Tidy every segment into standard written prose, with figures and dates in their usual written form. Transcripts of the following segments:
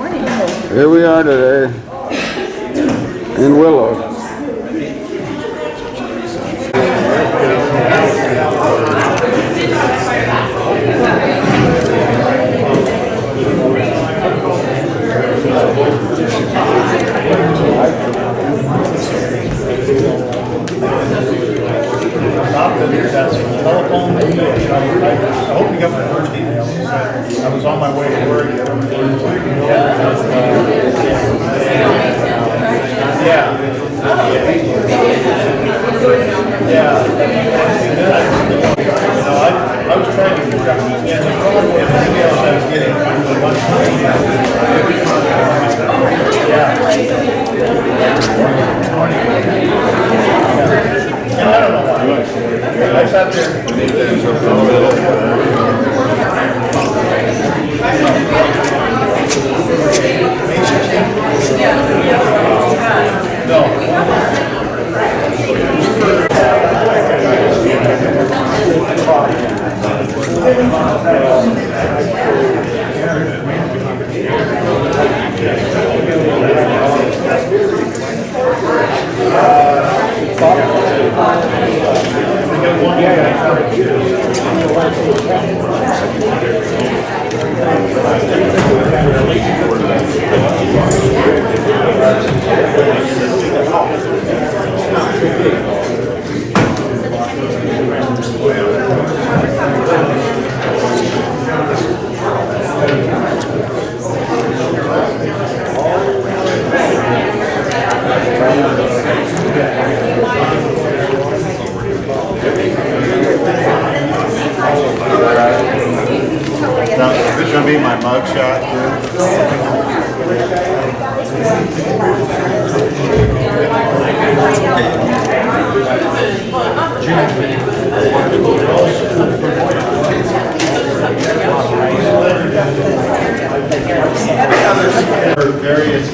Here we are today in Willows. I hope you got my first email. I was on my way to work. I was trying to figure out everything else I was getting from one and I don't know why. I sat there. This is going to be my mug shot. For various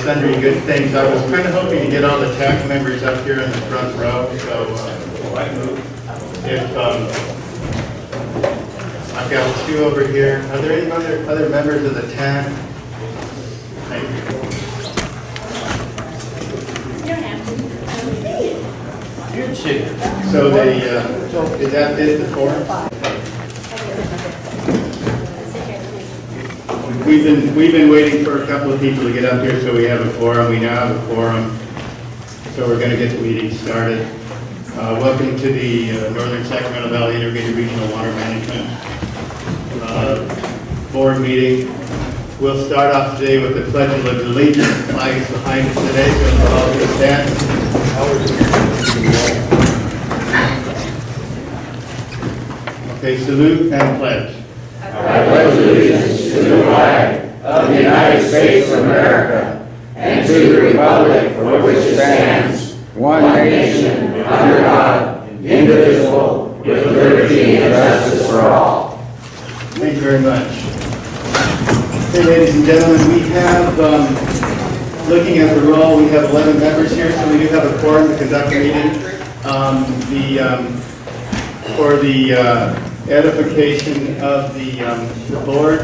sundry good things. I was kind of hoping to get all the TAC members up here in the front row, so if I've got two over here. Are there any other members of the TAC? Thank you. So they, is that it, the forum? We've been waiting for a couple of people to get up here so we have a forum. We now have a forum. So we're going to get the meeting started. Welcome to the Northern Sacramento Valley Integrated Regional Water Management Board meeting. We'll start off today with the Pledge of Allegiance. The flag is behind us today, so we'll all just stand. Okay, salute and pledge. I pledge allegiance to the flag of the United States of America and to the republic for which it stands, one nation, under God, indivisible, with liberty and justice for all. Thank you very much. Okay, ladies and gentlemen, we have, looking at the roll, we have 11 members here, so we do have a quorum to conduct a meeting. For the edification of the board,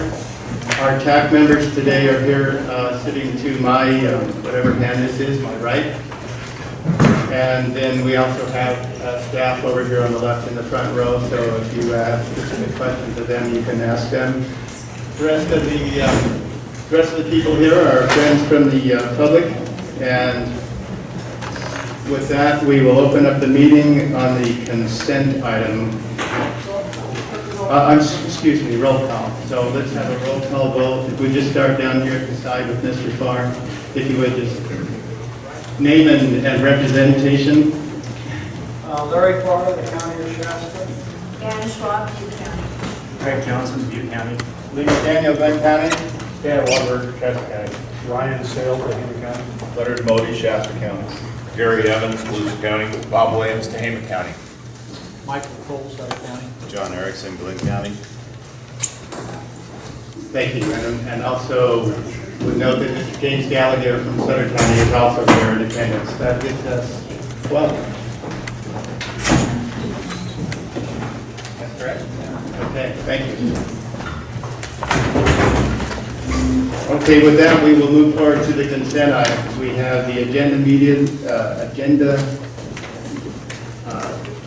our TAC members today are here sitting to my, whatever hand this is, my right. And then we also have staff over here on the left in the front row, so if you have specific questions of them, you can ask them. The rest of the people here are friends from the public, and with that, we will open up the meeting on the consent item. Excuse me, roll call. So let's have a roll call vote. If we just start down here at the side with Mr. Farr, if you would just name and representation. Larry Farr, the County of Shasta. Ann Schwab, Butte County. Craig Johnson, Butte County. Lee Daniel, Glenn County. Dan Waterberg, Shasta County. Ryan Sale, Tehama County. Leonard Modi, Shasta County. Gary Evans, Volusia County. Bob Williams, Tehama County. Michael Cole, Sutter County. John Erickson, Glenn County. Thank you. And also would note that Mr. James Gallagher from Sutter County is also here in attendance. That gets us 12. That's correct? Okay, thank you. Okay, with that, we will move forward to the consent items. We have the agenda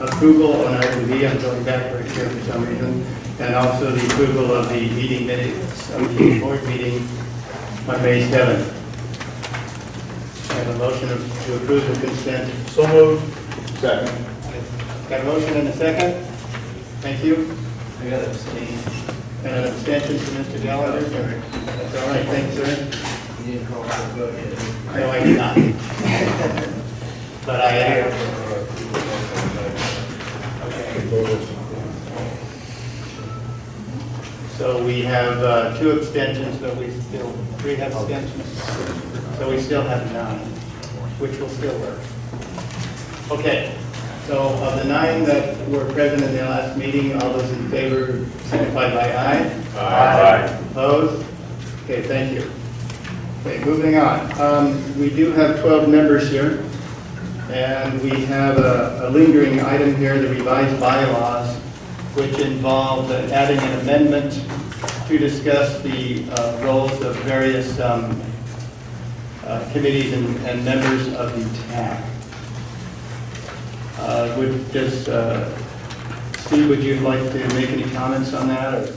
approval on item B. I'm going backwards here for some reason. And also the approval of the meeting minutes of the board meeting on May 7th. I have a motion to approve the consent. So moved. Second. Got a motion and a second? Thank you. I got to abstain. And an abstention from Mr. Gallagher. That's all right, thanks, sir. You didn't call for a vote yet. No, I did not. But I am. So we have 2 abstentions, but we still, 3 have abstentions. So we still have 9, which will still work. Okay, so of the 9 that were present in the last meeting, all those in favor signify by aye. Aye. Opposed? Okay, thank you. Okay, moving on. We do have 12 members here, and we have a lingering item here, the revised bylaws, which involve adding an amendment to discuss the roles of various committees and members of the TAC. Steve, would you like to make any comments on that? Or?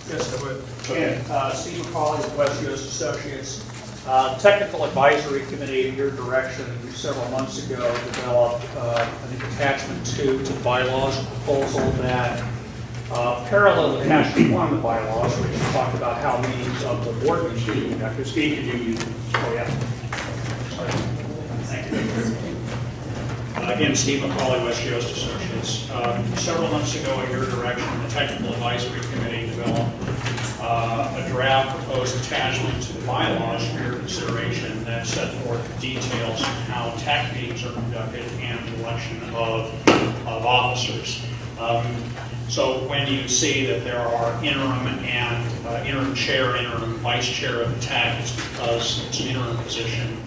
Yes, I would. Steve McCauley with West US Associates. Technical Advisory Committee, in your direction, several months ago, developed an attachment 2 to the bylaws, a proposal that parallel attachment 1 of the bylaws, which talked about how meetings of the board meeting. Dr. Steve, could you use? Oh, yeah. Sorry. Thank you. Again, Steve McCauley, West Coast Associates. Several months ago, at your direction, the Technical Advisory Committee developed a draft proposed attachment to the bylaws for your consideration that set forth details on how TAC meetings are conducted and the election of officers. So when you see that there are interim and interim chair, interim vice chair of the TAC, it's because it's an interim position,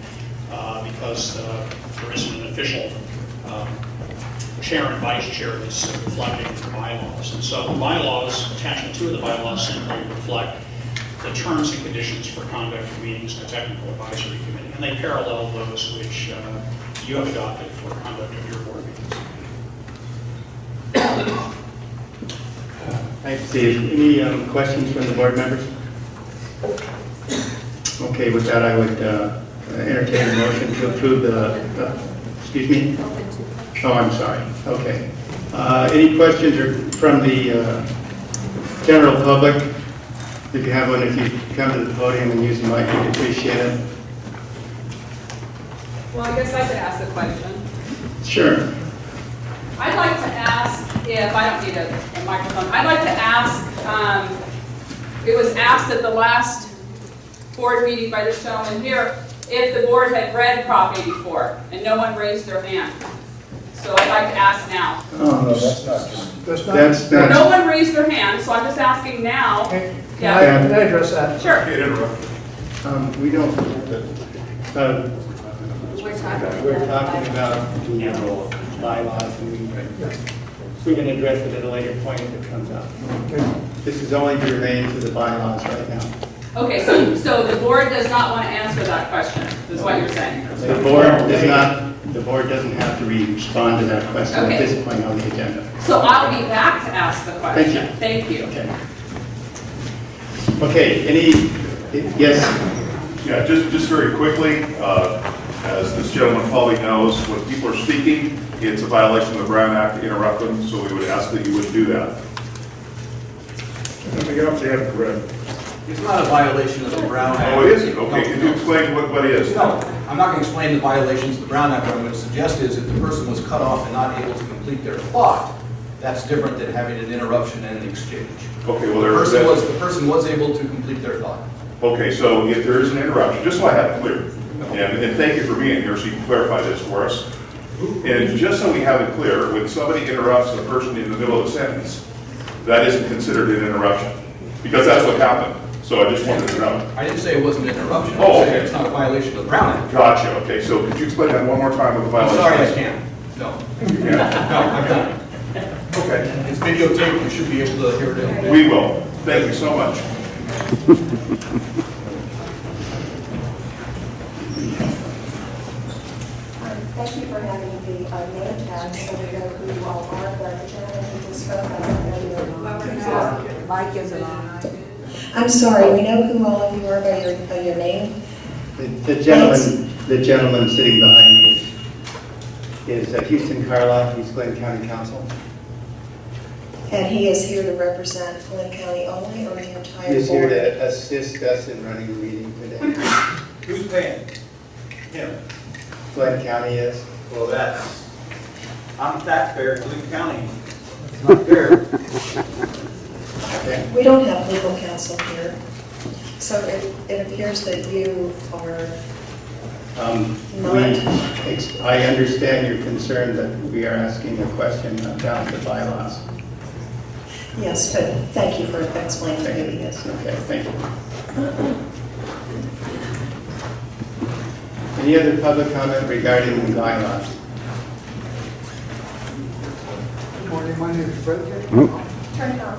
because there isn't an official chair and vice chair that's reflecting the bylaws. And so the bylaws, attachment 2 of the bylaws simply reflect the terms and conditions for conduct of meetings of the Technical Advisory Committee. And they parallel those which you have adopted for conduct of your board meetings. Thanks, Steve. Any questions from the board members? Okay, with that, I would entertain a motion to approve the, excuse me? Oh, I'm sorry. Okay. Any questions from the general public? If you have one, if you come to the podium and use the mic, we'd appreciate it. Well, I guess I could ask a question. Sure. I'd like to ask if, I don't need a microphone, I'd like to ask, it was asked at the last board meeting by this gentleman here, if the board had read Prop 84, and no one raised their hand. So I'd like to ask now. No, that's not true. That's not. No one raised their hand, so I'm just asking now. Can Yeah, I address that? sure. We don't. We're talking about the bylaws, and we can address it at a later point if it comes up. This is only germane to the bylaws right now. Okay, so the board does not want to answer that question, is what you're saying? The board does not. The board doesn't have to respond to that question at this point on the agenda. So I'll be back to ask the question. Thank you. Okay. Any? Yes. Yeah, just very quickly, as this gentleman probably knows, when people are speaking, it's a violation of the Brown Act to interrupt them, so we would ask that you wouldn't do that. Let me get up to have read. It's not a violation of the Brown Act. Oh, it isn't? Okay, can you explain what is? No, I'm not going to explain the violations of the Brown Act. What I'm going to suggest is if the person was cut off and not able to complete their thought, that's different than having an interruption and an exchange. Okay, well, The person was able to complete their thought. Okay, so if there is an interruption, just so I have it clear, and thank you for being here so you can clarify this for us. And just so we have it clear, when somebody interrupts a person in the middle of a sentence, that isn't considered an interruption, because that's what happened. So I just wanted to know. I didn't say it wasn't an interruption. Oh, I'm saying okay. it's not a violation of the Brown Act. Gotcha, okay, so could you explain that one more time with the I'm violation? sorry, I can't. No. No, I'm done. Okay. It's videotaped. You should be able to hear it. We will. Thank you so much. Thank you for having the name tag so we know who you all are, but the gentleman who just spoke, I don't know you. Mike isn't on. I'm sorry, we know who all of you are by your name. The gentleman sitting behind me is Houston Carloff, he's Glenn County Council. And he is here to represent Glenn County only, or the entire board? He's here to assist us in running the meeting today. Who's paying? Him. Glenn County is. Well, I'm a taxpayer in Glenn County. It's not fair. Okay. We don't have legal counsel here, so it appears that you are I understand your concern that we are asking a question about the bylaws. yes, but thank you for explaining who he is. Okay, thank you. Any other public comment regarding the bylaws? Good morning, my name is Brett. Turn it on.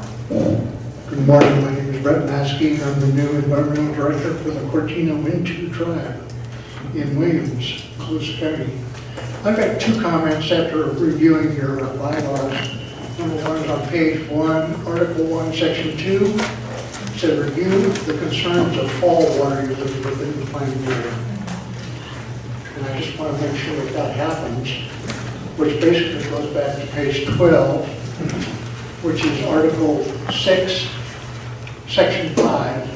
Good morning, my name is Brett Maskey. I'm the new environmental director for the Cortina Wintu tribe in Williams, Colusa County. I've got two comments after reviewing your bylaws. Number one is on page 1, Article 1, Section 2. It says review the concerns of fall water users within the planning area. And I just want to make sure that happens, which basically goes back to page 12, which is Article 6, Section 5.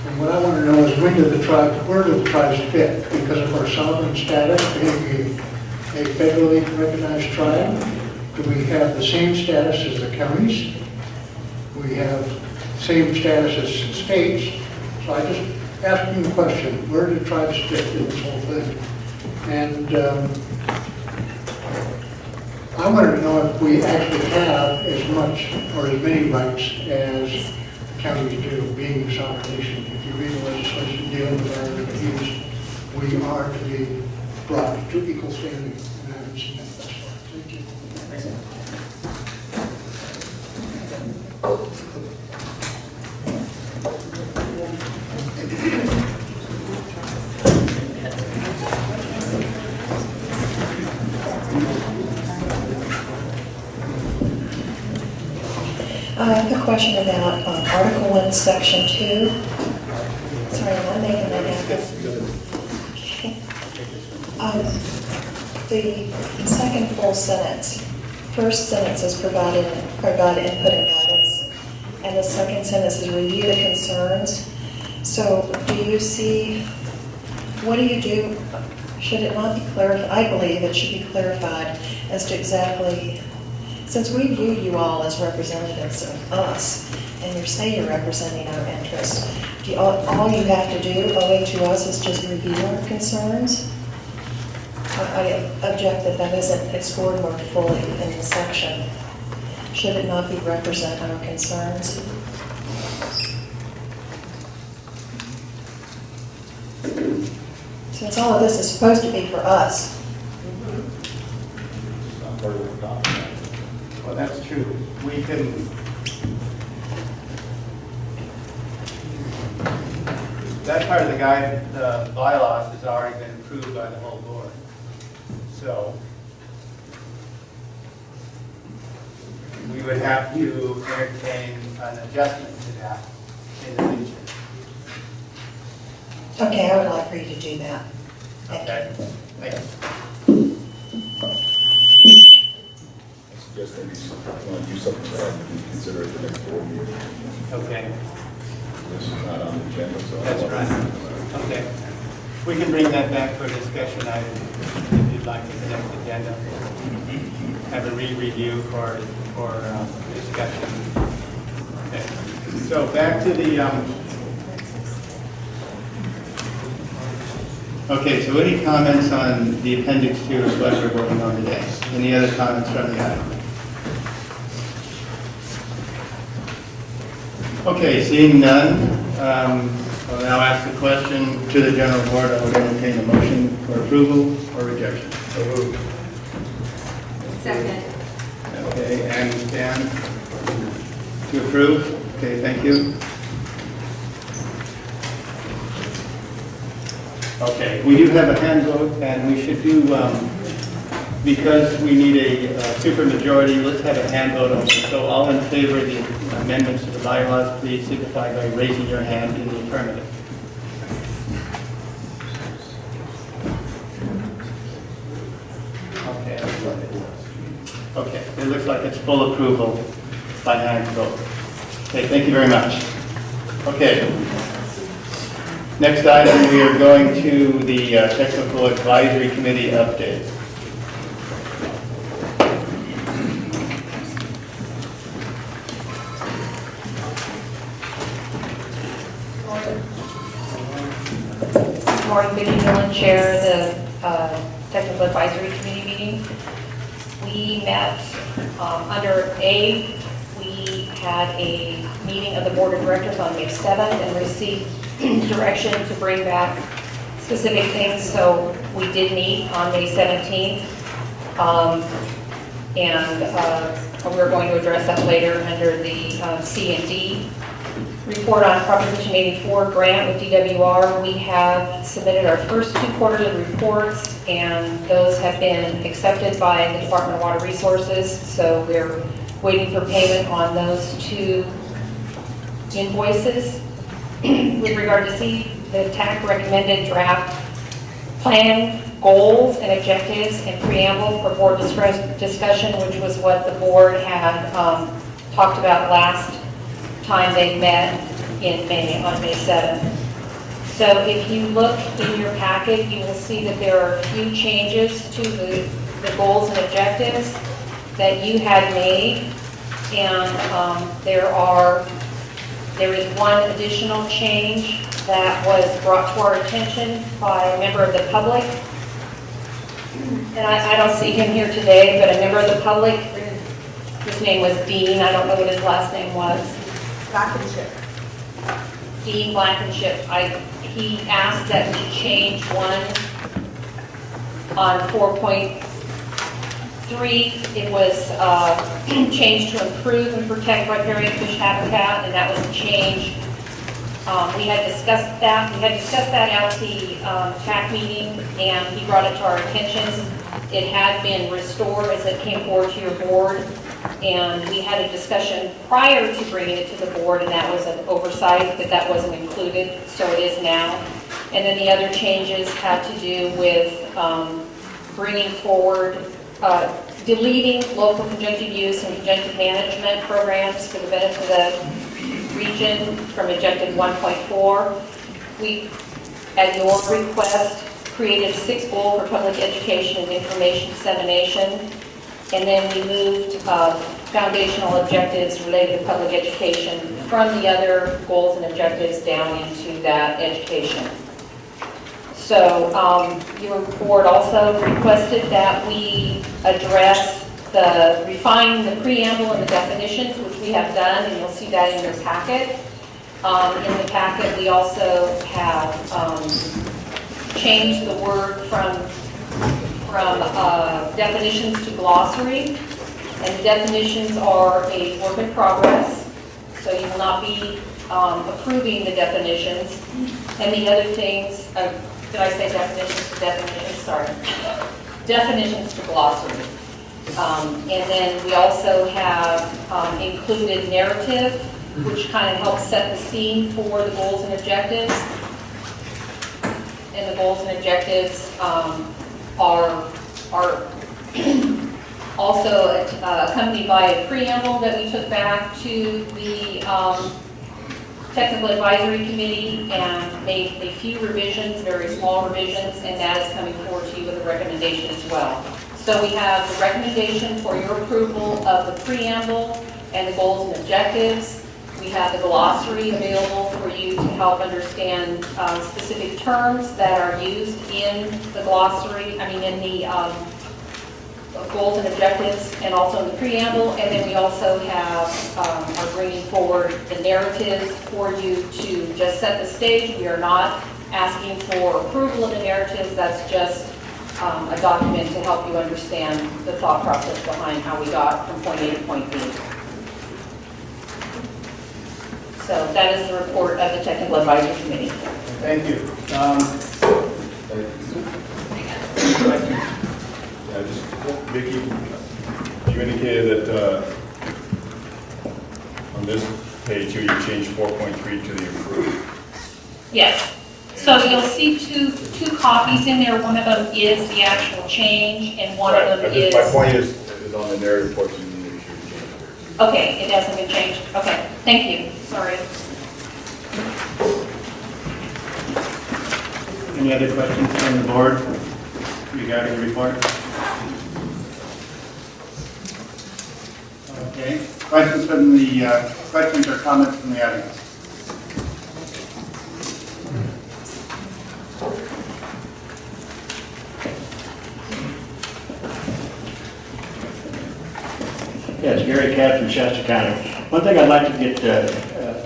And what I want to know is where do the tribes fit? Because of our sovereign status, being a federally recognized tribe, do we have the same status as the counties? We have same status as states. So I just asking the question, where do tribes fit in this whole thing? And I wanted to know if we actually have as much or as many rights as counties do, being a sovereign nation. If you read the legislation dealing with our reviews, we are to be brought to equal standing, and I haven't seen that thus far. Thank you. I have a question about Article 1, Section 2. Sorry, am I making that happen? Okay. The second full sentence, first sentence is provide input and guidance, and the second sentence is review the concerns. So do you see, what do you do? Should it not be clarified? I believe it should be clarified as to exactly, since we view you all as representatives of us, and you say you're representing our interests, all you have to do, owing to us, is just review our concerns? I object that that isn't explored more fully in the section. Should it not be represent our concerns? Since all of this is supposed to be for us. Well, that's true. We can, that part of the bylaws has already been approved by the whole board. So we would have to entertain an adjustment to that in the future. Okay, I would like for you to do that. Okay? Thank you. I suggest that we want to do something that we consider at the next board meeting. Okay, This is not on the agenda, so. that's right. Okay. We can bring that back for discussion item if you'd like to the next agenda. Have a re-review for discussion. Okay. So back to the, okay, so any comments on the appendix 2 of what we're voting on today? Any other comments from the item? Okay, seeing none, I'll now ask the question to the general board. I would entertain a motion for approval or rejection. Second. Okay, and Dan, to approve? Okay, thank you. Okay, we do have a hand vote, and we should do, because we need a supermajority, let's have a hand vote on this. So all in favor of the amendments to the bylaws, please signify by raising your hand in the affirmative. Okay, it looks like it's full approval by hand vote. Okay, thank you very much. Okay. Next item, we are going to the Technical Advisory Committee update. Good morning, Vicki Dillon, Chair of the Technical Advisory Committee meeting. We met under A, we had a meeting of the Board of Directors on May 7th and received direction to bring back specific things, so we did meet on May 17th. We're going to address that later under the C and D. Report on Proposition 84 grant with DWR. We have submitted our first 2 quarterly reports, and those have been accepted by the Department of Water Resources, so we're waiting for payment on those 2 invoices. With regard to C, the TAC recommended draft plan, goals, and objectives and preamble for board discussion, which was what the board had talked about last time they met in May, on May 7th. So if you look in your packet, you will see that there are a few changes to the goals and objectives that you had made, and there is one additional change that was brought to our attention by a member of the public. And I don't see him here today, but a member of the public, his name was Dean, I don't know what his last name was. Blankenship. Dean Blankenship. He asked that we change one on 4.3. It was changed to improve and protect riparian fish habitat, and that was a change. We had discussed that. We had discussed that at the TAC meeting, and he brought it to our attention. It had been restored as it came forward to your board, and we had a discussion prior to bringing it to the board, and that was an oversight that wasn't included, so it is now. And then the other changes had to do with bringing forward, deleting local conjunctive use and conjunctive management programs for the benefit of the region from objective 1.4. We, at your request, created a 6th goal for public education and information dissemination. And then we moved foundational objectives related to public education from the other goals and objectives down into that education. So your board also requested that we address refine the preamble and the definitions, which we have done, and you'll see that in your packet. In the packet, we also have changed the word from definitions to glossary, and the definitions are a work in progress, so you will not be approving the definitions. And the other things, did I say definitions to definitions? Sorry. Definitions to glossary. And then we also have included narrative, which kind of helps set the scene for the goals and objectives. And the goals and objectives are also accompanied by a preamble that we took back to the Technical Advisory Committee and made a few revisions, very small revisions, and that is coming forward to you with a recommendation as well. So we have the recommendation for your approval of the preamble and the goals and objectives. We have the glossary available for you to help understand specific terms that are used in the glossary, in the goals and objectives, and also in the preamble. And then we also have, are bringing forward the narratives for you to just set the stage. We are not asking for approval of the narratives. That's just a document to help you understand the thought process behind how we got from point A to point B. So that is the report of the Technical Advisory Committee. Thank you. Yeah, just, Vicki, you indicated that on this page here, you changed 4.3 to the approved. Yes. So you'll see two copies in there. One of them is the actual change, and one of them is... My point is on the narrative portion, you should change it. Okay, it hasn't been changed. Okay, thank you. Sorry. Any other questions from the board regarding the report? Okay, questions or comments from the audience? Yes, Gary Catt from Shasta County. One thing I'd like to get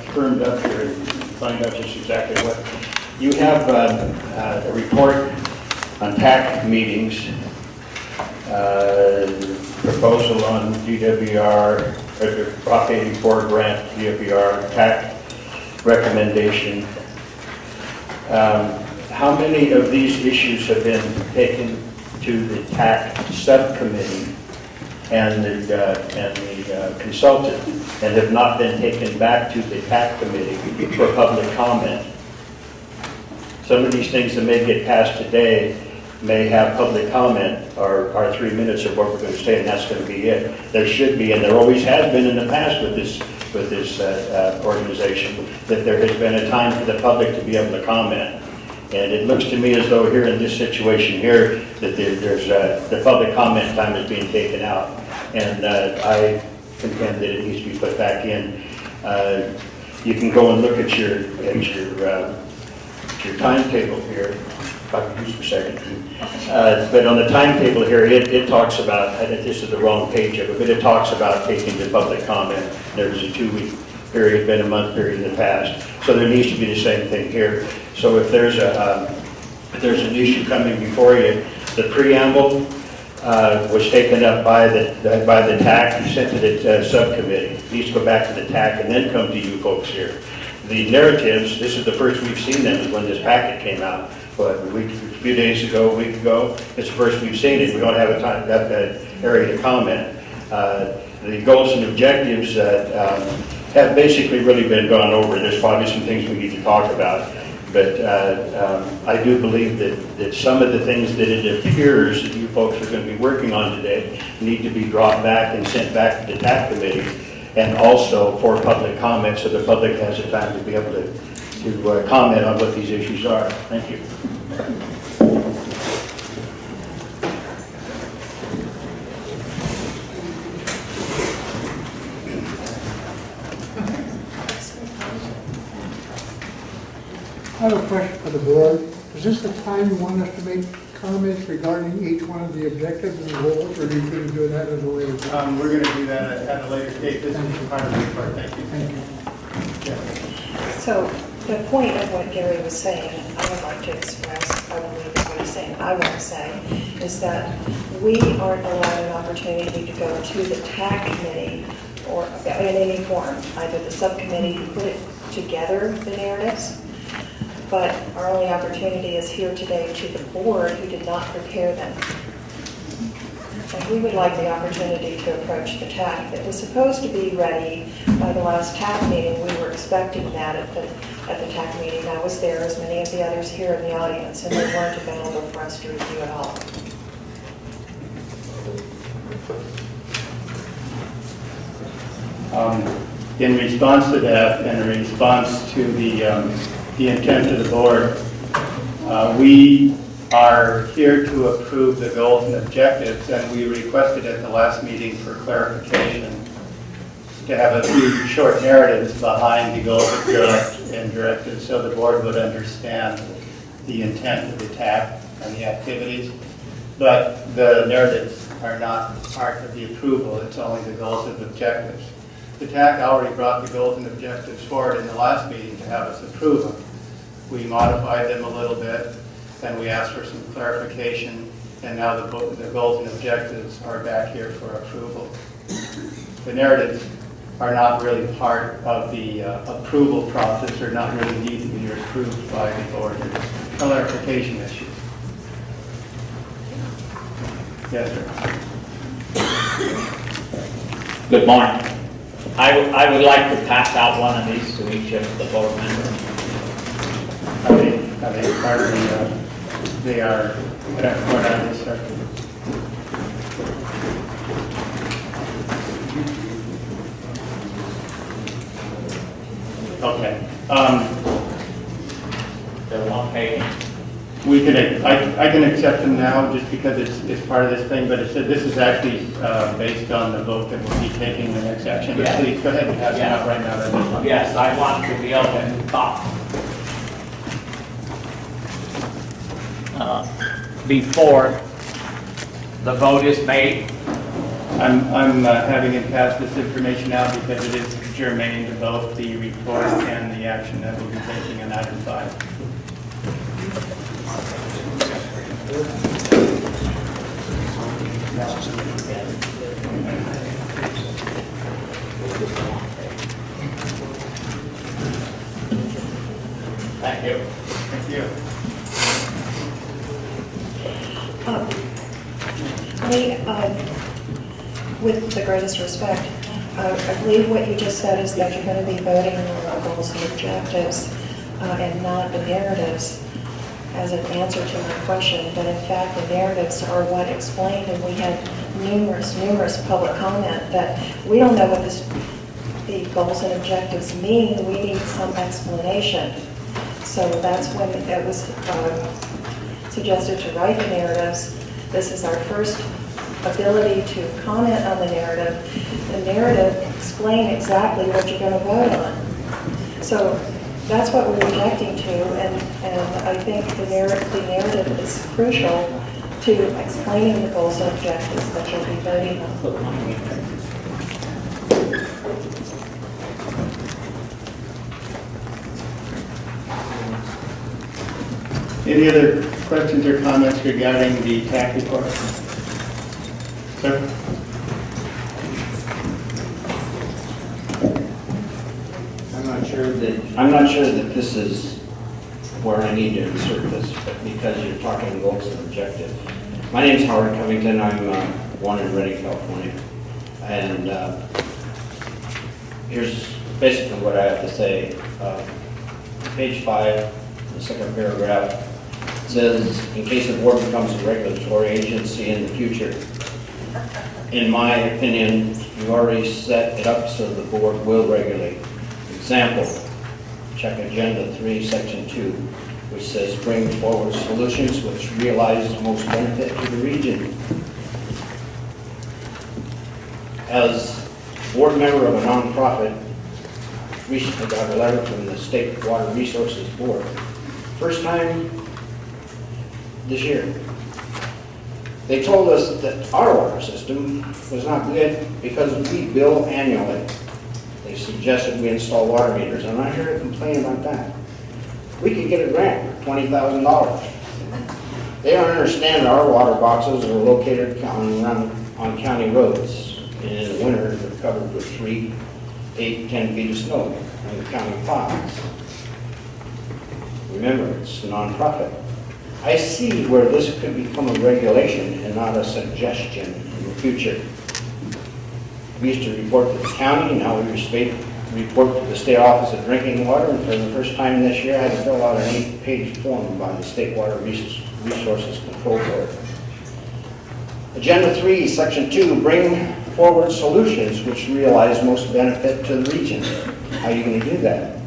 firmed up here and find out just exactly what. You have a report on TAC meetings, proposal on DWR, Prop 84 grant, DWR, TAC recommendation. How many of these issues have been taken to the TAC subcommittee and the consultant, and have not been taken back to the TAC committee for public comment? Some of these things that may get passed today may have public comment, or 3 minutes of what we're going to say, and that's going to be it. There should be, and there always has been in the past with this organization, that there has been a time for the public to be able to comment. And it looks to me as though here in this situation here, that there's the public comment time is being taken out. And I contend that it needs to be put back in. You can go and look at your timetable here, if I can use for a second. But on the timetable here, it talks about, I think this is the wrong page of it, but it talks about taking the public comment. There's a 2-week period, been a month period in the past. So there needs to be the same thing here. So if there's an issue coming before you, the preamble was taken up by the TAC and sent to the subcommittee. It needs to go back to the TAC and then come to you folks here. The narratives, this is the first we've seen them, is when this packet came out. But a few days ago, a week ago, it's the first we've seen it. We don't have a time, that area to comment. The goals and objectives have basically really been gone over. There's probably some things we need to talk about. But I do believe that some of the things that it appears that you folks are going to be working on today need to be brought back and sent back to the TAC committee, and also for public comment, so the public has the time to be able to comment on what these issues are. Thank you. I have a question for the board. Is this the time you want us to make comments regarding each one of the objectives and goals, or are you going to do that at a later time? We're going to do that at a later date. This is part of the report. Thank you. Thank you. So the point of what Gary was saying, I would like to express, I believe is what he's saying, I want to say, is that we aren't allowed an opportunity to go to the TAC committee or in any form, either the subcommittee to put it together, the narratives, but our only opportunity is here today to the board who did not prepare them. And we would like the opportunity to approach the TAC. It was supposed to be ready by the last TAC meeting. We were expecting that at the TAC meeting. I was there, as many of the others here in the audience, and they weren't available for us to review at all. In response to that, and in response to the intent of the board, we are here to approve the goals and objectives, and we requested at the last meeting for clarification to have a few short narratives behind the goals and directives so the board would understand the intent of the TAC and the activities. But the narratives are not part of the approval, it's only the goals and objectives. The TAC already brought the goals and objectives forward in the last meeting to have us approve them. We modified them a little bit, and we asked for some clarification, and now the goals and objectives are back here for approval. The narratives are not really part of the approval process, or not really need to be approved by the board. It's clarification issues. Yes, sir. Good morning. I would like to pass out one of these to each of the board members. Are they part of the, they are, what are they, sir? Okay. They're one page. We can, I can accept them now just because it's part of this thing, but it said this is actually based on the vote that we'll be taking the next action. But Yeah. please, go ahead and pass it out right now. That's fine. Yes, I want to be able to talk. Before the vote is made. I'm having him pass this information out because it is germane to both the report and the action that we'll be taking on item 5. Thank you. Thank you. With the greatest respect, I believe what you just said is that you're going to be voting on the goals and objectives and not the narratives as an answer to my question. But in fact, the narratives are what explained, and we had numerous public comment that we don't know what the goals and objectives mean. We need some explanation. So that's when it was suggested to write the narratives. This is our first ability to comment on the narrative. The narrative explain exactly what you're going to vote on. So that's what we're objecting to, and I think the narrative is crucial to explaining the goals and objectives that you'll be voting on. Any other questions or comments regarding the TAC report? Sir? I'm not sure that this is where I need to insert this, but because you're talking goals and objectives. My name's Howard Covington. I'm one in Redding, California. And here's basically what I have to say. Page 5, the second paragraph, says, in case the board becomes a regulatory agency in the future, in my opinion, you've already set it up so the board will regulate. Example, check Agenda 3, Section 2, which says bring forward solutions which realize most benefit to the region. As board member of a nonprofit, recently got a letter from the State Water Resources Board. First time this year. They told us that our water system was not good because we bill annually. They suggested we install water meters. I'm not here to complain about that. We could get a grant for $20,000. They don't understand our water boxes are located on county roads. And in the winter, they're covered with 3, 8, 10 feet of snow on the county plows. Remember, it's a nonprofit. I see where this could become a regulation and not a suggestion in the future. We used to report to the county, now we report to the State Office of Drinking Water, and for the first time this year I had to fill out an 8-page form by the State Water Resources Control Board. Agenda 3, Section 2, bring forward solutions which realize most benefit to the region. How are you going to do that?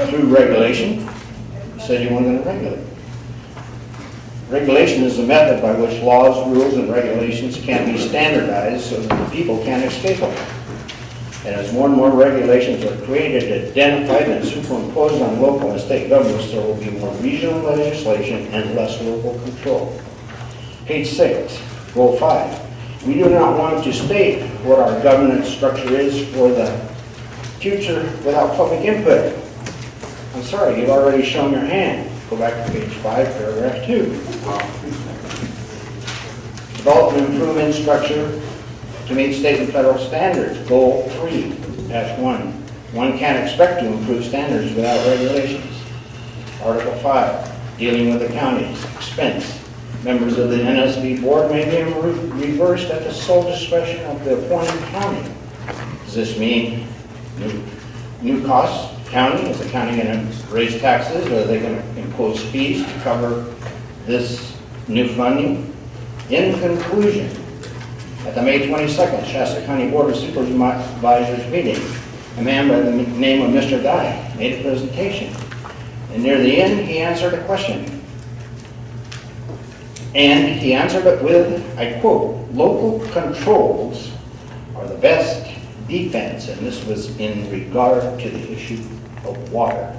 Through regulation? You said you weren't going to regulate. Regulation is the method by which laws, rules, and regulations can be standardized so that the people can't escape them. And as more and more regulations are created, identified, and superimposed on local and state governments, there will be more regional legislation and less local control. Page 6, Goal 5. We do not want to state what our governance structure is for the future without public input. I'm sorry, you've already shown your hand. Go back to page 5, paragraph 2. Develop and improve in structure to meet state and federal standards. Goal 3-1. One can't expect to improve standards without regulations. Article 5, dealing with the county's expense. Members of the NSB board may be reversed at the sole discretion of the appointed county. Does this mean new costs? County, is the county going to raise taxes, or are they going to impose fees to cover this new funding? In conclusion, at the May 22nd Shasta County Board of Supervisors meeting, a man by the name of Mr. Guy made a presentation. And near the end, he answered a question. And he answered it with, I quote, "Local controls are the best defense," and this was in regard to the issue of water.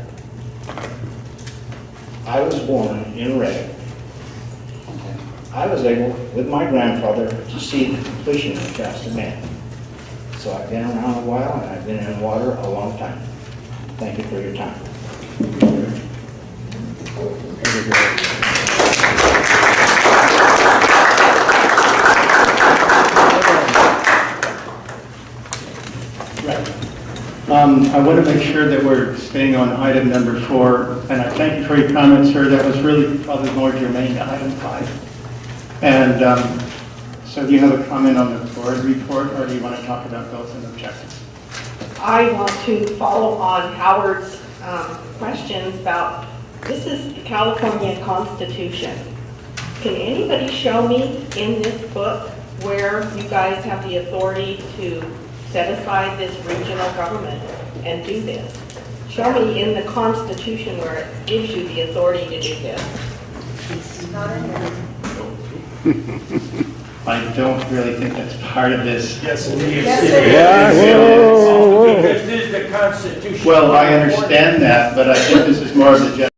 I was born in Red. I was able, with my grandfather, to see the completion of Shasta Dam. So I've been around a while, and I've been in water a long time. Thank you for your time. I want to make sure that we're staying on item number 4, and I thank you for your comments, sir. That was really probably more germane to item 5. And so do you have a comment on the board report, or do you want to talk about goals and objectives? I want to follow on Howard's questions about, this is the California Constitution. Can anybody show me in this book where you guys have the authority to set aside this regional government and do this? Show me in the Constitution where it gives you the authority to do this. It's not in there. I don't really think that's part of this. Yes, it is. Yes, it is. Because this is the Constitution. Well, I understand that, but I think this is more of the general.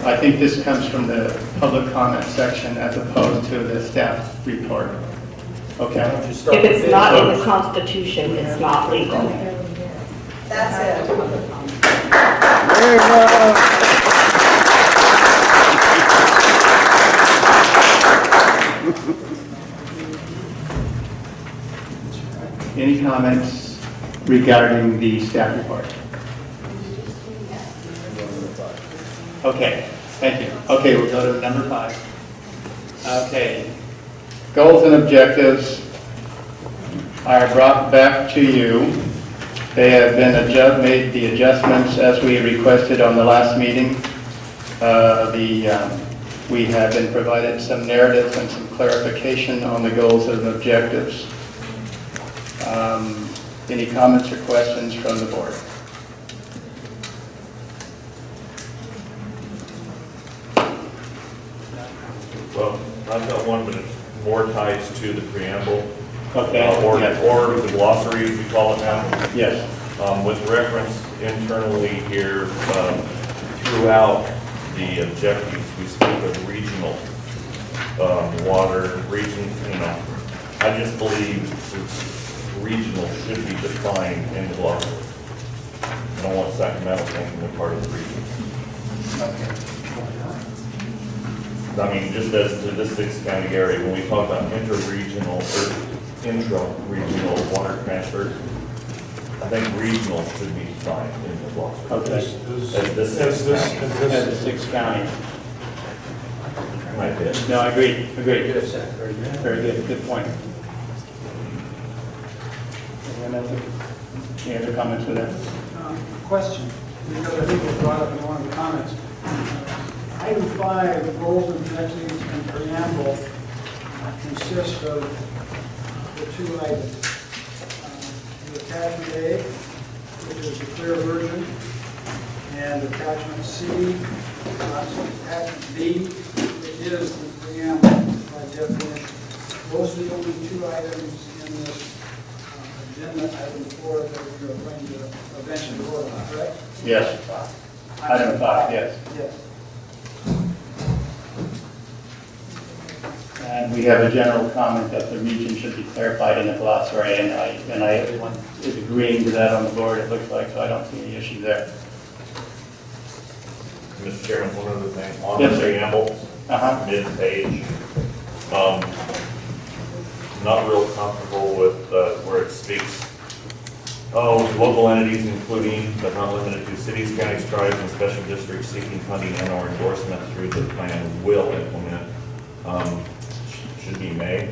I think this comes from the public comment section as opposed to the staff report. Okay? If it's not in the Constitution, it's not legal. That's it. Any comments regarding the staff report? Okay, thank you. Okay, we'll go to number 5. Okay, goals and objectives are brought back to you. They have been made the adjustments as we requested on the last meeting. We have been provided some narratives and some clarification on the goals and objectives. Any comments or questions from the board? Well, I've got one, but it more ties to the preamble. Okay. Or Yes. or the glossary, as we call it now. Yes. With reference internally here, throughout the objectives, we speak of regional water, region, I just believe regional should be defined in the glossary. I don't want Sacramento thinking they're part of the region. I mean, just as to this 6-county area, when we talk about intra-regional water transfers, I think regional should be defined in the glossary. Okay. As the 6 county. Right there. No, I agree. Agreed. Very good. Good point. Any other comments with that? Question, because I think it was brought up in one of the comments. Item 5, the goals, objectives, and preamble consist of the 2 items. The attachment A, which is the clear version, and attachment C, attachment B, which is the preamble by definition. Those are the only 2 items in this agenda, item 4, that we are going to eventually vote on, correct? Yes. Item 5, yes. Yes. And we have a general comment that the region should be clarified in the glossary, and everyone is agreeing to that on the board, it looks like, so I don't see any issue there. Mr. Chairman, one other thing, on Yes, the sir. preamble, mid-page, not real comfortable with where it speaks. Local entities including, but not limited to, cities, counties, tribes, and special districts seeking funding and/or endorsement through the plan will implement. Should be May.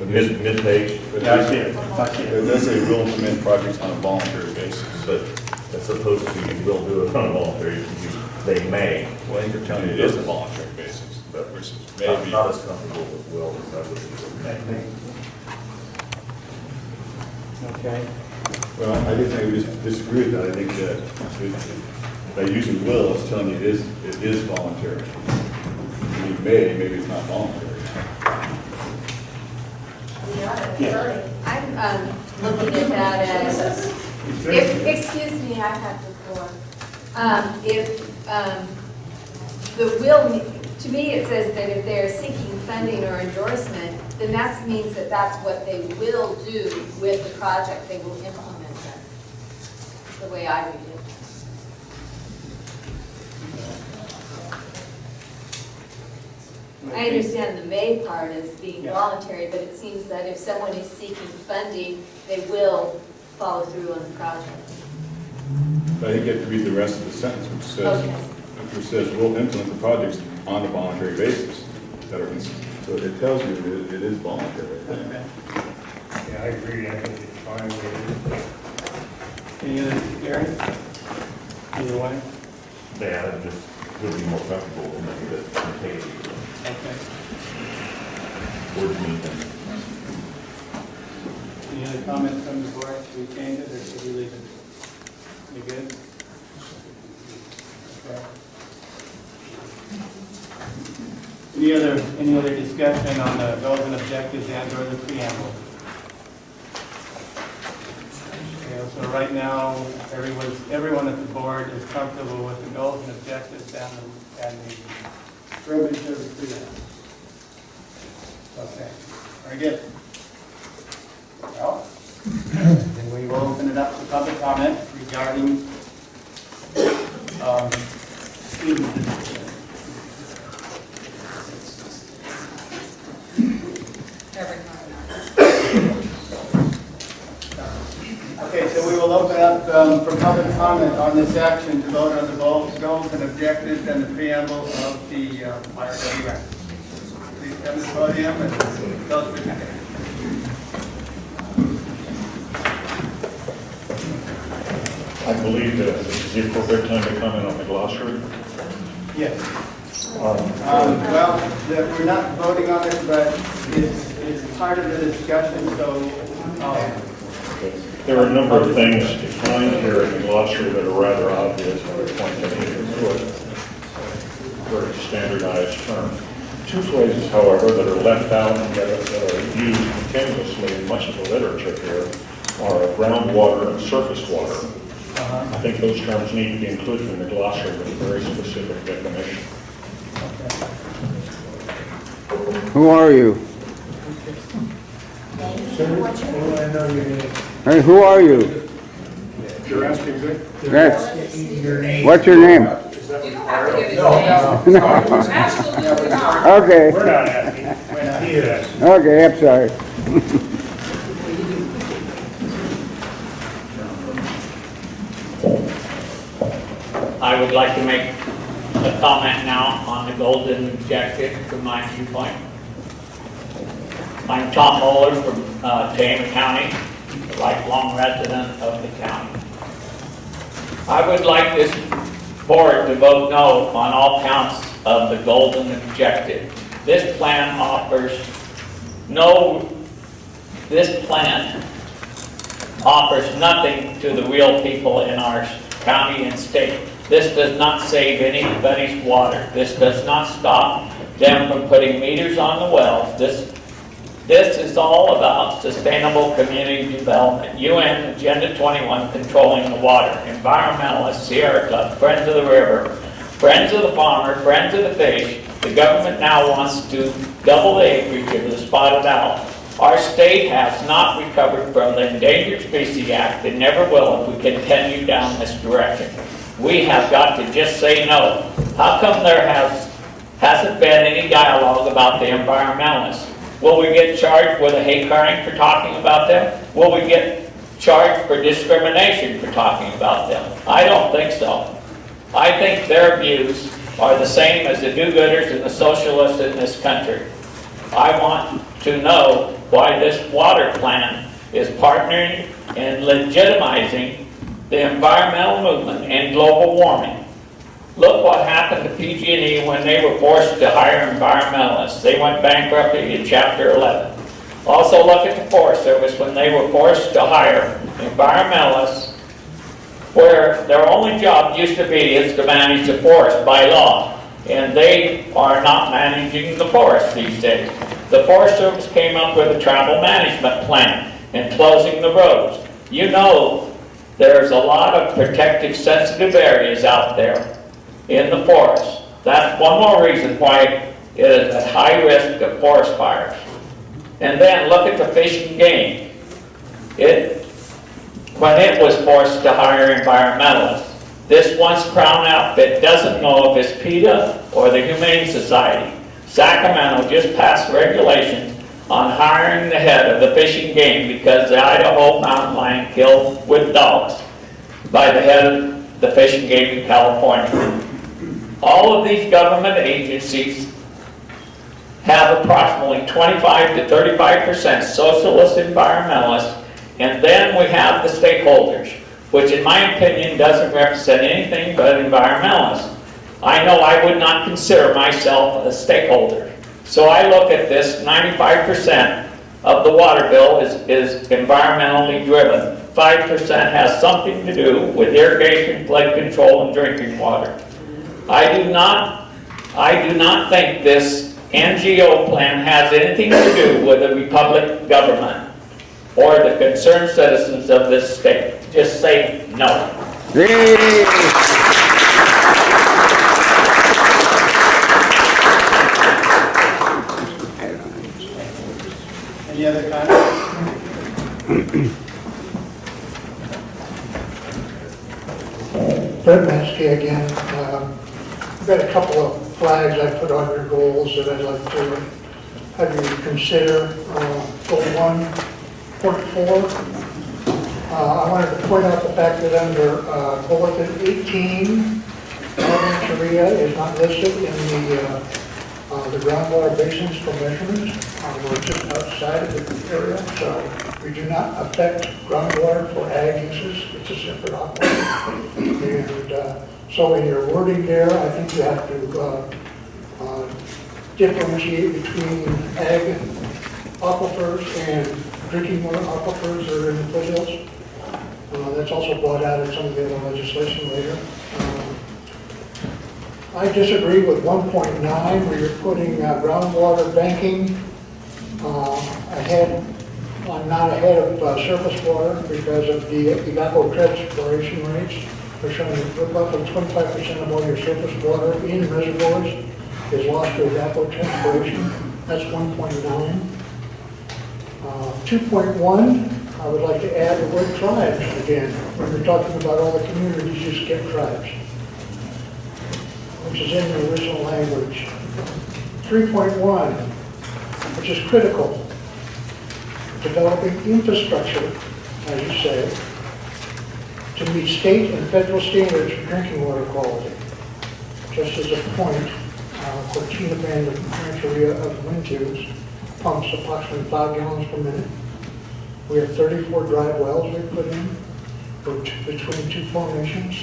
Mid-page. Yeah, I see it. It does say will implement projects on a voluntary basis. But as opposed to you will do it on a voluntary, they may. Well, I think you're telling me it is a voluntary basis, but versus I'm maybe. not as comfortable with will as I would be with may. Okay. Well, I think I would disagree with that. I think that by using will, it's telling you it is voluntary. You may, maybe it's not voluntary. I'm looking at that as, if, excuse me, I have the floor. The will, to me, it says that if they're seeking funding or endorsement, then that means that that's what they will do with the project, they will implement it. That's the way I read it. I understand the may part as being voluntary, but it seems that if someone is seeking funding, they will follow through on the project. But I think you have to read the rest of the sentence, which says, which says will implement the projects on a voluntary basis. So it tells you it is voluntary. Yeah, I agree. I think it's fine with Any other, Gary? Either way? Yeah, I just would be more comfortable with maybe that contains Okay. words mean things. Any other comments from the board? Should we change it or should we leave it? You good? Okay. Any other discussion on the goals and objectives and or the preamble? Okay, so right now, everyone at the board is comfortable with the goals and objectives and the verbiage of the preamble. Okay, very good. Well, then we will open it up to public comment regarding student discipline. Okay, so we will open up for public comment on this action to vote on the goals and objectives and the preamble of the IRWF. Please come to the podium and tell us what you think. I believe that this is the appropriate time to comment on the glossary. Yes. Well, we're not voting on it, but it's part of the discussion, so. There are a number of things defined here in the glossary that are rather obvious. I would point them to it. Very standardized term. Two phrases, however, that are left out and that are used continuously in much of the literature here are groundwater and surface water. I think those terms need to be included in the glossary with a very specific definition. Who are you? Hey, who are you? You're asking good? Yes. What's your name? No. Okay. We're not asking. He is. Okay, I'm sorry. I would like to make a comment now on the golden objective from my viewpoint. I'm Tom Moeller from Tama County, a lifelong resident of the county. I would like this board to vote no on all counts of the golden objective. This plan offers nothing to the real people in our county and state. This does not save anybody's water. This does not stop them from putting meters on the wells. This is all about sustainable community development. UN Agenda 21, controlling the water. Environmentalists, Sierra Club, Friends of the River, Friends of the Farmer, Friends of the Fish. The government now wants to double the acreage of the spotted owl. Our state has not recovered from the Endangered Species Act and never will if we continue down this direction. We have got to just say no. How come there hasn't been any dialogue about the environmentalists? Will we get charged with a hate crime for talking about them? Will we get charged for discrimination for talking about them? I don't think so. I think their views are the same as the do-gooders and the socialists in this country. I want to know why this water plan is partnering and legitimizing the environmental movement and global warming. Look what happened to PG&E when they were forced to hire environmentalists. They went bankrupt in Chapter 11. Also look at the Forest Service when they were forced to hire environmentalists where their only job used to be is to manage the forest by law. And they are not managing the forest these days. The Forest Service came up with a travel management plan and closing the roads. You know there's a lot of protected sensitive areas out there in the forest. That's one more reason why it is at high risk of forest fires. And then look at the Fish and Game. When it was forced to hire environmentalists, this once crown outfit doesn't know if it's PETA or the Humane Society. Sacramento just passed regulations on hiring the head of the Fish and Game because the Idaho mountain lion killed with dogs by the head of the Fish and Game in California. All of these government agencies have approximately 25 to 35% socialist environmentalists, and then we have the stakeholders, which in my opinion doesn't represent anything but environmentalists. I know I would not consider myself a stakeholder. So I look at this, 95% of the water bill is environmentally driven. 5% has something to do with irrigation, flood control, and drinking water. I do not think this NGO plan has anything to do with the republic government or the concerned citizens of this state. Just say no. Any other comments? Brett Mansky again. I've got a couple of flags I put on your goals that I'd like to have you consider. Goal 1.4. I wanted to point out the fact that under bulletin 18, Korea is not listed in the groundwater basins for measurement. We're just outside of the area, so we do not affect groundwater for ag uses. It's a separate aquifer. And so in your wording there, I think you have to differentiate between ag aquifers and drinking water aquifers that are in the foothills. That's also brought out in some of the other legislation later. I disagree with 1.9 where you're putting groundwater banking ahead. I'm not ahead of surface water because of the evapotranspiration rates. They're showing that roughly 25% of all your surface water in reservoirs is lost to evapotranspiration. That's 1.9. 2.1, I would like to add the word tribes again. When you're talking about all the communities, you skip tribes, which is in the original language. 3.1, which is critical, developing infrastructure, as you say, to meet state and federal standards for drinking water quality. Just as a point, Cortina Band of Rancheria of wind tubes pumps approximately 5 gallons per minute. We have 34 dry wells we put in between two formations.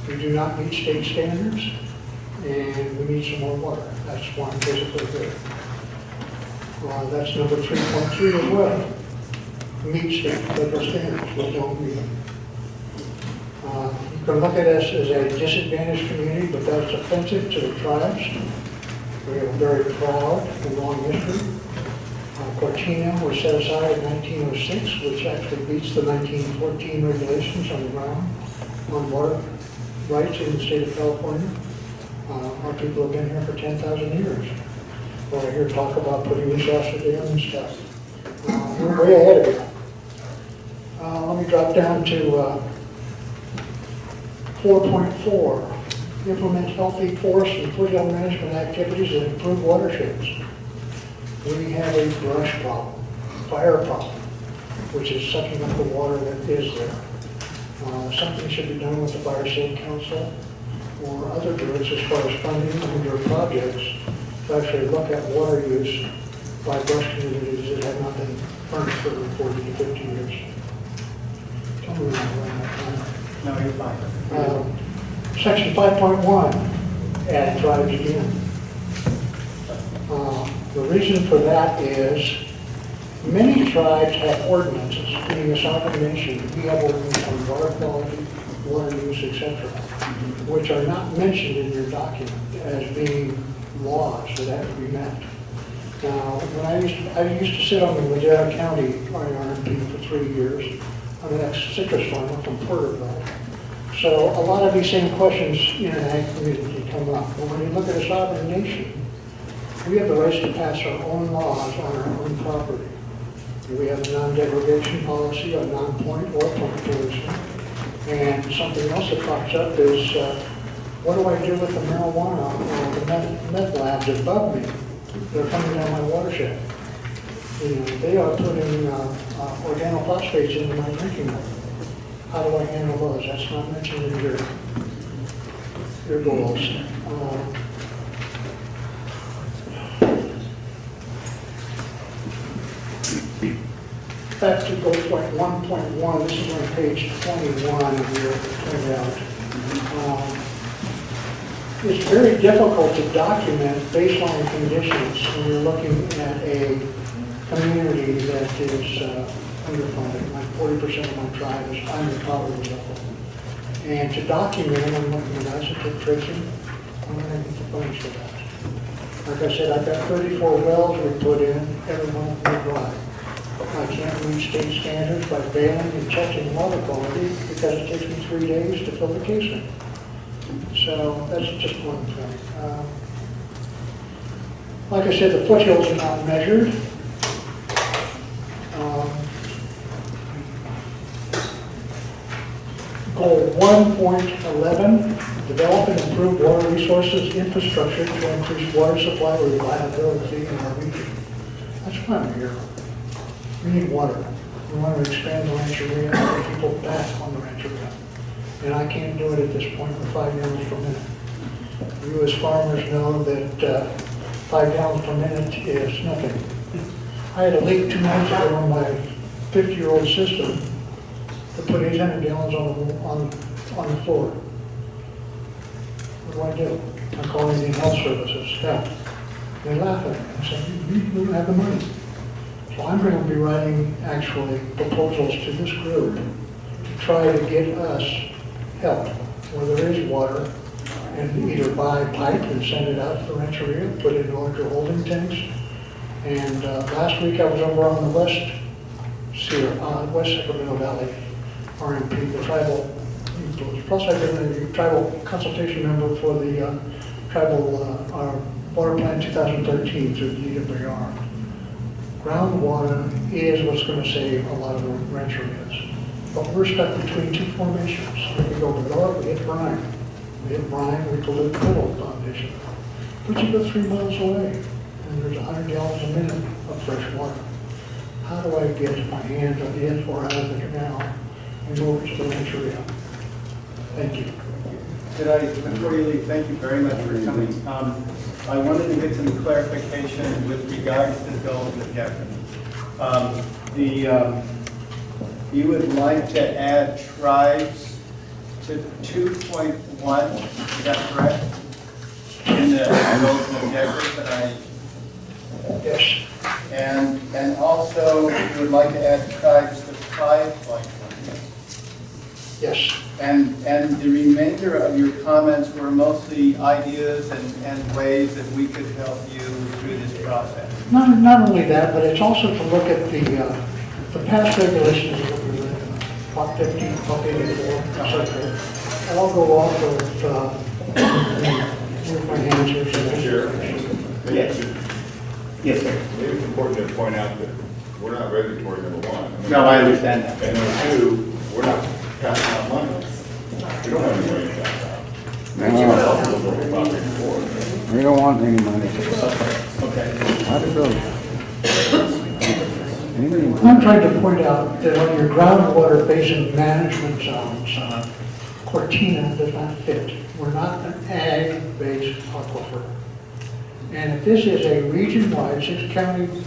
We do not meet state standards, and we need some more water. That's one basically there. That's number 3.3 as well. Meet state and federal standards. We don't meet them. You can look at us as a disadvantaged community, but that's offensive to the tribes. We have a very proud and long history. Cortina was set aside in 1906, which actually beats the 1914 regulations on the ground on water rights in the state of California. Our people have been here for 10,000 years. Well, I hear talk about putting this acid in and stuff. We're way ahead of it. Let me drop down to 4.4. Implement healthy forest and foothill management activities that improve watersheds. We have a brush problem, fire problem, which is sucking up the water that is there. Something should be done with the Fire Safe Council. or other groups as far as funding under projects to actually look at water use by brush communities that have not been furnished for 40 to 50 years. Tell me when I'm running out of time. No, you're fine. Section 5.1, add tribes again. The reason for that is many tribes have ordinances, being a sovereign nation, we have ordinances on water quality, water use, etc., which are not mentioned in your document as being laws that have to be met. Now, when I used to sit on the Madera County RNP for 3 years. I'm an ex-citrus farmer from Porterville. So a lot of these same questions in an ag community come up. But when you look at a sovereign nation, we have the right to pass our own laws on our own property. We have a non-degradation policy, a non-point or point tourism. And something else that pops up is, what do I do with the marijuana or the meth labs above me? They're coming down my watershed. You know, they are putting organophosphates into my drinking water. How do I handle those? That's not mentioned in your goals. Back to goal point 1.1, this is on page 21 of your printout. It's very difficult to document baseline conditions when you're looking at a community that is underfunded. Like 40% of my tribe is under poverty level. And to document them, I'm looking at isotope tracing, I'm going to get the funds for that. Like I said, I've got 34 wells we put in, every one of them dry. I can't meet state standards by bailing and checking water quality because it takes me 3 days to fill the casing. So that's just one thing. Like I said, the foothills are not measured. Goal 1.11, develop and improve water resources infrastructure to increase water supply reliability in our region. That's why I'm here. We need water. We want to expand the rancheria and get people back on the rancheria. And I can't do it at this point with 5 gallons per minute. You as farmers know that 5 gallons per minute is nothing. I had a leak 2 months ago on my 50-year-old system to put 800 gallons on the floor. What do? I'm calling the health services, help. They laugh at me and say, we don't have the money. So I'm going to be writing actually proposals to this group to try to get us help where there is water and either buy pipe and send it out to the rancheria, put it in larger holding tanks. And last week I was over on the West Sacramento Valley RMP, the tribal, plus I've been a tribal consultation member for the tribal water plan 2013 through the DWR. Groundwater is what's going to save a lot of the rancherias. But we're stuck between 2 formations. We go to the north, we hit brine. We hit brine, we pollute the middle foundation. But you go 3 miles away, and there's 100 gallons a minute of fresh water. How do I get my hands on it or out of the canal and move it to the rancheria? Thank you. Before you leave, thank you very much for coming. I wanted to get some clarification with regards to goals and objectives. You would like to add tribes to 2.1, is that correct? In the goals and objectives that Yes. And also you would like to add tribes to 5.1. Yes. And the remainder of your comments were mostly ideas and ways that we could help you through this process. Not only that, but it's also to look at the past regulations that we read, Part 15, Part 84, etc. I'll go off of with my hands here. Yes. Yes, sir. Maybe it's important to point out that we're not regulatory, number one. No, I understand that. And number two, we're not passing out money. We don't have any money to pass out. No. We don't want any money. Okay. I'm trying to point out that on your groundwater basin management zones, Cortina does not fit. We're not an ag-based aquifer. And if this is a region-wide, 6-county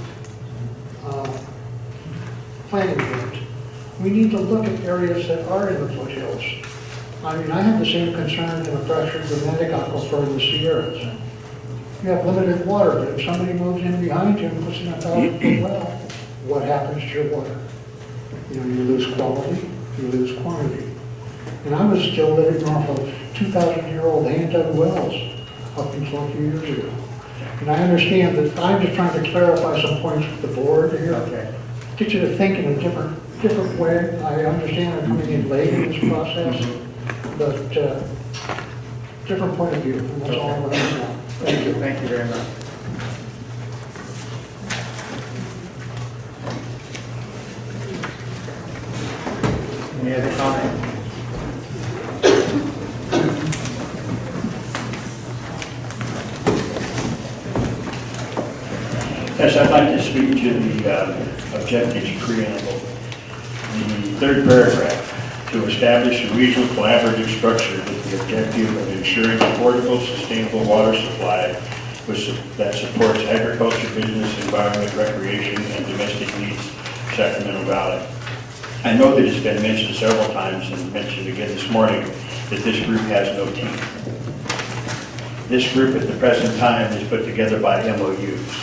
planning unit, we need to look at areas that are in the foothills. I mean, I have the same concerns in a pressured dramatic aquifer in the Sierras. You have limited water, but if somebody moves in behind you and puts in a 1,000-foot well, what happens to your water? You know, you lose quality, you lose quantity. And I was still living off of 2,000-year-old hand-dug wells up until a few years ago. And I understand that I'm just trying to clarify some points with the board here. Okay. Get you to think in a different way. I understand I'm coming in late in this process, but different point of view, and that's all I want to know. Thank you. Thank you very much. Any other comments? Yes, I'd like to speak to the objectives preamble. The third paragraph, to establish a regional collaborative structure with the objective of ensuring affordable, sustainable water supply that supports agriculture, business, environment, recreation, and domestic needs, Sacramento Valley. I know that it's been mentioned several times and mentioned again this morning that this group has no teeth. This group at the present time is put together by MOUs.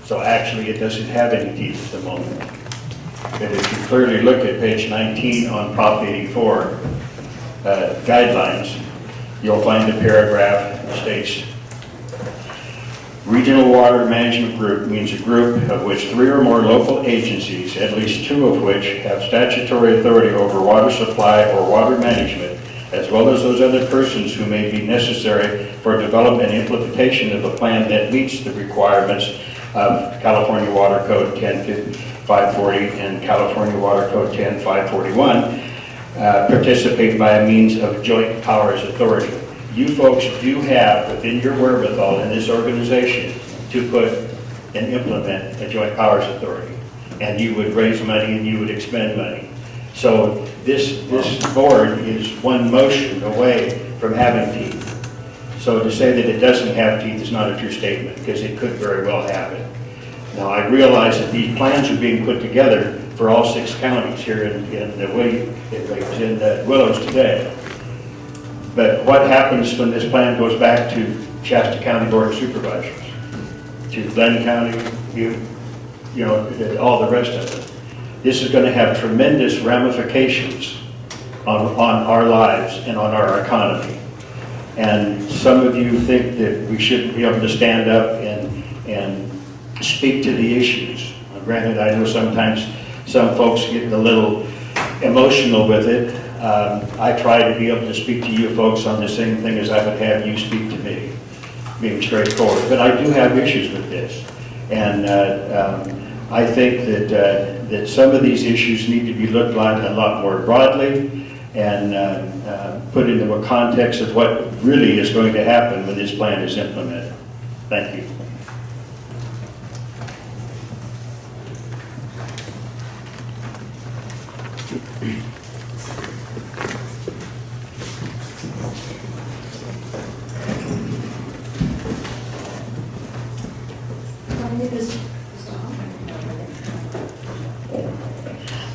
So actually, it doesn't have any teeth at the moment. But if you clearly look at page 19 on Prop 84 guidelines, you'll find a paragraph that states, Regional Water Management Group means a group of which 3 or more local agencies, at least 2 of which have statutory authority over water supply or water management, as well as those other persons who may be necessary for development and implementation of a plan that meets the requirements of California Water Code 10.540 and California Water Code 10.541, participate by a means of joint powers authority. You folks do have within your wherewithal in this organization to put and implement a joint powers authority. And you would raise money and you would expend money. So this board is one motion away from having teeth. So to say that it doesn't have teeth is not a true statement, because it could very well happen. Now, I realize that these plans are being put together for all 6 counties here in Willows today. But what happens when this plan goes back to Shasta County Board of Supervisors, to Glenn County, you know, all the rest of it? This is going to have tremendous ramifications on our lives and on our economy. And some of you think that we shouldn't be able to stand up and speak to the issues. Granted, I know sometimes some folks get a little emotional with it. I try to be able to speak to you folks on the same thing as I would have you speak to me, being straightforward. But I do have issues with this. And I think that some of these issues need to be looked at a lot more broadly and put into a context of what really is going to happen when this plan is implemented. Thank you.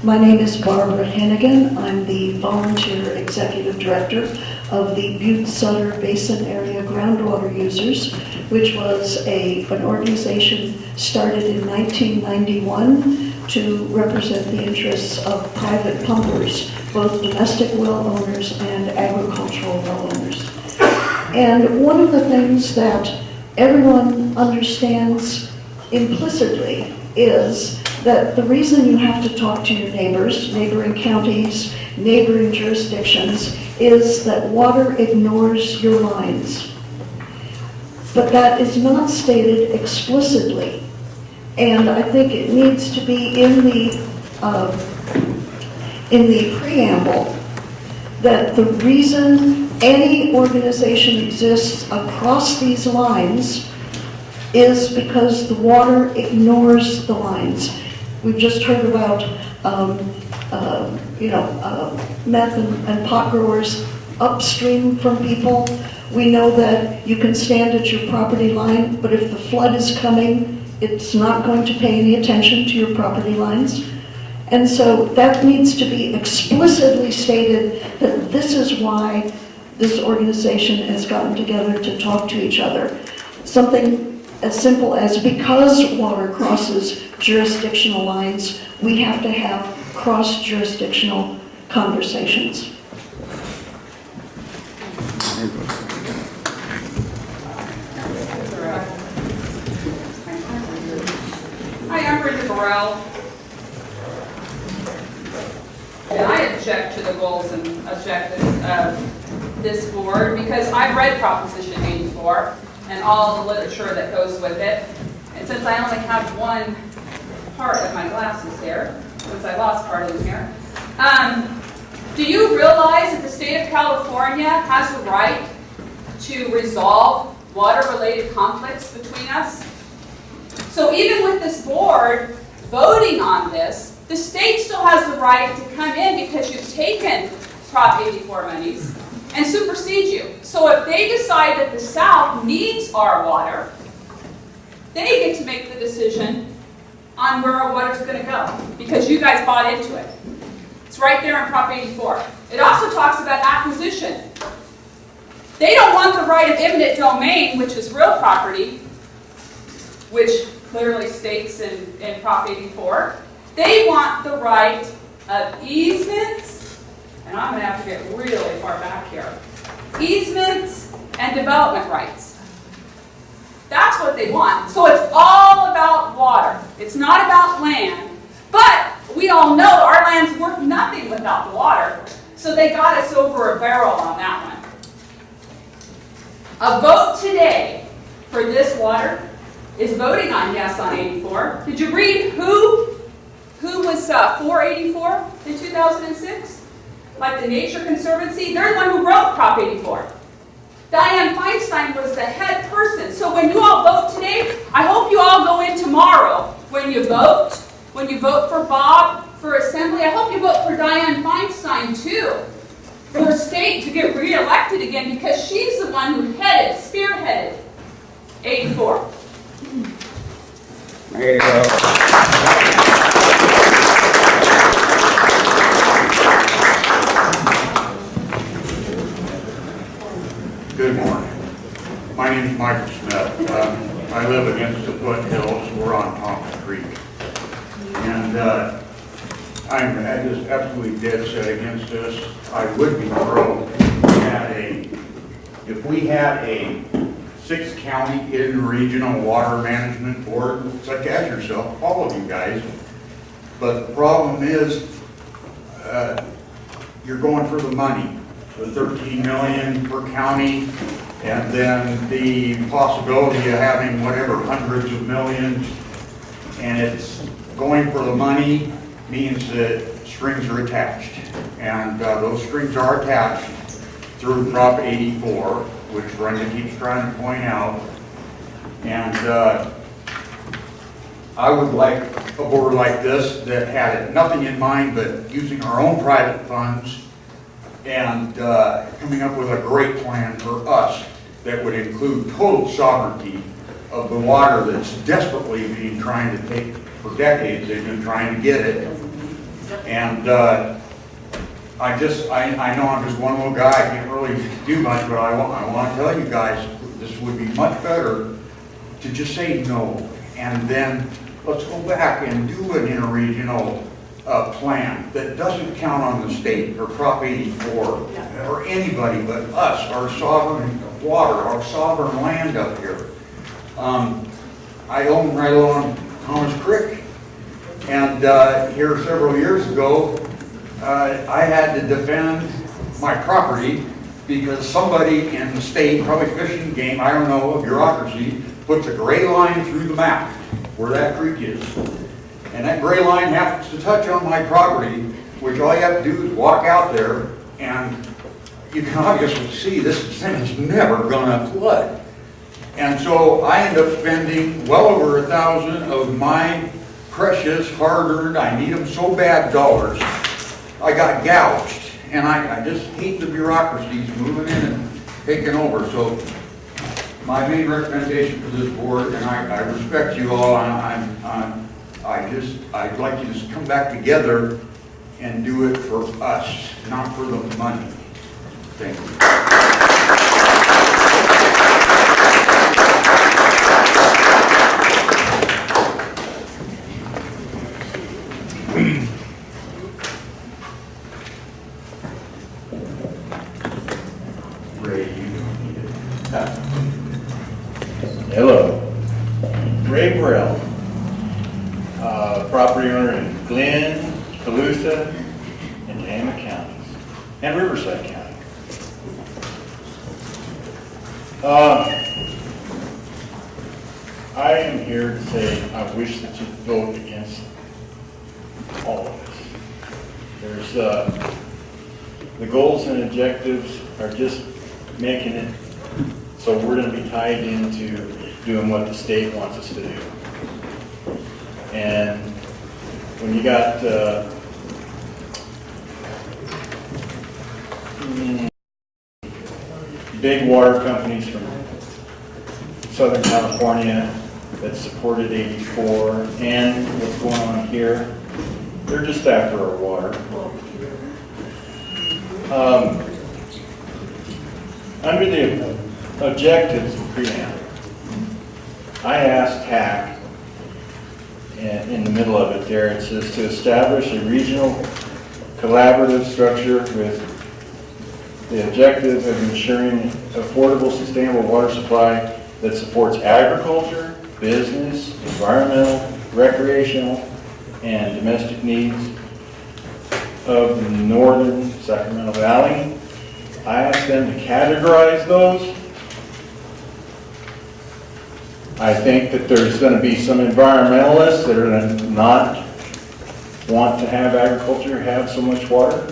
My name is Barbara Hennigan. I'm the volunteer executive director of the Butte-Sutter Basin Area Groundwater Users, which was an organization started in 1991 to represent the interests of private pumpers, both domestic well owners and agricultural well owners. And one of the things that everyone understands implicitly is that the reason you have to talk to your neighbors, neighboring counties, neighboring jurisdictions, is that water ignores your lines. But that is not stated explicitly. And I think it needs to be in the preamble that the reason any organization exists across these lines is because the water ignores the lines. We've just heard about, meth and pot growers upstream from people. We know that you can stand at your property line, but if the flood is coming, it's not going to pay any attention to your property lines. And so that needs to be explicitly stated that this is why this organization has gotten together to talk to each other. Something as simple as, because water crosses jurisdictional lines, we have to have cross-jurisdictional conversations. Hi, I'm Brenda Burrell. And I object to the goals and objectives of this board because I've read Proposition 84 and all the literature that goes with it. And since I only have one part of my glasses here, since I lost part of them here, do you realize that the state of California has the right to resolve water-related conflicts between us? So even with this board voting on this, the state still has the right to come in because you've taken Prop 84 monies and supersede you. So if they decide that the South needs our water, they get to make the decision on where our water's going to go because you guys bought into it. It's right there in Prop 84. It also talks about acquisition. They don't want the right of eminent domain, which is real property, which clearly states in Prop 84. They want the right of easements, and I'm going to have to get really far back here, easements and development rights. That's what they want. So it's all about water. It's not about land. But we all know our land's worth nothing without the water. So they got us over a barrel on that one. A vote today for this water is voting on yes on 84. Did you read who was for 84 in 2006? Like the Nature Conservancy, they're the one who wrote Prop 84. Dianne Feinstein was the head person. So when you all vote today, I hope you all go in tomorrow when you vote for Bob for Assembly, I hope you vote for Dianne Feinstein too, for state to get re-elected again because she's the one who spearheaded 84. There you go. Good morning. My name is Michael Smith. I live against the foothills. We're on Thompson Creek. And I'm just absolutely dead set against this. I would be pro if we had a 6-county in-regional water management board, such as yourself, all of you guys. But the problem is, you're going for the money. The $13 million per county, and then the possibility of having whatever hundreds of millions, and it's going for the money means that strings are attached, and those strings are attached through Prop 84, which Brenda keeps trying to point out, and I would like a board like this that had nothing in mind but using our own private funds and coming up with a great plan for us that would include total sovereignty of the water that's desperately being trying to take for decades. They've been trying to get it. And I know I'm just one little guy, I can't really do much, but I want to tell you guys, this would be much better to just say no. And then let's go back and do an interregional plan that doesn't count on the state or Prop 84 or anybody but us, our sovereign water, our sovereign land up here. I own right along Thomas Creek, and here several years ago, I had to defend my property because somebody in the state, probably Fish and Game, I don't know, a bureaucracy, puts a gray line through the map where that creek is. And that gray line happens to touch on my property, which all you have to do is walk out there, and you can obviously see this thing is never gonna flood. And so I end up spending well over $1,000 of my precious, hard-earned, I need them so bad dollars. I got gouged, and I just hate the bureaucracies moving in and taking over. So my main recommendation for this board, and I respect you all, I'd like you to just come back together and do it for us, not for the money. Thank you. Hello, Ray Burrell, property owner in Glenn, Calusa, and Tama counties, and Riverside County. I am here to say I wish that you'd vote against all of this. There's the goals and objectives are just making it so we're going to be tied into doing what the state wants us to do. And when you got big water companies from Southern California that supported 84 and what's going on here, they're just after our water. Under the objectives of preamble, I asked TAC, and in the middle of it there, it says to establish a regional collaborative structure with the objective of ensuring affordable, sustainable water supply that supports agriculture, business, environmental, recreational, and domestic needs of the northern Sacramento Valley. I asked them to categorize those. I think that there's going to be some environmentalists that are going to not want to have agriculture have so much water,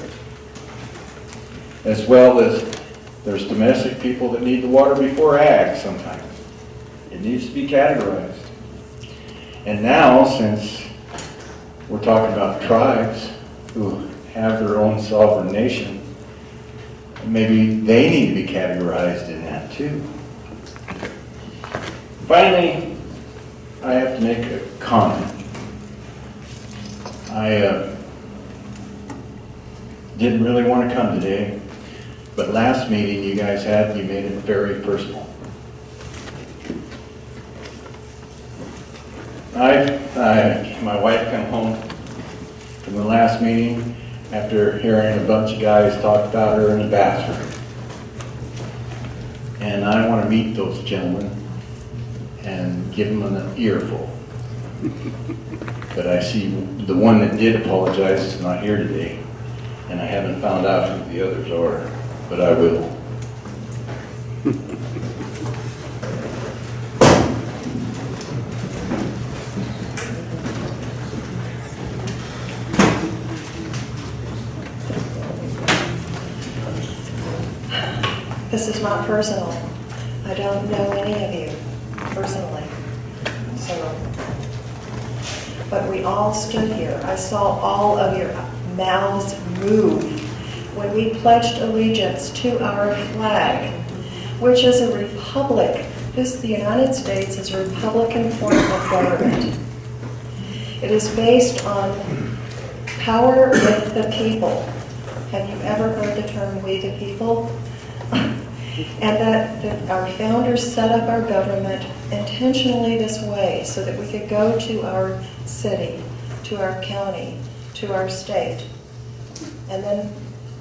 as well as there's domestic people that need the water before ag sometimes. It needs to be categorized. And now, since we're talking about tribes who have their own sovereign nation, maybe they need to be categorized in that too. Finally, I have to make a comment. I didn't really want to come today, but last meeting you guys had, you made it very personal. My wife came home from the last meeting after hearing a bunch of guys talk about her in the bathroom. And I want to meet those gentlemen and give them an earful. But I see the one that did apologize is not here today, and I haven't found out who the others are, but I will. This is not personal. I don't know any of you personally. But we all stood here. I saw all of your mouths move when we pledged allegiance to our flag, which is a republic. The United States is a republican form of government. It is based on power with the people. Have you ever heard the term "we the people"? And that our founders set up our government intentionally this way so that we could go to our city, to our county, to our state. And then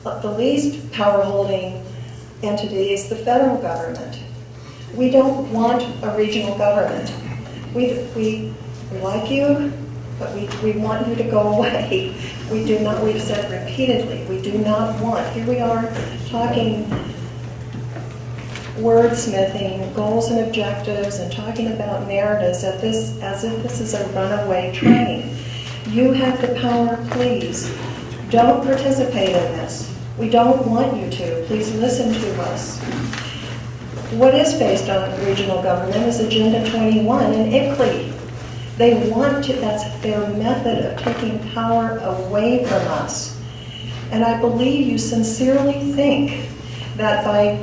the least power-holding entity is the federal government. We don't want a regional government. We like you, but we want you to go away. We do not, we've said repeatedly, we do not want. Here we are talking wordsmithing, goals and objectives, and talking about narratives as if this is a runaway train. You have the power, please. Don't participate in this. We don't want you to. Please listen to us. What is based on regional government is Agenda 21 and ICLEI. They want to, that's their method of taking power away from us. And I believe you sincerely think that by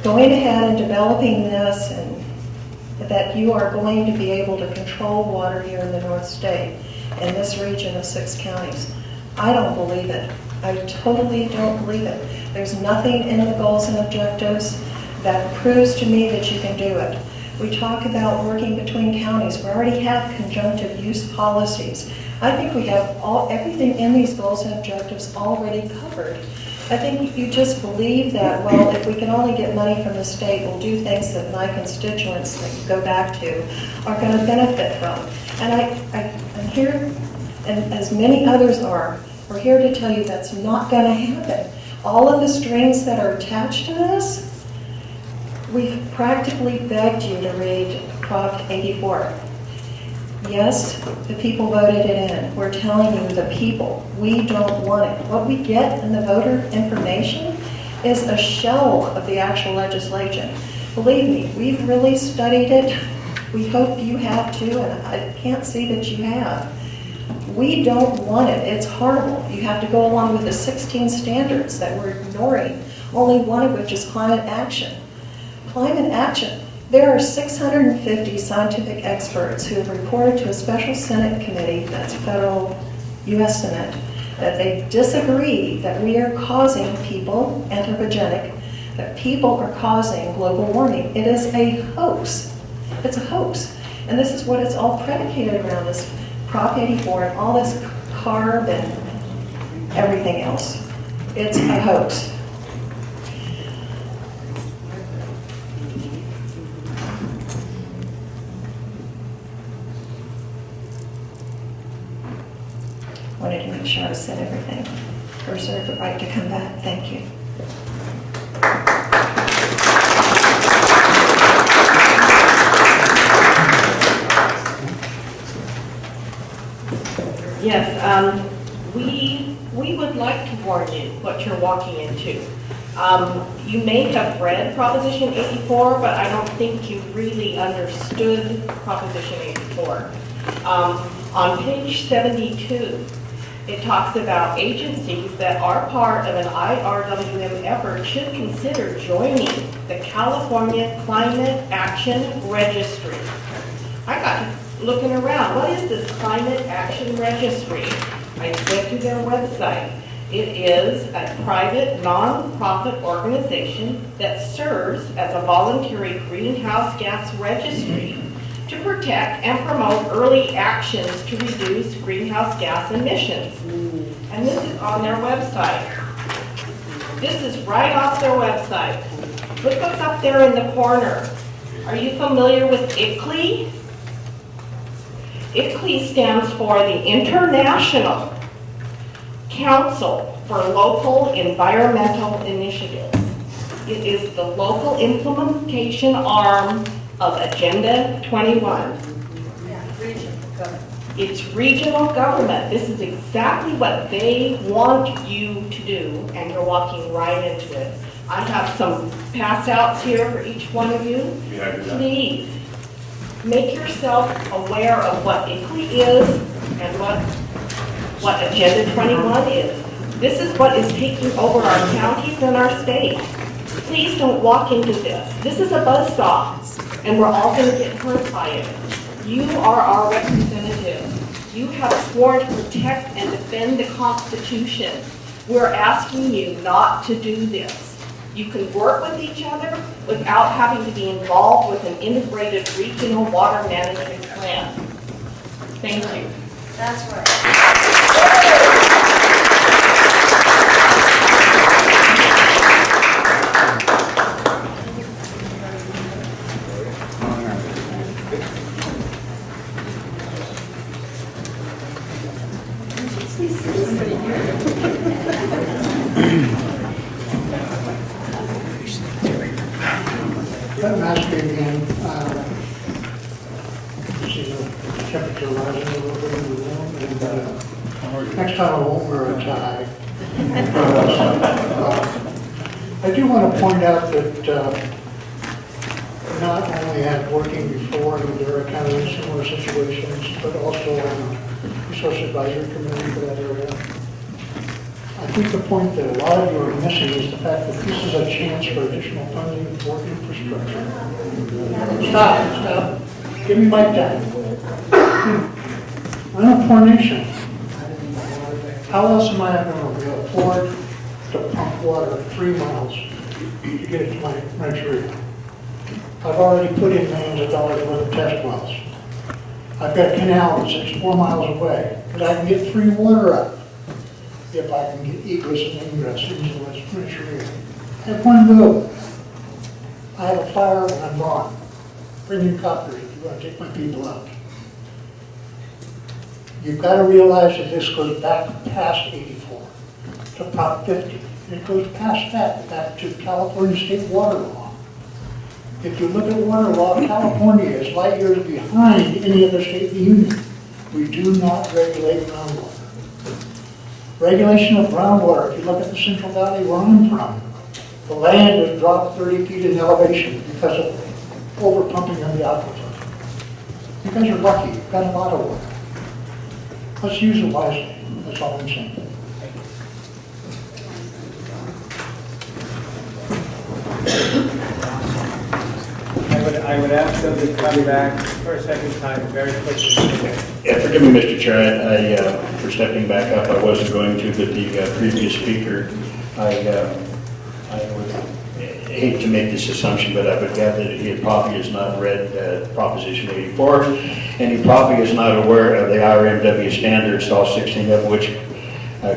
going ahead and developing this and that you are going to be able to control water here in the North State, in this region of 6 counties. I don't believe it. I totally don't believe it. There's nothing in the goals and objectives that proves to me that you can do it. We talk about working between counties. We already have conjunctive use policies. I think we have everything in these goals and objectives already covered. I think you just believe that, well, if we can only get money from the state, we'll do things that my constituents that you go back to are going to benefit from. And I'm here, and as many others are, we're here to tell you that's not going to happen. All of the strings that are attached to this, we've practically begged you to read Prop 84. Yes, the people voted it in. We're telling you, the people, we don't want it. What we get in the voter information is a shell of the actual legislation. Believe me, we've really studied it. We hope you have too, and I can't see that you have. We don't want it. It's horrible. You have to go along with the 16 standards that we're ignoring, only one of which is climate action. Climate action. There are 650 scientific experts who have reported to a special Senate committee, that's federal U.S. Senate, that they disagree that we are causing people, anthropogenic, that people are causing global warming. It is a hoax. It's a hoax. And this is what it's all predicated around, this Prop 84 and all this CARB and everything else. It's a hoax. Wanted to make sure I said everything. Reserve the right to come back. Thank you. Yes, we would like to warn you what you're walking into. You may have read Proposition 84, but I don't think you really understood Proposition 84. On page 72, it talks about agencies that are part of an IRWM effort should consider joining the California Climate Action Registry. I got looking around, what is this Climate Action Registry? I went to their website. It is a private, non-profit organization that serves as a voluntary greenhouse gas registry to protect and promote early actions to reduce greenhouse gas emissions. And this is on their website. This is right off their website. Look what's up there in the corner. Are you familiar with ICLEI? ICLEI stands for the International Council for Local Environmental Initiatives. It is the local implementation arm of Agenda 21. Regional government. It's regional government. This is exactly what they want you to do, and you're walking right into it. I have some pass outs here for each one of you. Please make yourself aware of what ICLEI is and what Agenda 21 is. This is what is taking over our counties and our state. Please don't walk into this. This is a buzzsaw, and we're all going to get hurt by it. You are our representative. You have sworn to protect and defend the Constitution. We're asking you not to do this. You can work with each other without having to be involved with an integrated regional water management plan. Thank you. That's right. I'm asking again, see the temperature rising a little bit in the room, and next time I won't wear a tie. I do want to point out that not only have working before in Madera County in similar situations, but also on the Resource Advisory Committee for that area. I think the point that a lot of you are missing is the fact that this is a chance for additional funding for infrastructure. Stop. Give me my time. I'm a poor nation. How else am I going to afford to pump water 3 miles to get it to my rancheria? I've already put in millions of dollars worth of test wells. I've got a canal that's 4 miles away, but I can get free water up if I can get egress and ingress into the rancheria. I have one rule. I have a fire and I'm gone. Bring in copters if you want to take my people out. You've got to realize that this goes back past 84 to Prop 50. It goes past that, back to California state water law. If you look at water law, California is light years behind any other state in the union. We do not regulate groundwater. Regulation of groundwater, if you look at the Central Valley where I'm from, the land has dropped 30 feet in elevation because of overpumping of the aquifer. You guys are lucky, you've got a lot of water. Let's use it wisely, that's all I'm saying. I would ask them to come back for a second time very quickly. Yeah, forgive me, Mr. Chair, for stepping back up. I wasn't going to, but the previous speaker, I would hate to make this assumption, but I would gather that he probably has not read Proposition 84, and he probably is not aware of the RMW standards, all 16 of which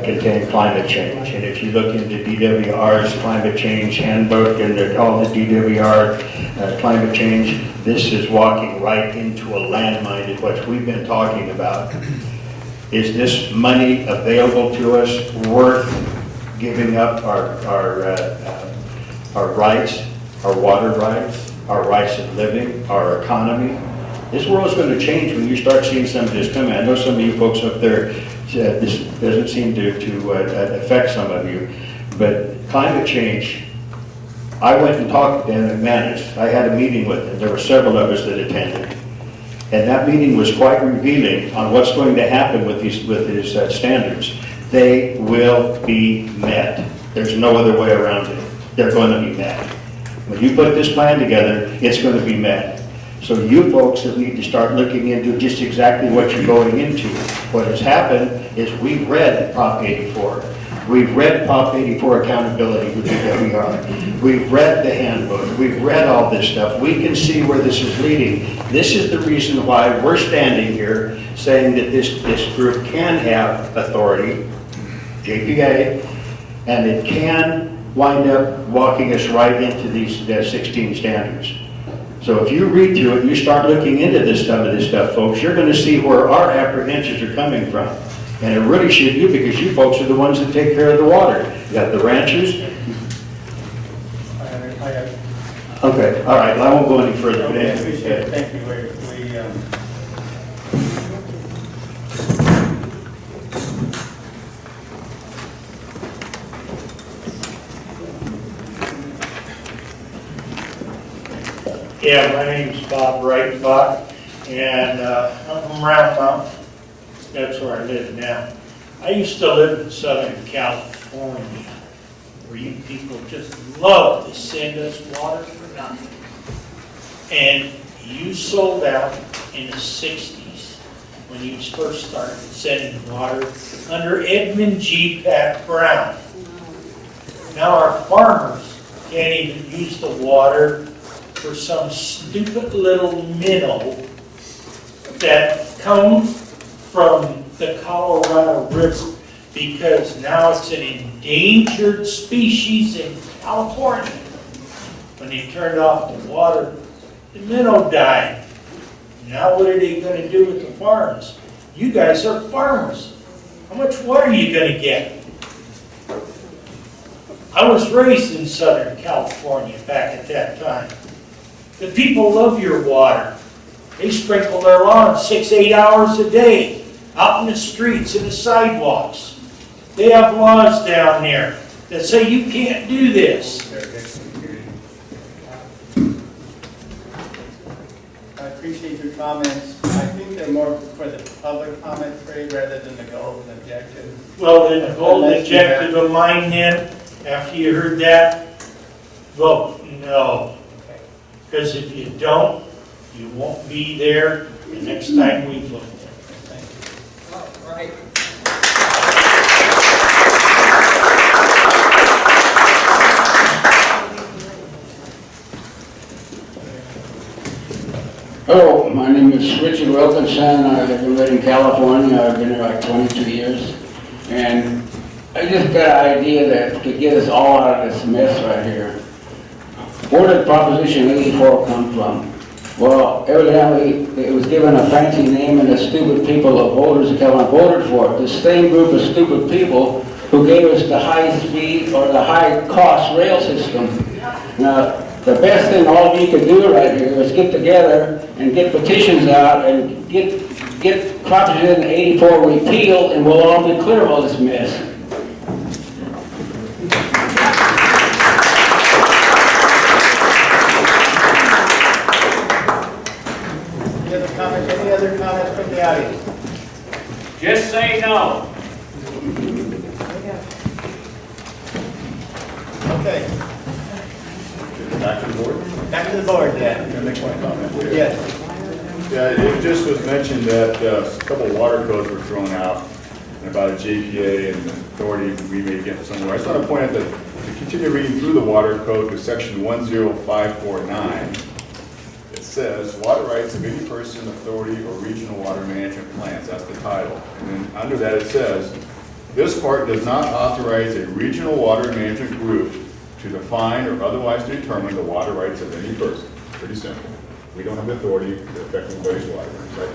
contain climate change. And if you look into DWR's climate change handbook and all the DWR climate change, this is walking right into a landmine in what we've been talking about. Is this money available to us worth giving up our rights, our water rights, our rights of living, our economy? This world's going to change when you start seeing some of this coming. I know some of you folks up there, this doesn't seem to affect some of you, but climate change, I went and talked to Dan McManus. I had a meeting with him. There were several of us that attended. And that meeting was quite revealing on what's going to happen with his standards. They will be met. There's no other way around it. They're going to be met. When you put this plan together, it's going to be met. So you folks need to start looking into just exactly what you're going into. What has happened is we've read Prop 84. We've read Prop 84 accountability with DWR. We've read the handbook. We've read all this stuff. We can see where this is leading. This is the reason why we're standing here saying that this group can have authority, JPA, and it can wind up walking us right into these 16 standards. So if you read through it and you start looking into some of this stuff, folks, you're going to see where our apprehensions are coming from. And it really should be, because you folks are the ones that take care of the water. You got the ranchers. Okay, all right, well, I won't go any further. Okay, I appreciate it. Thank you. Yeah, my name's Bob Reichenbach, and I'm from Round Mountain. That's where I live now. I used to live in Southern California, where you people just love to send us water for nothing. And you sold out in the 60s when you first started sending water under Edmund G. Pat Brown. Now our farmers can't even use the water for some stupid little minnow that comes from the Colorado River, because now it's an endangered species in California. When they turned off the water, the minnow died. Now what are they going to do with the farms? You guys are farmers. How much water are you going to get? I was raised in Southern California back at that time. The people love your water. They sprinkle their lawn 6-8 hours a day, out in the streets and the sidewalks. They have laws down there that say you can't do this. I appreciate your comments. I think they're more for the public comment period rather than the goals and objectives. Well, then the goal and Unless you have- objective of mine then, after you heard that, vote no. Because if you don't, you won't be there the next time we vote. All right. Hello, my name is Richard Wilkinson. I live in Redding, California. I've been here like 22 years. And I just got an idea that could get us all out of this mess right here. Where did Proposition 84 come from? Well, evidently it was given a fancy name and the stupid people of voters in California voted for it. The same group of stupid people who gave us the high speed or the high cost rail system. Now, the best thing all of you can do right here is get together and get petitions out and get Proposition 84 repealed, and we'll all be clear of all this mess. Any other comments from the audience? Just say no. Okay, Back to the board? back to the board then. Can I make one comment? Yes. Yeah, it just was mentioned that a couple of water codes were thrown out and about a JPA and the authority we may get somewhere. I just want to point out that to continue reading through the water code to section 10549, it says, water rights of any person, authority, or regional water management plans. That's the title. And then under that it says, this part does not authorize a regional water management group to define or otherwise determine the water rights of any person. Pretty simple. We don't have the authority to affect anybody's water rights, right?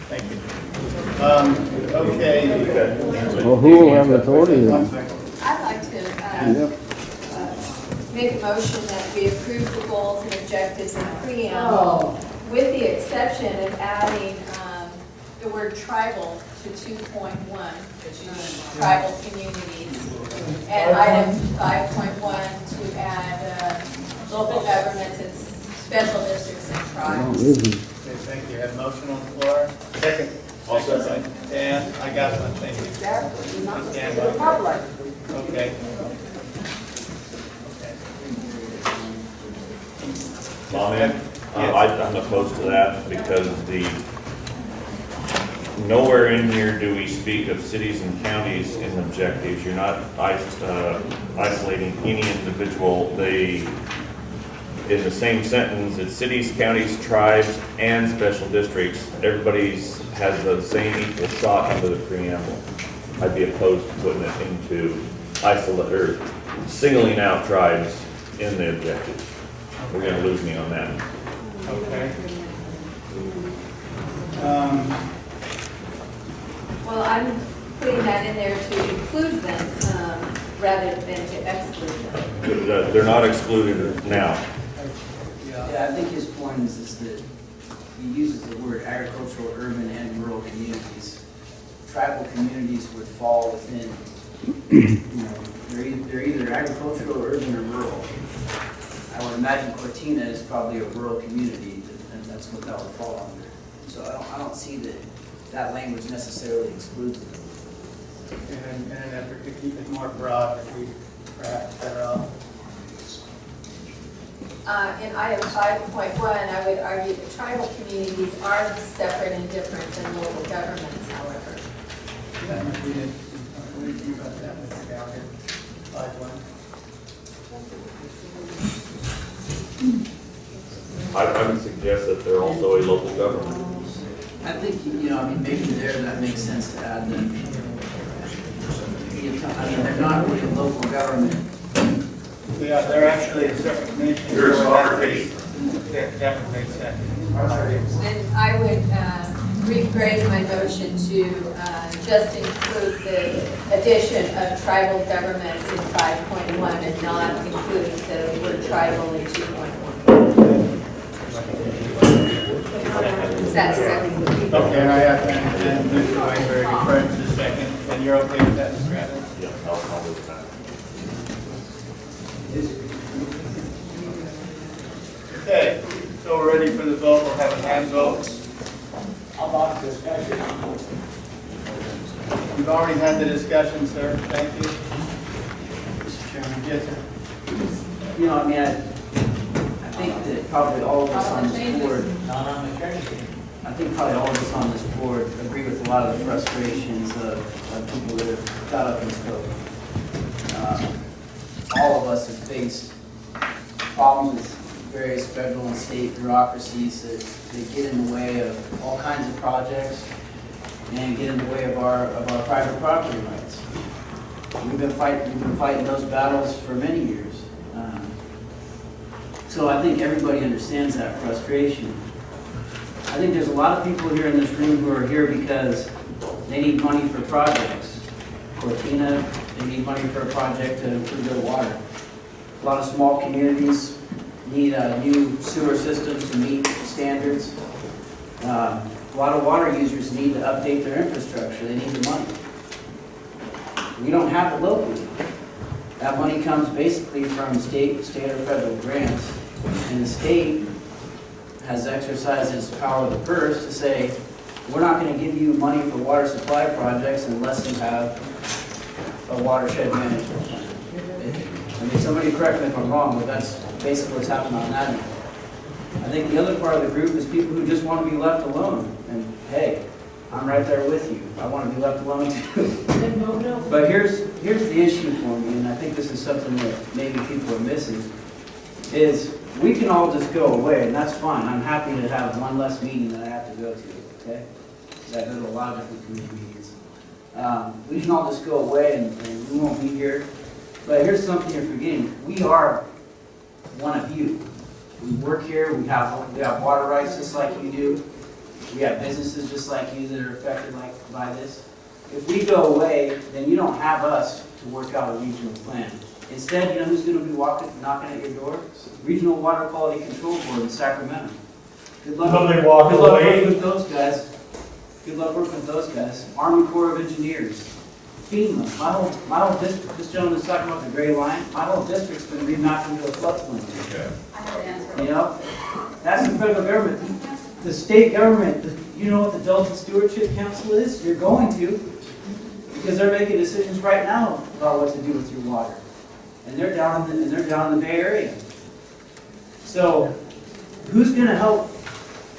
Thank you. Okay. Well, who will have authority then? I'd like to make a motion that we approve the goals and objectives in preamble, with the exception of adding the word tribal to 2.1, tribal communities, and item 5.1 to add local governments and special districts and tribes. Okay, thank you. Have a motion on the floor. Second. Also, Dan, I got one, thank you. Exactly. Not Stand the by. public. Okay. Comment? I'm opposed to that because nowhere in here do we speak of cities and counties in objectives. You're not isolating any individual. In the same sentence, it's cities, counties, tribes, and special districts. Everybody's has the same equal shot under the preamble. I'd be opposed to putting it into singling out tribes in the objectives. We're going to lose me on that. Okay. Well, I'm putting that in there to include them rather than to exclude them. They're not excluded now. Yeah, I think his point is that he uses the word agricultural, urban, and rural communities. Tribal communities would fall within, they're either agricultural, urban, or rural. I would imagine Cortina is probably a rural community, and that's what that would fall under. So I don't see that language necessarily excludes them. And in an effort to keep it more broad, if we perhaps better off. In item 5.1, I would argue that tribal communities are separate and different than local governments, however. That might be it. What do you think about that, Mr. Gallagher? 5.1. I would suggest that they're also a local government. I think, maybe there that makes sense to add them. They're not really a local government. Yeah, they're actually a separate nation. You're a sovereign. That would make sense. And I would rephrase my motion to just include the addition of tribal governments in 5.1 and not include the word tribal in 2.1. Is that second? Okay, and I have and Mr. Weinberg confirms the second, and you're okay with that, Mr. Adams? Yeah, I'll do that. Okay, so we're ready ready for the vote, we'll have a hand vote. How about discussion? We've already had the discussion, sir. Thank you. Mr. Chairman. Yes, sir. You know, I mean, I think that probably all of us on this board, I think probably all of us on this board agree with a lot of the frustrations of people that have got up in scope. All of us have faced problems with various federal and state bureaucracies that get in the way of all kinds of projects and get in the way of our private property rights. We've been fighting those battles for many years. So I think everybody understands that frustration. I think there's a lot of people here in this room who are here because they need money for projects. Cortina, they need money for a project to improve their water. A lot of small communities need new sewer systems to meet standards. A lot of water users need to update their infrastructure. They need the money. We don't have it locally. That money comes basically from state or federal grants. And the state has exercised its power of the purse to say, we're not going to give you money for water supply projects unless you have a watershed management plan. I mean, somebody correct me if I'm wrong, but that's basically what's happened on that end. I think the other part of the group is people who just want to be left alone. And hey, I'm right there with you. I want to be left alone too. But here's the issue for me, and I think this is something that maybe people are missing, is we can all just go away, and that's fine. I'm happy to have one less meeting that I have to go to, okay? Because I go to a lot of different community meetings. We can all just go away and we won't be here. But here's something you're forgetting. We are one of you. We work here, we have water rights just like you do. We have businesses just like you that are affected by this. If we go away, then you don't have us to work out a regional plan. Instead, you know who's going to be knocking at your door? Regional Water Quality Control Board in Sacramento. Good luck. Will they walk Good luck away? working with those guys. Good luck working with those guys. Army Corps of Engineers. FEMA. My whole district, this gentleman's talking about the gray line. My whole district's been remapped into a floodplain. You know? That's the federal government. The state government, you know what the Delta Stewardship Council is? You're going to. Because they're making decisions right now about what to do with your water. And they're down in the Bay Area. So, who's going to help?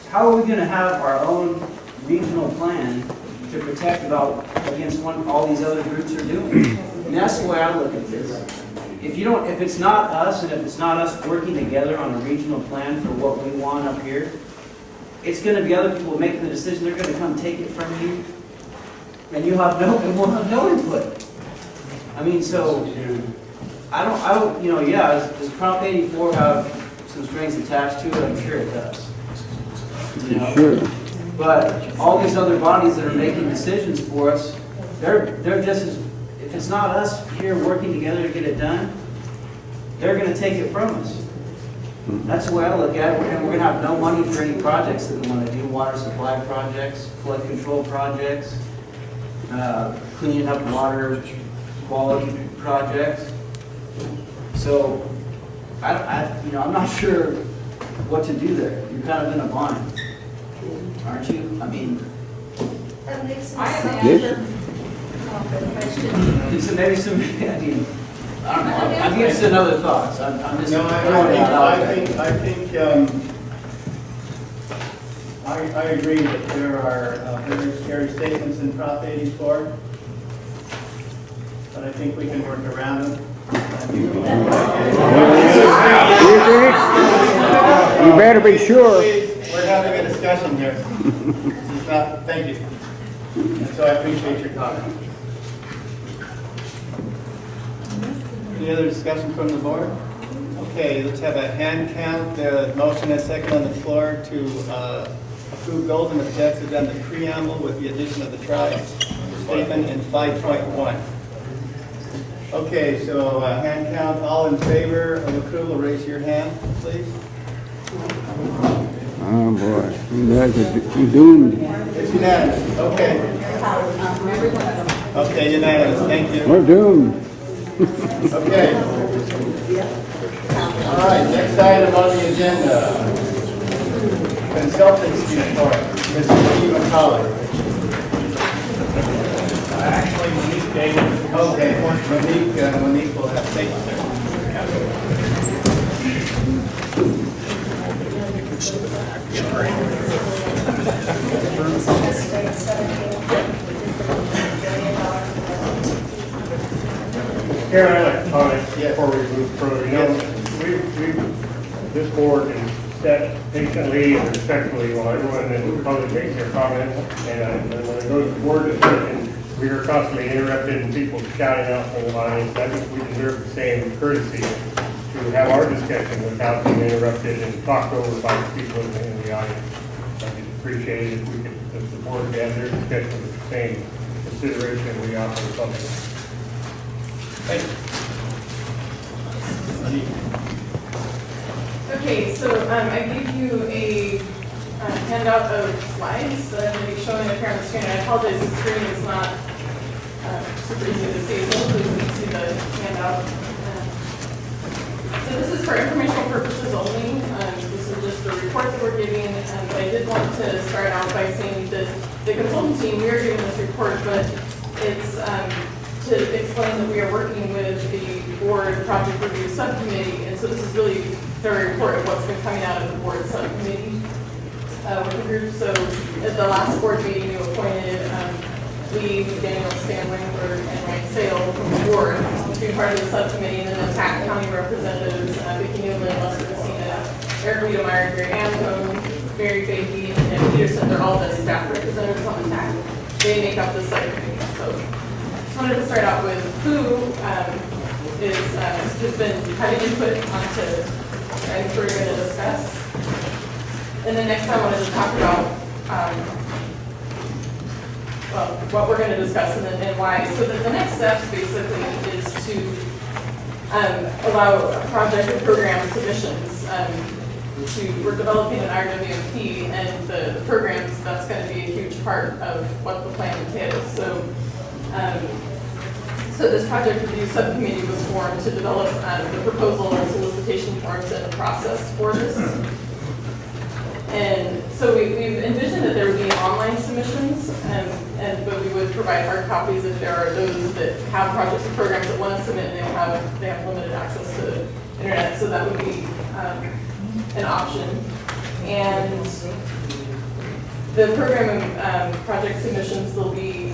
How are we going to have our own regional plan to protect against what all these other groups are doing? And that's the way I look at this. If it's not us, and if it's not us working together on a regional plan for what we want up here, it's going to be other people making the decision. They're going to come take it from you, and we'll have no input. I mean, so I don't, you know, yeah. Does Prop 84 have some strings attached to it? I'm sure it does. You know? Sure. But all these other bodies that are making decisions for us, they're just as, if it's not us here working together to get it done, they're going to take it from us. That's the way I look at it. We're going to have no money for any projects that we want to do, water supply projects, flood control projects, cleaning up water quality projects. So, I'm not sure what to do there. You're kind of in a bind, aren't you? I mean, That makes I have sense. an answer for the question. so maybe some. I mean, I don't know. I'm getting to another thoughts. I'm just. No, I agree that there are very scary statements in Prop 84, but I think we can work around them. You better be sure. We're having a discussion here. This is not, thank you. And so I appreciate your comment. Any other discussion from the board? Okay, let's have a hand count. The motion and second on the floor to approve goals and objectives on the preamble with the addition of the tribe statement in 5.1. Okay, so hand count. All in favor of approval, raise your hand, please. Oh, boy. You're doomed. It's unanimous. Okay. Okay, unanimous. Thank you. We're doomed. Okay. All right, next item on the agenda. consultants before, Mrs. Eva Collins. Actually, Monique Davis. Okay, Monique will have taken Karen, I'd like to comment before we move further. You know, this board can sit patiently and respectfully while everyone in the public makes their comments. And when it goes to board discussion, we are constantly interrupted and people shouting out from the audience. I think we deserve the same courtesy to have our discussion without being interrupted and talked over by the people in the audience. I just appreciate it if we could, if the board could have their discussion with the same consideration we offer the public. Thank you. Okay, so I gave you a handout of slides that I'm going to be showing up here on the screen. I apologize, the screen is not super easy to see, so hopefully you can see the handout. So this is for informational purposes only. This is just the report that we're giving. But I did want to start out by saying that the consultant team, we are giving this report, but it's to explain that we are working with the board project review subcommittee, and so this is really the report of what's been coming out of the board subcommittee with the group. So at the last board meeting, you appointed Lee, Daniel Stanley, and Ryan Sale from the board to be part of the subcommittee, and then the TAC County representatives, Vicki Newland, Lester Messina, Eric Wiedemeyer, Gary Antone, Mary Beatty, and Peterson. They're all the staff representatives on the TAC. They make up the subcommittee. So I wanted to start out with who has been having input onto items we're going to discuss. And then next I wanted to talk about what we're going to discuss and why. So the next steps basically is to allow project and program submissions. We're developing an RWMP, and the programs, that's going to be a huge part of what the plan entails. So this project review subcommittee was formed to develop the proposal and solicitation forms and the process for this. And so we've envisioned that there would be online submissions, but we would provide hard copies if there are those that have projects and programs that want to submit and they have limited access to the internet, so that would be an option. And the program and project submissions, they'll be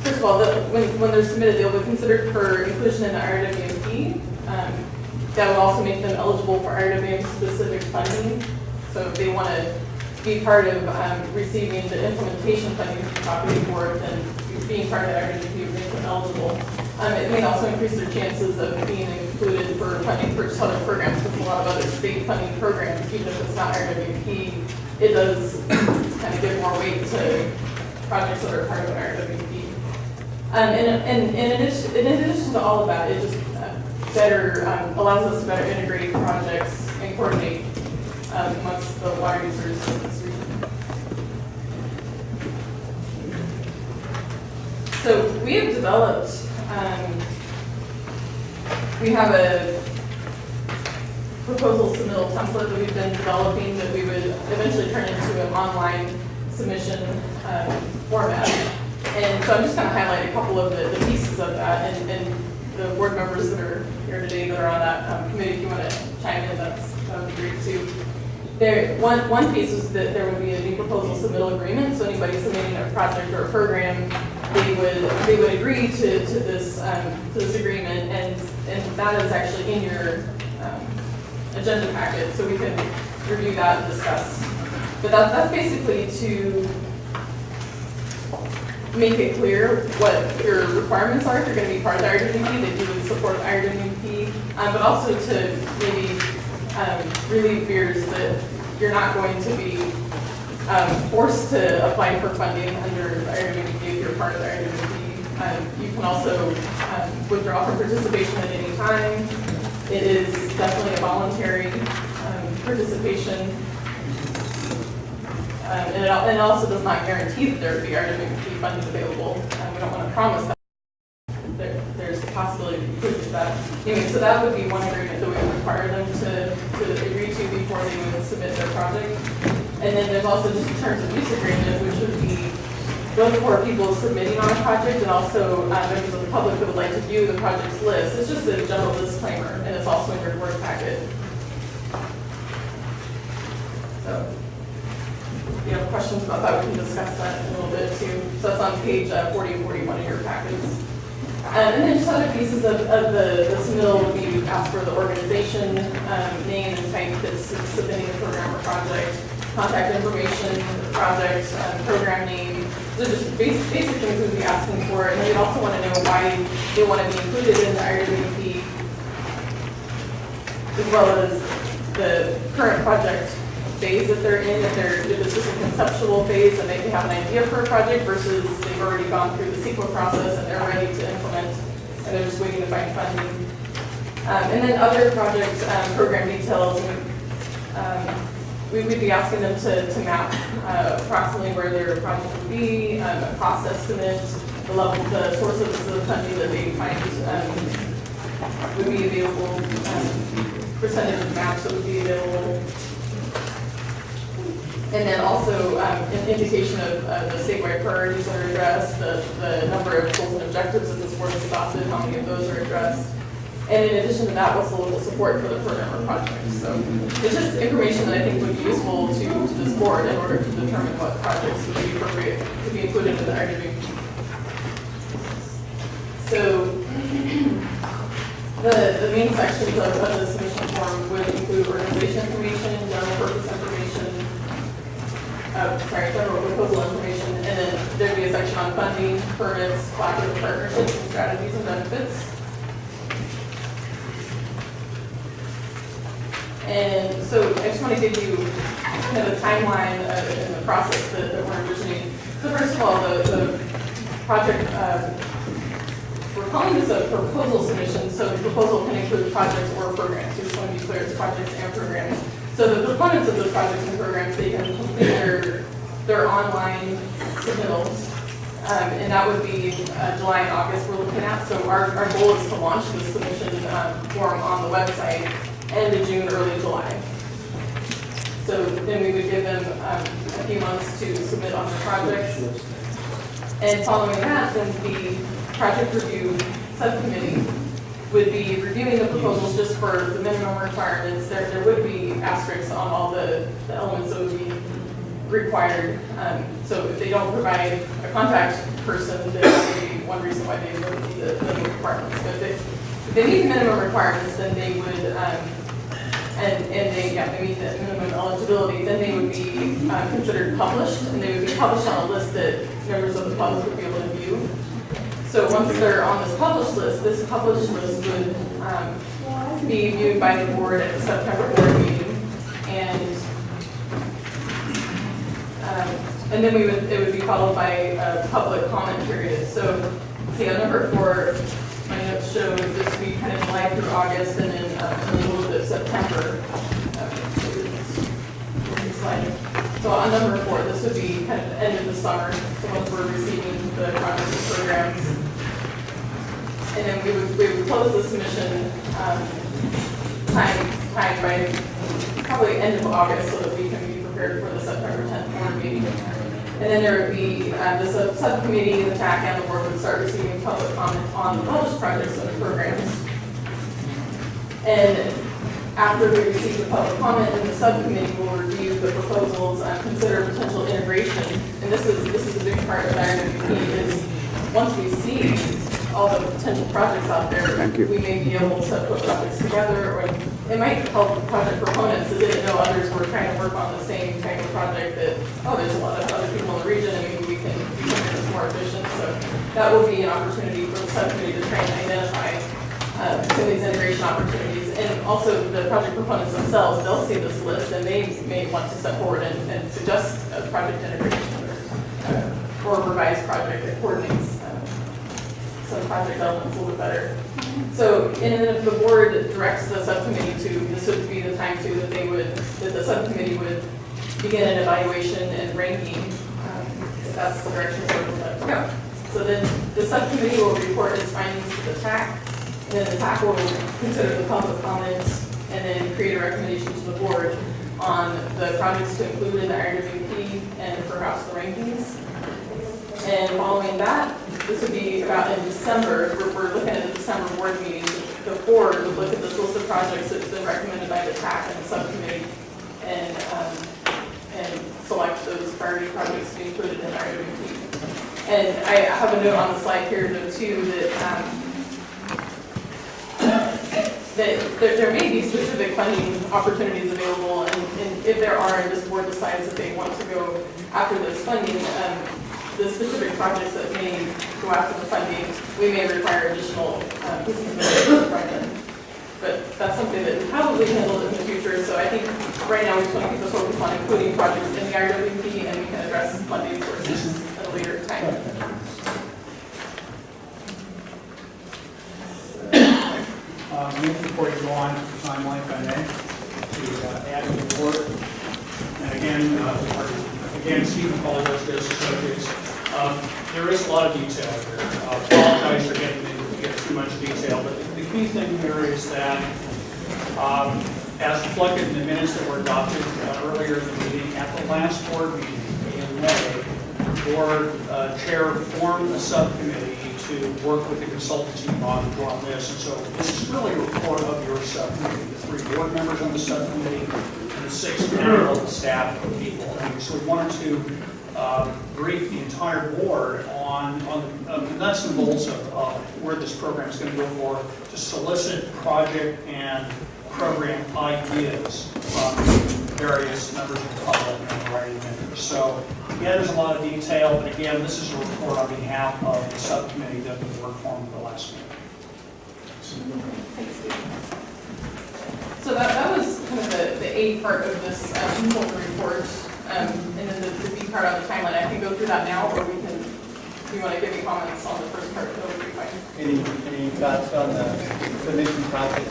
first of all, when they're submitted, they'll be considered for inclusion in the RWMP. That will also make them eligible for RWMP-specific funding. So if they want to be part of receiving the implementation funding from the property board, then being part of the RWMP would make them eligible. It may also increase their chances of being included for funding for other programs, because a lot of other state funding programs, even if it's not RWMP, it does kind of give more weight to projects that are part of an RWMP. And in addition to all of that, it just better allows us to better integrate projects and coordinate amongst the water users in this region. So we have developed, we have a proposal submittal template that we've been developing that we would eventually turn into an online submission format. And so I'm just going to highlight a couple of the pieces of that, and the board members that are here today that are on that committee, if you want to chime in, that would be great too. One piece is that there would be a new proposal submittal agreement, so anybody submitting a project or a program, they would agree to this agreement, and that is actually in your agenda packet, so we can review that and discuss. But that's basically to make it clear what your requirements are if you're going to be part of the RWMP, that you would support the RWMP, but also to maybe relieve fears that you're not going to be forced to apply for funding under the RWMP if you're part of the RWMP. You can also withdraw from participation at any time. It is definitely a voluntary participation. And it also does not guarantee that there would be RWMP funding available. We don't want to promise that. There's the possibility that you could do that. Anyway, so that would be one agreement that we would require them to agree to before they would submit their project. And then there's also just a terms of use agreement, which would be both for people submitting on a project and also members of the public that would like to view the project's list. It's just a general disclaimer, and it's also in your board packet. So, if you have questions about that, we can discuss that in a little bit too. So that's on page 40 and 41 of your packets. And then just other pieces of the submittal would be asked for the organization, name and type that's submitting the program or project, contact information, the project, program name. So just basic things we'd be asking for. And we'd also want to know why they want to be included in the IRWP, as well as the current project phase that they're in, if it's just a conceptual phase and they have an idea for a project versus they've already gone through the CEQA process and they're ready to implement and they're just waiting to find funding. And then other project program details, we would be asking them to map approximately where their project would be, a cost estimate, the level, the sources of the funding that they find would be available, percentage of maps that would be available. And then also an indication of the statewide priorities that are addressed, the number of goals and objectives that this board has adopted, how many of those are addressed. And in addition to that, what's the local support for the program or project. So it's just information that I think would be useful to this board in order to determine what projects would be appropriate to be included in the IRWP. So the main sections of the submission form would include organization information, general purpose information, general proposal information, and then there'd be a section on funding, permits, collaborative partnerships, and strategies and benefits. And so I just want to give you kind of a timeline in the process that we're envisioning. So first of all, the project, we're calling this a proposal submission, so the proposal can include projects or programs. We just want to be clear, it's projects and programs. So the proponents of those projects and programs, they can complete their online submittals, and that would be July and August we're looking at. So our goal is to launch the submission form on the website end of June, early July. So then we would give them a few months to submit on their projects. And following that, then the project review subcommittee would be reviewing the proposals just for the minimum requirements. There would be asterisks on all the elements that would be required. So if they don't provide a contact person, there would be one reason why they wouldn't meet the minimum requirements. But if they meet the minimum requirements, then they would, and they meet the minimum eligibility, then they would be considered published, and they would be published on a list that members of the public would be able to view. So once they're on this published list would be viewed by the board at the September board meeting, and then it would be followed by a public comment period. So see on number 4, my notes show this would be kind of July through August, and then a little bit of September. So on number 4, this would be kind of the end of the summer, so once we're receiving the projects and programs. And then we would close the submission time by probably end of August so that we can be prepared for the September 10th board meeting. And then there would be the subcommittee, the TAC, and the board would start receiving public comment on the published projects and programs. And after we receive the public comment, then the subcommittee will review the proposals and consider potential integration. And this is a big part of the IRWP is once we see all the potential projects out there, we may be able to put projects together, or it might help project proponents that didn't know others were trying to work on the same type of project that, oh, there's a lot of other people in the region and maybe we can do something that's more efficient. So that will be an opportunity for the subcommittee to try and identify some of these integration opportunities. And also the project proponents themselves, they'll see this list and they may want to step forward and suggest a project integration or a revised project that coordinates some project elements a little bit better. So, and then if the board directs the subcommittee to, this would be the time too that the subcommittee would begin an evaluation and ranking, if that's the direction the board would like to go. So then the subcommittee will report its findings to the TAC, And then the TAC will consider the public comments and then create a recommendation to the board on the projects to include in the IRWP and perhaps the rankings. And following that, this would be about in December, we're looking at the December board meeting. The board would look at this list of projects that's been recommended by the TAC and the subcommittee and select those priority projects to be included in IRWP. And I have a note on the slide here though too that there may be specific funding opportunities available, and if there are, and this board decides that they want to go after this funding, the specific projects that may go after the funding, we may require additional pieces of information from them. But that's something that we probably handled in the future, so I think right now we just want to keep the focus on including projects in the IRWP, and we can address funding sources at a later time. Before you go on to the timeline, if I may, to add to the report. And again, Stephen apologizes to associates. There is a lot of detail here. I apologize for getting into too much detail, but the key thing here is that, as reflected in the minutes that were adopted earlier in the meeting, at the last board meeting in May, the board chair formed a subcommittee to work with the consultant team on this. And so this is really a report of your subcommittee, the 3 board members on the subcommittee, and the 6 level staff of people. And so we wanted to brief the entire board on the nuts and bolts of where this program is going to go for, to solicit project and program ideas from various members of the public and a variety of vendors. So yeah, there's a lot of detail, but again, this is a report on behalf of the subcommittee that the board formed for the last meeting. Thanks, Steve. So that was kind of the A part of this report. And then the B part on the timeline, I can go through that now, or we can, if you want to give me comments on the first part, that would be fine. Any thoughts on the submission process?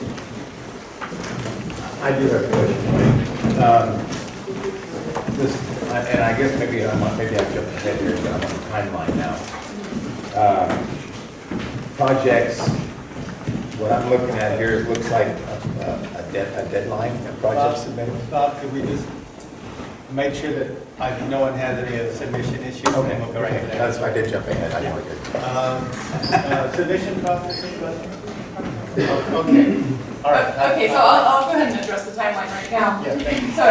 I do have a question. And I guess maybe I've jumped ahead here, but I'm on the timeline now. Projects, what I'm looking at here, it looks like a deadline, a project submitted. Bob, could we just make sure that no one has any of the submission issues? Okay, and we'll go right to that. that's why I did jump ahead. I know it. Submission processing question? Okay. All right. Okay, so I'll go ahead and address the timeline right now. Yeah, thank you. So,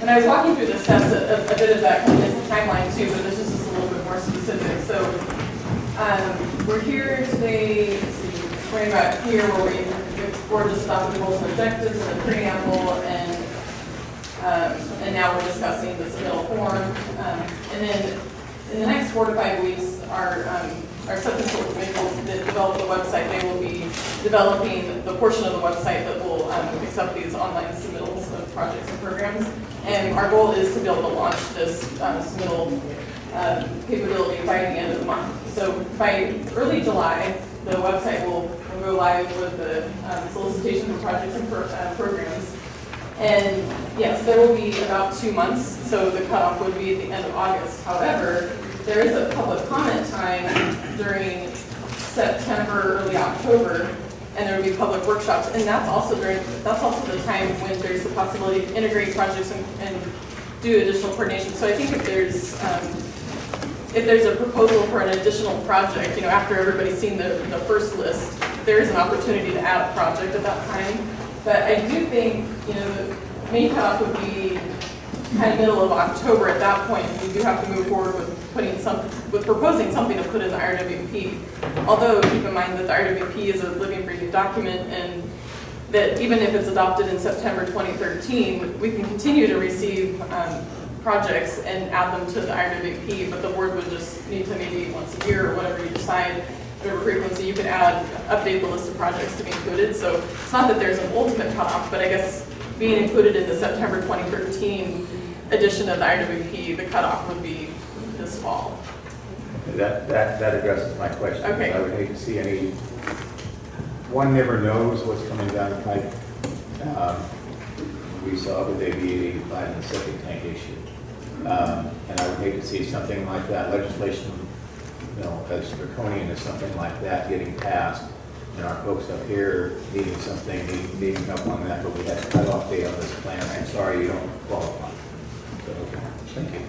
and I was walking through the steps, a bit of that is the timeline too, but this is just a little bit more specific. So, we're here today, let's see, we're about here where the board just adopted the goals and objectives and the preamble, and now we're discussing the submittal form. And then in the next 4 to 5 weeks, our subconsultant will develop the website. They will be developing the portion of the website that will accept these online submittals of projects and programs. And our goal is to be able to launch this submittal capability by the end of the month. So by early July, the website will go live with the solicitation for projects and programs. And yes, there will be about 2 months, so the cutoff would be at the end of August. However, there is a public comment time during September, early October, and there will be public workshops, and that's also the time when there's the possibility to integrate projects and do additional coordination. So I think if there's a proposal for an additional project, after everybody's seen the first list, there is an opportunity to add a project at that time. But I do think, the main cutoff would be kind of middle of October. At that point, we do have to move forward with proposing something to put in the IRWP. Although, keep in mind that the IRWP is a living, breathing document, and that even if it's adopted in September 2013, we can continue to receive projects and add them to the IRWP, but the board would just need to maybe once a year or whatever you decide, whatever frequency, you could update the list of projects to be included. So it's not that there's an ultimate cutoff, but I guess being included in the September 2013 edition of the IRWP, the cutoff would be this fall. That addresses my question. Okay. I would hate to see one never knows what's coming down the pipe. We saw with AB 85 and the septic tank issue. And I would hate to see something like that, legislation, as draconian as something like that getting passed, and our folks up here needing something, needing help on that, but we had a cutoff date on this plan. I'm sorry you don't qualify. So, thank you.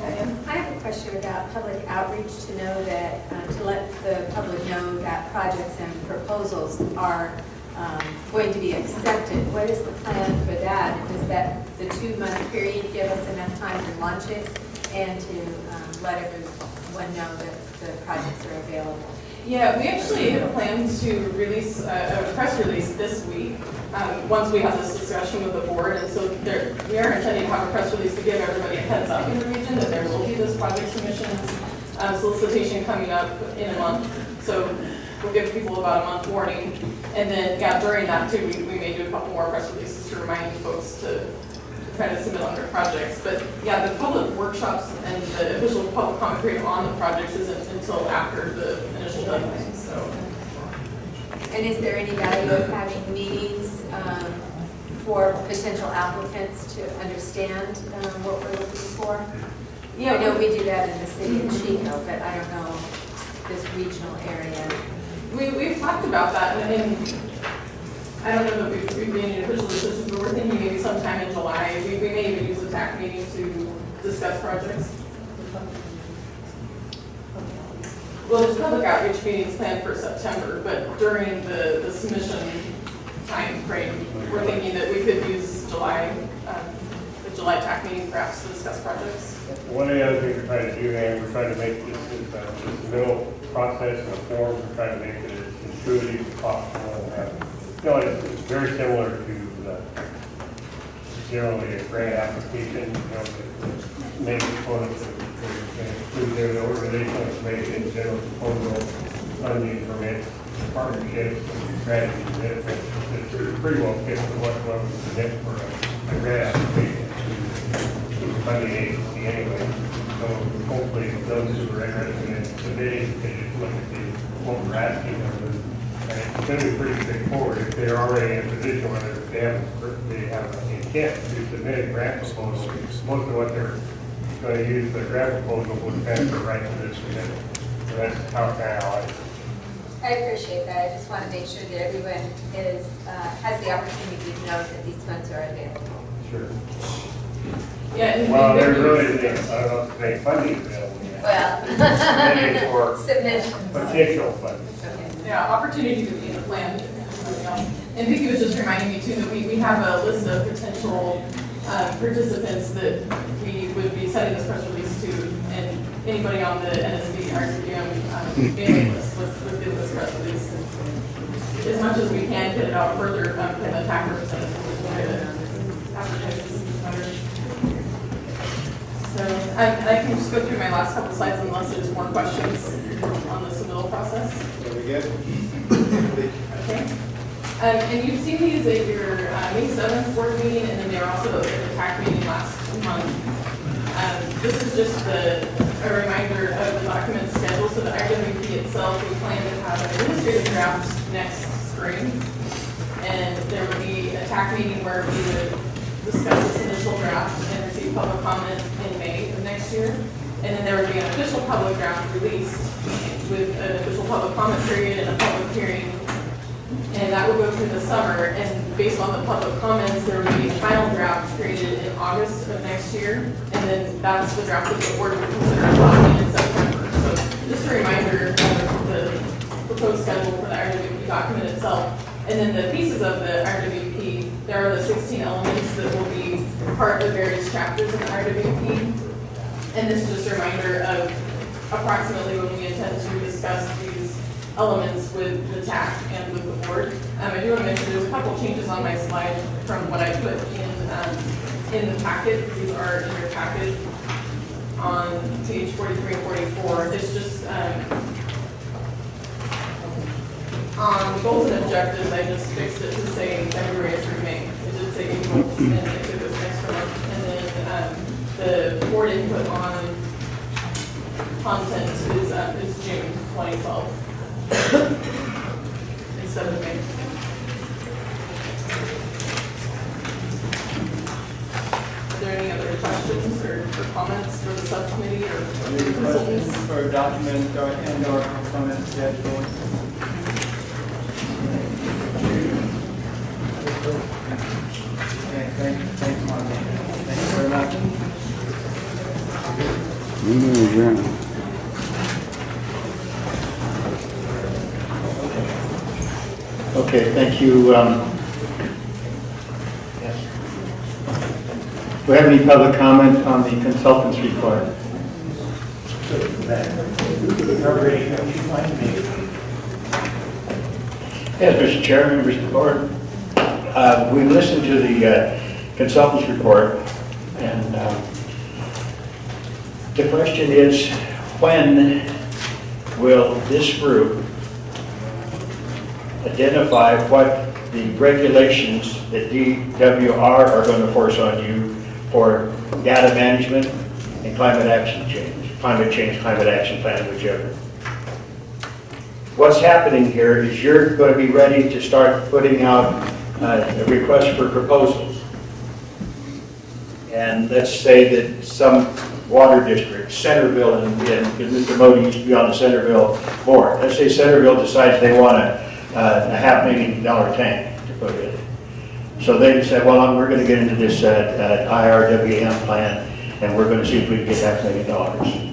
I have a question about public outreach to know that, to let the public know that projects and proposals are going to be accepted. What is the plan for that? Does that, the 2-month period, give us enough time to launch it and to let everyone know that the projects are available? Yeah, we actually have planned to release a press release this week, once we have this discussion with the board. And so we are intending to have a press release to give everybody a heads up in the region that there will be this project submissions solicitation coming up in a month. So we'll give people about a month warning. And then, yeah, during that too, we may do a couple more press releases to remind folks to try to submit on their projects. But yeah, the public workshops and the official public comment period on the projects isn't until after the initial deadline, so. And is there any value of having meetings for potential applicants to understand what we're looking for? Yeah, I know we do that in the city of Chico, but I don't know this regional area. We've talked about that, and I don't know that we've made any official decisions, but we're thinking maybe sometime in July. We may even use a TAC meeting to discuss projects. Well, there's public outreach meetings planned for September, but during the submission time frame, we're thinking that we could use July, the July TAC meeting perhaps to discuss projects. One of the other things we're trying to do, and we're trying to make this middle process and the form, we're trying to make it as intuitive as possible. It's very similar to generally a grant application. The main components that include their organizational information, general proposal, funding permits, partnerships, strategies, benefits. It pretty well fits with what we submit for a grant application to the funding agency anyway. So hopefully those who are interested in submitting can just look at what we're asking them. And it's going to be pretty straightforward. If they're already in a position where they have an intent to submit a grant proposal, most of what they're going to use the grant proposal would transfer right to this submittal. So that's how I appreciate that. I just want to make sure that everyone has the opportunity to know that these funds are available. Sure. Yeah. Well, there really isn't, I don't know if there's any funding available yet. Well, submission. Potential funding. Yeah, opportunity to be in the plan. And Vicki was just reminding me too that we have a list of potential participants that we would be sending this press release to, and anybody on the NSB RQM mailing list would get this press release. And as much as we can get it out further from the TAC representatives, we'll get it advertised better. So I can just go through my last couple slides unless there's more questions on the submittal process. Very good. Okay. And you've seen these at your May 7th board meeting, and then they were also at the TAC meeting last month. This is just a reminder of the document schedule. So the IWP itself, we plan to have an administrative draft next spring. And there would be a TAC meeting where we would discuss this initial draft and receive public comment in May of next year. And then there would be an official public draft released with an official public comment period and a public hearing. And that would go through the summer. And based on the public comments, there would be a final draft created in August of next year. And then that's the draft that the board would consider adopting in September. So just a reminder of the proposed schedule for the IRWP document itself. And then the pieces of the IRWP, there are the 16 elements that will be part of various chapters in the IRWP. And this is just a reminder of approximately when we intend to discuss these elements with the TAC and with the board. I do want to mention there's a couple changes on my slide from what I put in the packet. These are in your packet on page 43 and 44. It's just on goals and objectives, I just fixed it to say February through May. It did say April, and it took this extra month. And then the board input on content is June 2012 instead of May. Are there any other questions or comments for the subcommittee or Any questions for document and/or component scheduling? Meeting adjourned. Okay, thank you. Yes. Do we have any public comment on the consultant's report? Yes, Mr. Chair, members of the board. We listened to the consultant's report, and the question is, when will this group identify what the regulations that DWR are going to force on you for data management and climate action plan, whichever. What's happening here is you're going to be ready to start putting out a request for proposals. And let's say that some water district, Centerville, and Mr. Modi used to be on the Centerville board. Let's say Centerville decides they want a $500,000 tank to put in. So they decide, well, we're going to get into this IRWM plan, and we're going to see if we can get $500,000.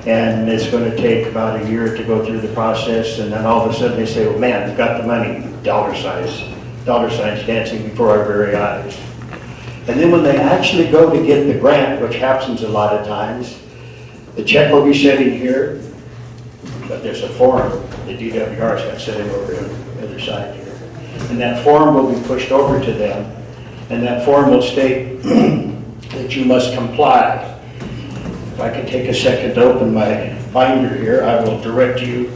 And it's going to take about a year to go through the process, and then all of a sudden they say, well, man, we've got the money, dollar signs dancing before our very eyes. And then when they actually go to get the grant, which happens a lot of times, the check will be sitting here, but there's a form the DWR's got sitting over on the other side here. And that form will be pushed over to them, and that form will state that you must comply. If I could take a second to open my binder here, I will direct you.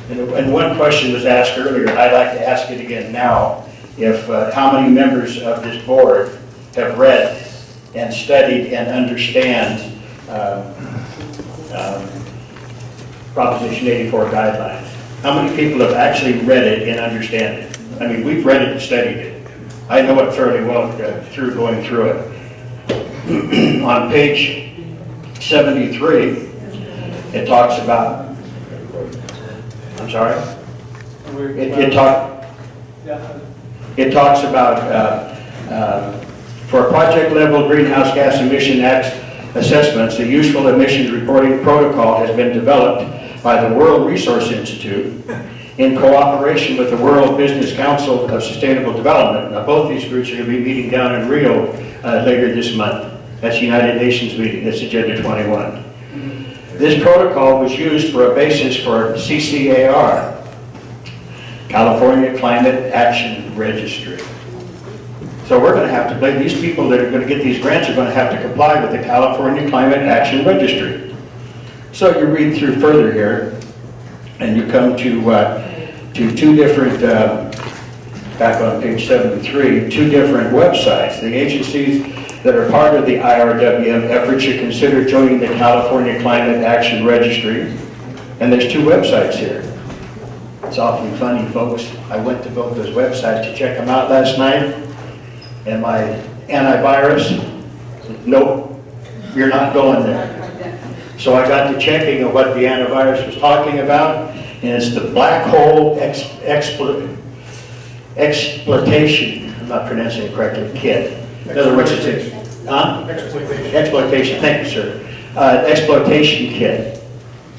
And one question was asked earlier, I'd like to ask it again now, if how many members of this board have read and studied and understand Proposition 84 guidelines. How many people have actually read it and understand it? I mean, we've read it and studied it. I know it fairly well through going through it. On page 73, it talks about, I'm sorry? It talks about for project level greenhouse gas emission assessments, a useful emissions reporting protocol has been developed by the World Resource Institute in cooperation with the World Business Council of Sustainable Development. Now, both these groups are going to be meeting down in Rio later this month. That's the United Nations meeting. That's Agenda 21. This protocol was used for a basis for CCAR, California Climate Action Registry. So we're going to have to, these people that are going to get these grants are going to have to comply with the California Climate Action Registry. So you read through further here, and you come to two different, back on page 73, two different websites. The agencies that are part of the IRWM effort should consider joining the California Climate Action Registry. And there's two websites here. It's awfully funny, folks. I went to both those websites to check them out last night, and my antivirus said, nope, you're not going there. So I got to checking of what the antivirus was talking about, and it's the black hole exploitation, I'm not pronouncing it correctly, kit. In other words, it's exploitation, thank you, sir. Exploitation kit.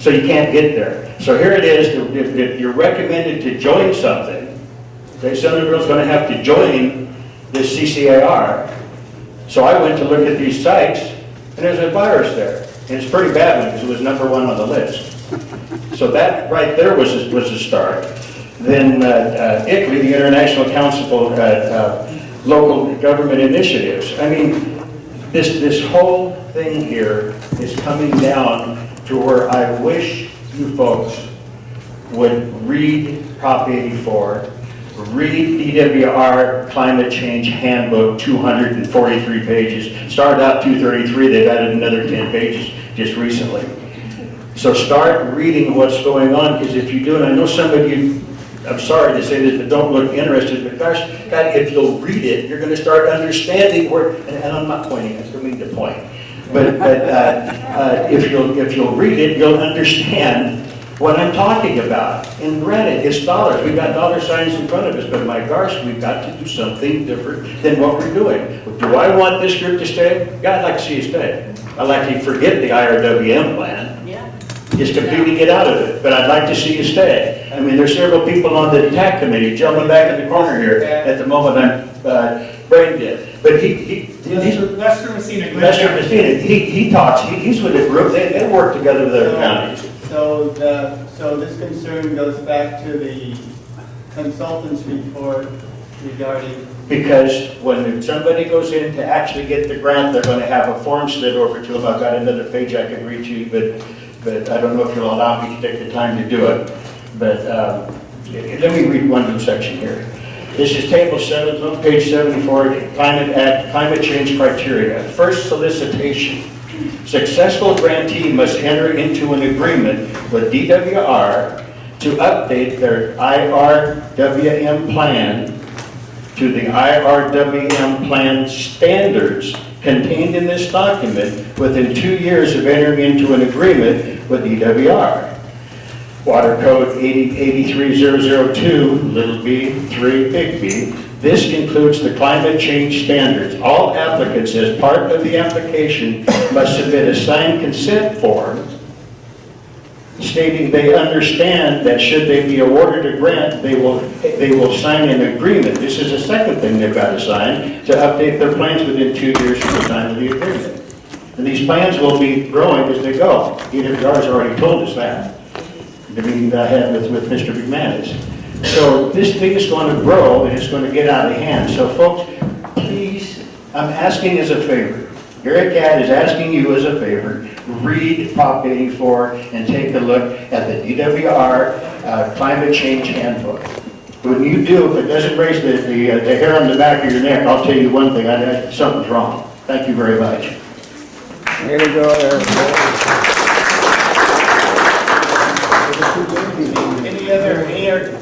So you can't get there. So here it is, if you're recommended to join something, okay, Centerville's going to have to join this CCAR. So I went to look at these sites, and there's a virus there. And it's pretty bad one because it was #1 on the list. So that right there was a start. Then ICLEI, the International Council for Local Government Initiatives. I mean, this whole thing here is coming down to where I wish you folks would read Prop 84, read DWR Climate Change Handbook, 243 pages. Started out 233, they've added another 10 pages just recently. So start reading what's going on, because if you do, and I know some of you, I'm sorry to say this, but don't look interested, but gosh, God, if you'll read it, you're going to start understanding where, and I'm not pointing, I don't mean to point, but if you'll read it, you'll understand what I'm talking about. And granted, it's dollars. We've got dollar signs in front of us, but my gosh, we've got to do something different than what we're doing. Do I want this group to stay? Yeah, I'd like to see it stay. I'd like to forget the IRWM plan. Yeah. Just completely get out of it, but I'd like to see you stay. I mean, there's several people on the TAC committee, gentleman back in the corner here, at the moment I'm brain dead. But Lester Messina. he talks, he's with the group, they work together with other counties. So this concern goes back to the consultant's report regarding. Because when somebody goes in to actually get the grant, they're going to have a form slid over to them. I've got another page I can read you, but I don't know if you'll allow me to take the time to do it. But let me read one little section here. This is table 7, on page 74, climate change criteria. First solicitation. Successful grantee must enter into an agreement with DWR to update their IRWM plan to the IRWM plan standards contained in this document within 2 years of entering into an agreement with DWR. Water Code 83002, little b, 3, big B. This includes the climate change standards. All applicants, as part of the application, must submit a signed consent form stating they understand that should they be awarded a grant, they will sign an agreement. This is the second thing they've got to sign, to update their plans within 2 years from the time of the agreement. And these plans will be growing as they go. DWR has already told us that. The meeting that I had with Mr. McManus. So this thing is going to grow and it's going to get out of hand. So folks, please, I'm asking as a favor. Eric Gadd is asking you as a favor, read Prop 84 and take a look at the DWR Climate Change Handbook. When you do, if it doesn't raise the hair on the back of your neck, I'll tell you one thing, something's wrong. Thank you very much. Way to go, Eric.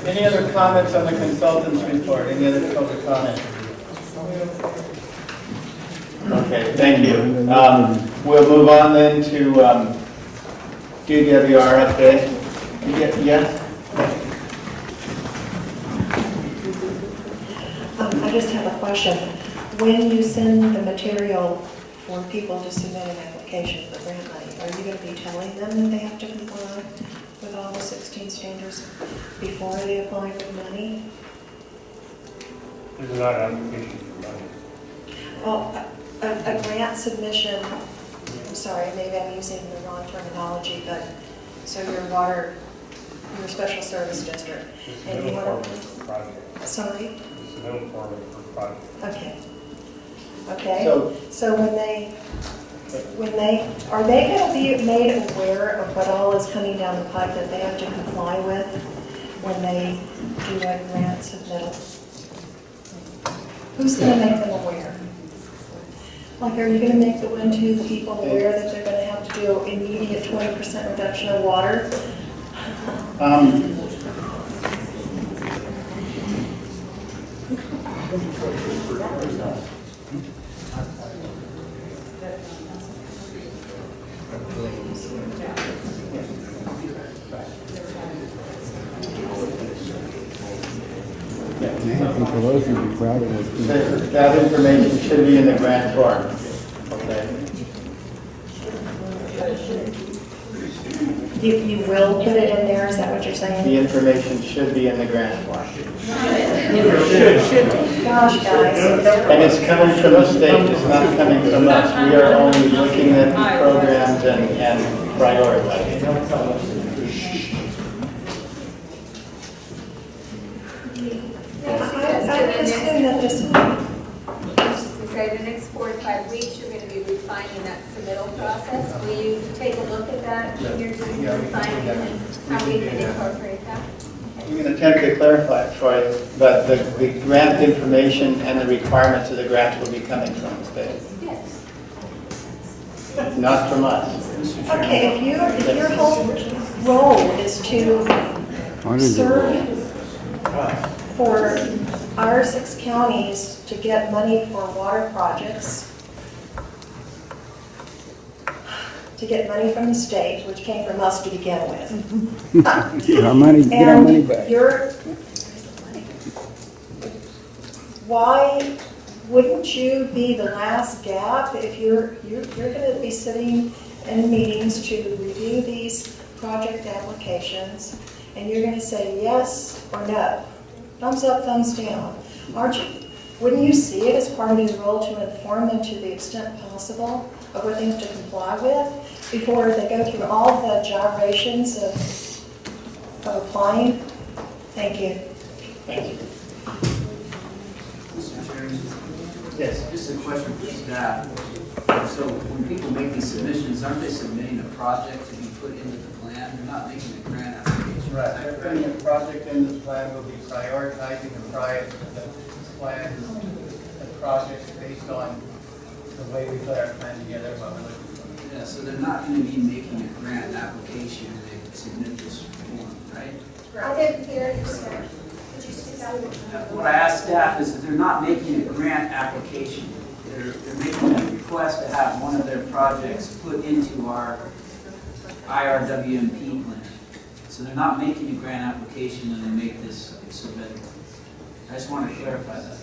Any other comments on the consultant's report? Any other public comments? Okay, thank you. We'll move on then to DWR update. Yes? I just have a question. When you send the material for people to submit an application for grant money, are you going to be telling them that they have to comply with all the 16 standards before they apply for money? This is not an application for money. Well, a grant submission, I'm sorry, maybe I'm using the wrong terminology, but so your special service district. And you want to, sorry? It's a middle form for project. Okay. Okay. So are they going to be made aware of what all is coming down the pipe that they have to comply with when they do a grant submittal? Who's going to make them aware? Like, are you going to make the 1-2 people aware that they're going to have to do immediate 20% reduction of water? That information should be in the grant form. Okay. You will put it in there, is that what you're saying? The information should be in the grant form. Gosh, guys. And it's coming from the state, it's not coming from us. We are only looking at the programs and prioritizing. Say the next 4 to 5 weeks, you're going to be refining that submittal process. Will you take a look at that when you're doing the refining and how we can incorporate that? I'm going to attempt to clarify it for you, but the grant information and the requirements of the grants will be coming from the state. Yes. Not from us. Okay, if your whole role is to serve for our 6 counties to get money for water projects, to get money from the state, which came from us to begin with. Get our money And back. why wouldn't you be the last gap if you're going to be sitting in meetings to review these project applications, and you're going to say yes or no, thumbs up, thumbs down, aren't you? Wouldn't you see it as part of your role to inform them to the extent possible of what they have to comply with before they go through all the gyrations of applying? Thank you. Thank you. Mr. Chairman? Yes. Just a question for staff. So when people make these submissions, aren't they submitting a project to be put into the plan? They're not making a grant application. Right, they're putting a project in the plan, we'll be prioritizing the plans, the projects based on the way we put our plan together. Yeah, so they're not going to be making a grant application when they submit this form, right? I didn't hear you, sir. Could you speak up? What I asked staff is that they're not making a grant application. They're making a request to have one of their projects put into our IRWMP plan. So they're not making a grant application when they make this submittal. I just want to clarify that.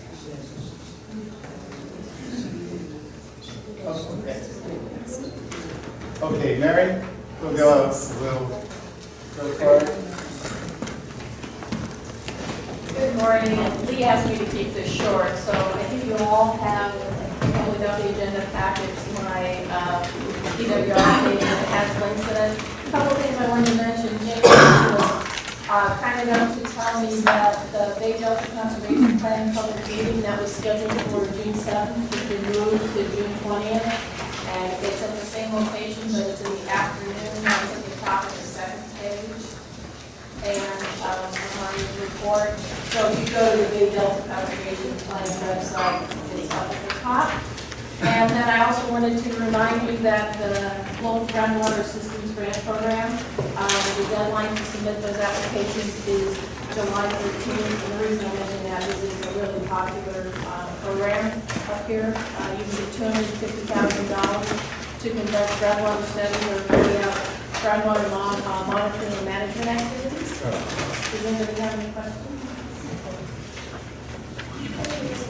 Okay, Mary, we'll go for it. Good morning. Lee asked me to keep this short, so I think you all have, without the agenda packets, my PWR page that has links in it. A couple of things I wanted to mention. Jake was kind enough to tell me that the Bay Delta Conservation Plan public meeting that was scheduled for June 7th has been moved to June 20th. And it's at the same location, but it's in the afternoon. It's at the top of the second page. And my report. So if you go to the Bay Delta Conservation Plan website, it's up at the top. And then I also wanted to remind you that the Local Groundwater Systems Grant Program, the deadline to submit those applications is July 13th. And the reason I mention that is it's a really popular program up here. You can get $250,000 to conduct groundwater studies or carry out groundwater monitoring and management activities. Does anybody have any questions?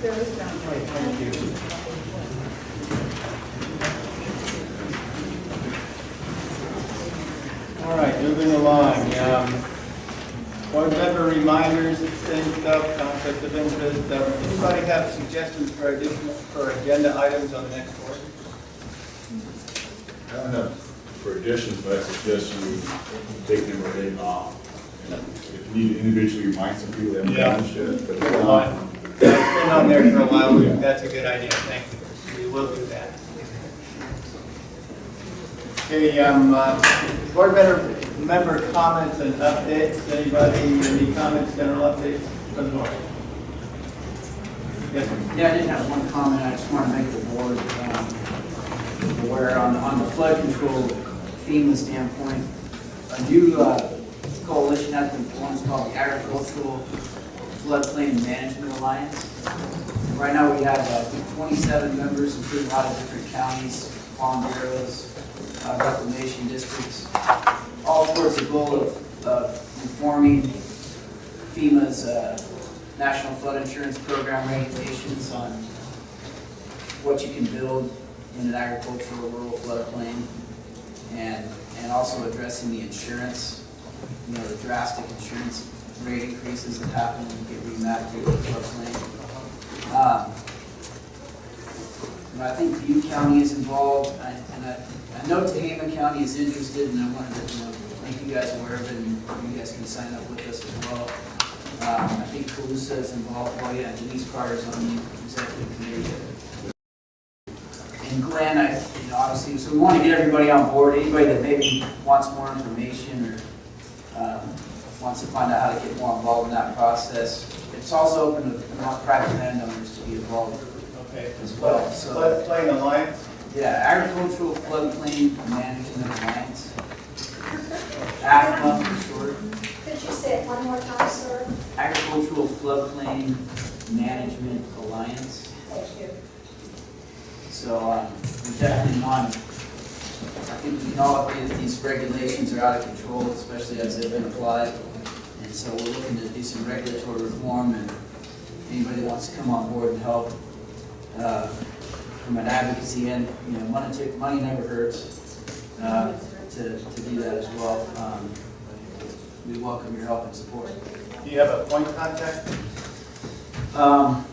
Thank you. All right, moving along. Board member reminders, same stuff, conflict of interest. Anybody have suggestions for agenda items on the next board? I don't know for additions, but I suggest you take them or leave them off. And if you need to individually remind some people that haven't done shit, but they're off. That's been on there for a while. That's a good idea. Thank you. We will do that. Okay, board member comments and updates. Anybody, any comments, general updates from the board? Yes, sir. Yeah, I did have one comment. I just want to make the board aware on the flood control FEMA standpoint. A new coalition has been formed called the Agricultural Floodplain Management Alliance. Right now we have 27 members, including a lot of different counties, farm bureaus, reclamation districts, all towards the goal of informing FEMA's National Flood Insurance Program regulations on what you can build in an agricultural rural floodplain, and also addressing the insurance, the drastic insurance rate increases that happen when you get remapped to the floodplain. I think Butte County is involved, and I know Tehama County is interested, and I wanted to make you guys aware of it, and you guys can sign up with us as well. I think Calusa is involved. Well, yeah, Denise Carter's on the executive committee. And Glenn, obviously, so we want to get everybody on board. Anybody that maybe wants more information or wants to find out how to get more involved in that process. It's also open to private landowners to be involved as well. So, Floodplain Alliance? Yeah, Agricultural Floodplain Management Alliance. AFMA for short. Could you say it one more time, sir? Agricultural Floodplain Management Alliance. Thank you. So we're definitely think we can all agree that these regulations are out of control, especially as they've been applied. And so we're looking to do some regulatory reform, and anybody that wants to come on board and help from an advocacy end, money never hurts to do that as well. We welcome your help and support. Do you have a point of contact? How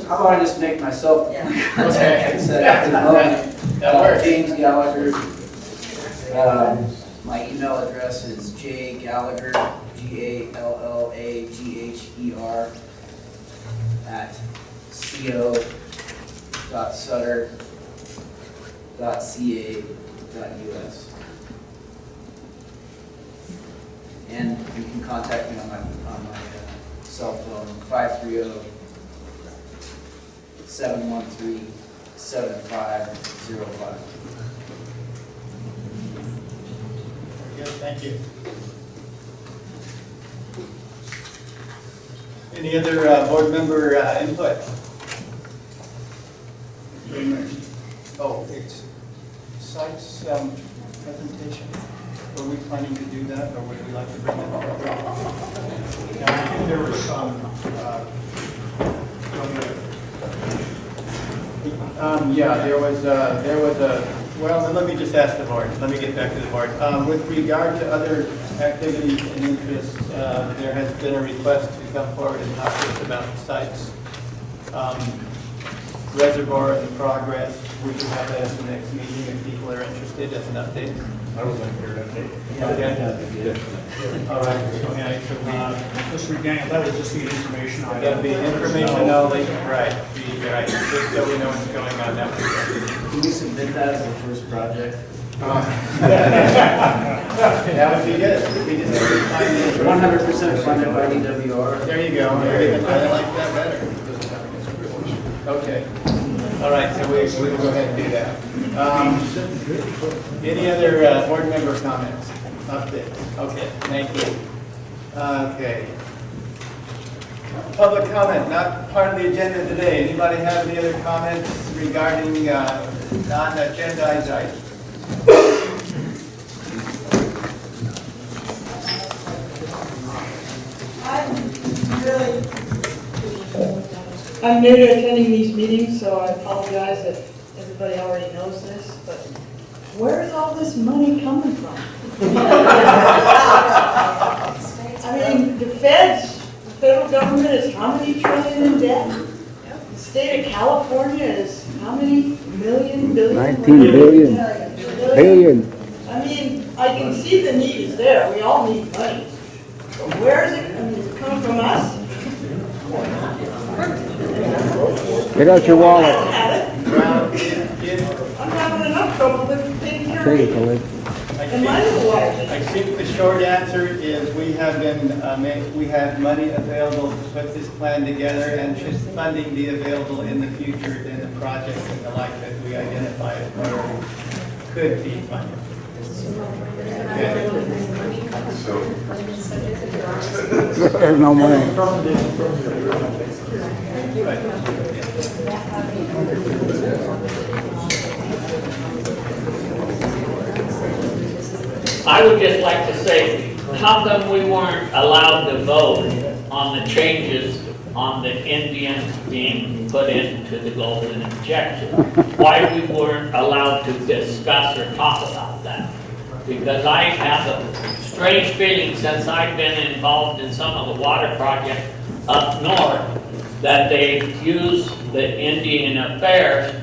about I just make myself the contact at the moment? That works. James Gallagher. My email address is jgallagher, GALLAGHER @co.sutter.ca.us. And you can contact me on my cell phone, 530-713-7505. Very good, thank you. Any other board member input? Oh, it's sites presentation. Were we planning to do that, or would we like to bring that up? Yeah, I think there was some, yeah, there was a, well, let me just ask the board. Let me get back to the board. With regard to other activities and interests, there has been a request to come forward and talk to us about sites. Reservoir in progress. We can have that at the next meeting if people are interested as an update. I was like, here, update. Okay. All right. Okay. So Mr. McDaniel, that was just the information on that'd be information only, right? Right. Just so we know what's going on now. Can we submit that as the first project? That would be good. We just 100% funded by DWR. There you go. I like that better. Okay. All right, so we will go ahead and do that. Any other board member comments? Updates? Okay, thank you. Okay. Public comment, not part of the agenda today. Anybody have any other comments regarding non-agendized items? I'm new to attending these meetings, so I apologize if everybody already knows this, but where is all this money coming from? I mean, the federal government is how many trillion in debt? The state of California is how many billion? 19 billion. Billion. I mean, I can see the need is there. We all need money. But where is it? I mean, does it come from us? Get out your wallet. I'm having enough trouble with taking care of it. And mine is water. I think the short answer is we have we have money available to put this plan together, and should funding be available in the future, then the projects and the like that we identify as priority could be funded. There's no money. I would just like to say, how come we weren't allowed to vote on the changes on the Indians being put into the golden injection? Why we weren't allowed to discuss or talk about that? Because I have a strange feeling since I've been involved in some of the water projects up north that they use the Indian affairs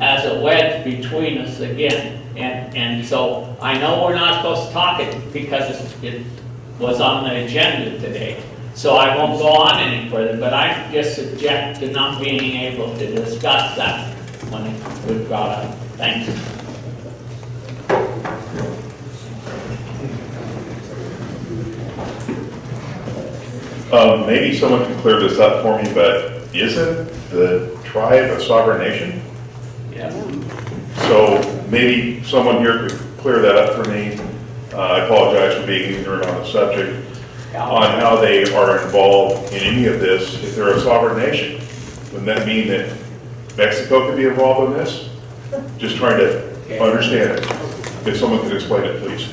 as a wedge between us again. And so I know we're not supposed to talk it because it was on the agenda today. So I won't go on any further, but I just object to not being able to discuss that when it was brought up. Thank you. Maybe someone can clear this up for me, but isn't the tribe a sovereign nation? Yeah. So maybe someone here could clear that up for me. I apologize for being ignorant on the subject, on how they are involved in any of this. If they're a sovereign nation, wouldn't that mean that Mexico could be involved in this? Just trying to Understand it. If someone could explain it, please.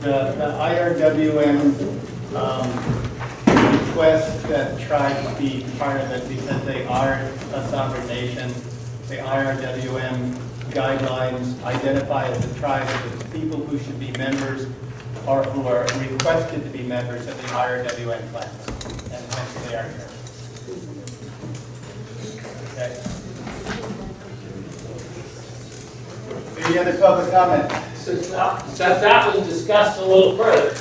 The IRWM request that tribes be part of it because they are a sovereign nation. The IRWM guidelines identify as the tribe as the people who should be members or who are requested to be members of the IRWM plans. And hence they are here. Okay. Any other public comment? Since that was discussed a little further.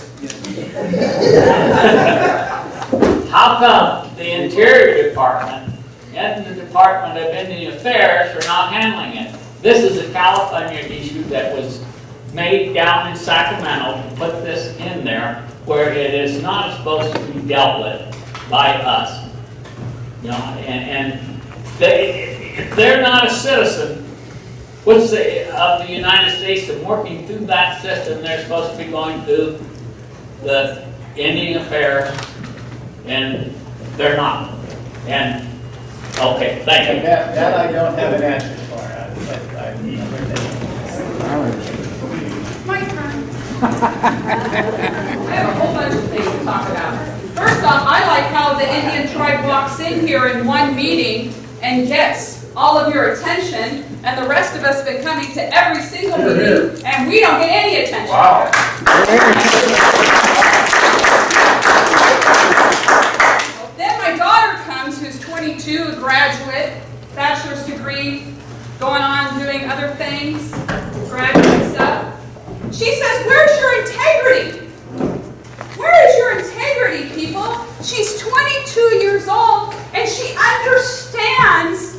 How come the Interior Department and the Department of Indian Affairs are not handling it? This is a California issue that was made down in Sacramento to put this in there where it is not supposed to be dealt with by us. You know, and if they're not a citizen of the United States and working through that system, they're supposed to be going through the Indian Affairs, and they're not. And, okay, thank you. That I don't have an answer for. My turn. I have a whole bunch of things to talk about. First off, I like how the Indian tribe walks in here in one meeting and gets all of your attention, and the rest of us have been coming to every single meeting, and we don't get any attention. Wow. Then my daughter comes, who's 22, a graduate, bachelor's degree, going on doing other things, graduate stuff. She says, "Where's your integrity? Where is your integrity, people?" She's 22 years old, and she understands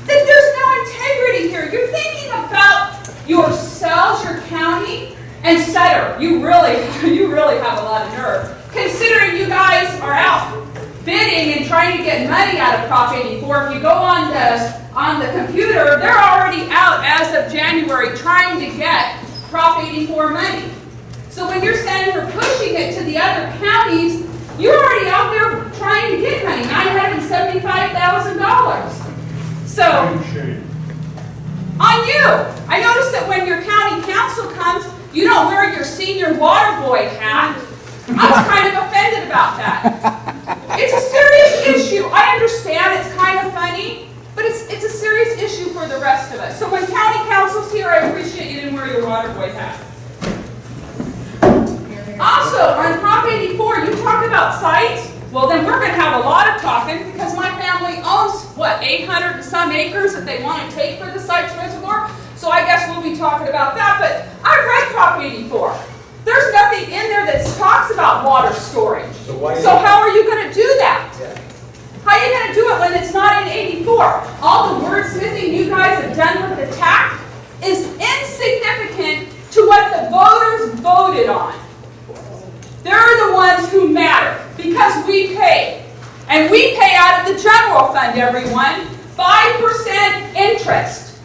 that there's no integrity here. You're thinking about yourselves, your county, and Sutter. You really have a lot of nerve, considering you guys are out bidding and trying to get money out of Prop 84. If you go on the computer, they're already out as of January trying to get Prop 84 money. So when you're saying we're pushing it to the other counties, you're already out there trying to get money, $975,000. So, on you. I noticed that when your county council comes, you don't wear your senior water boy hat. I was kind of offended about that. It's a serious issue. I understand it's kind of funny, but it's a serious issue for the rest of us. So when county council's here, I appreciate you didn't wear your water boy hat. Also, on Prop 84, you talk about sites. Well, then we're going to have a lot of talking because my family owns, 800 and some acres that they want to take for the Sykes Reservoir. So I guess we'll be talking about that. But I've read Prop 84. There's nothing in there that talks about water storage. So how are you going to do that? How are you going to do it when it's not in 84? All the wordsmithing you guys have done with the TAC is insignificant to what the voters voted on. They're the ones who matter because we pay. And we pay out of the general fund, everyone. 5% interest.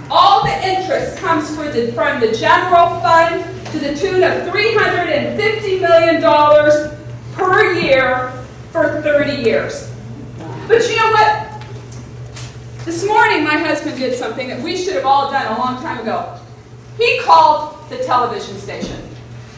All the interest comes from the general fund to the tune of $350 million per year for 30 years. But you know what? This morning my husband did something that we should have all done a long time ago. He called the television station.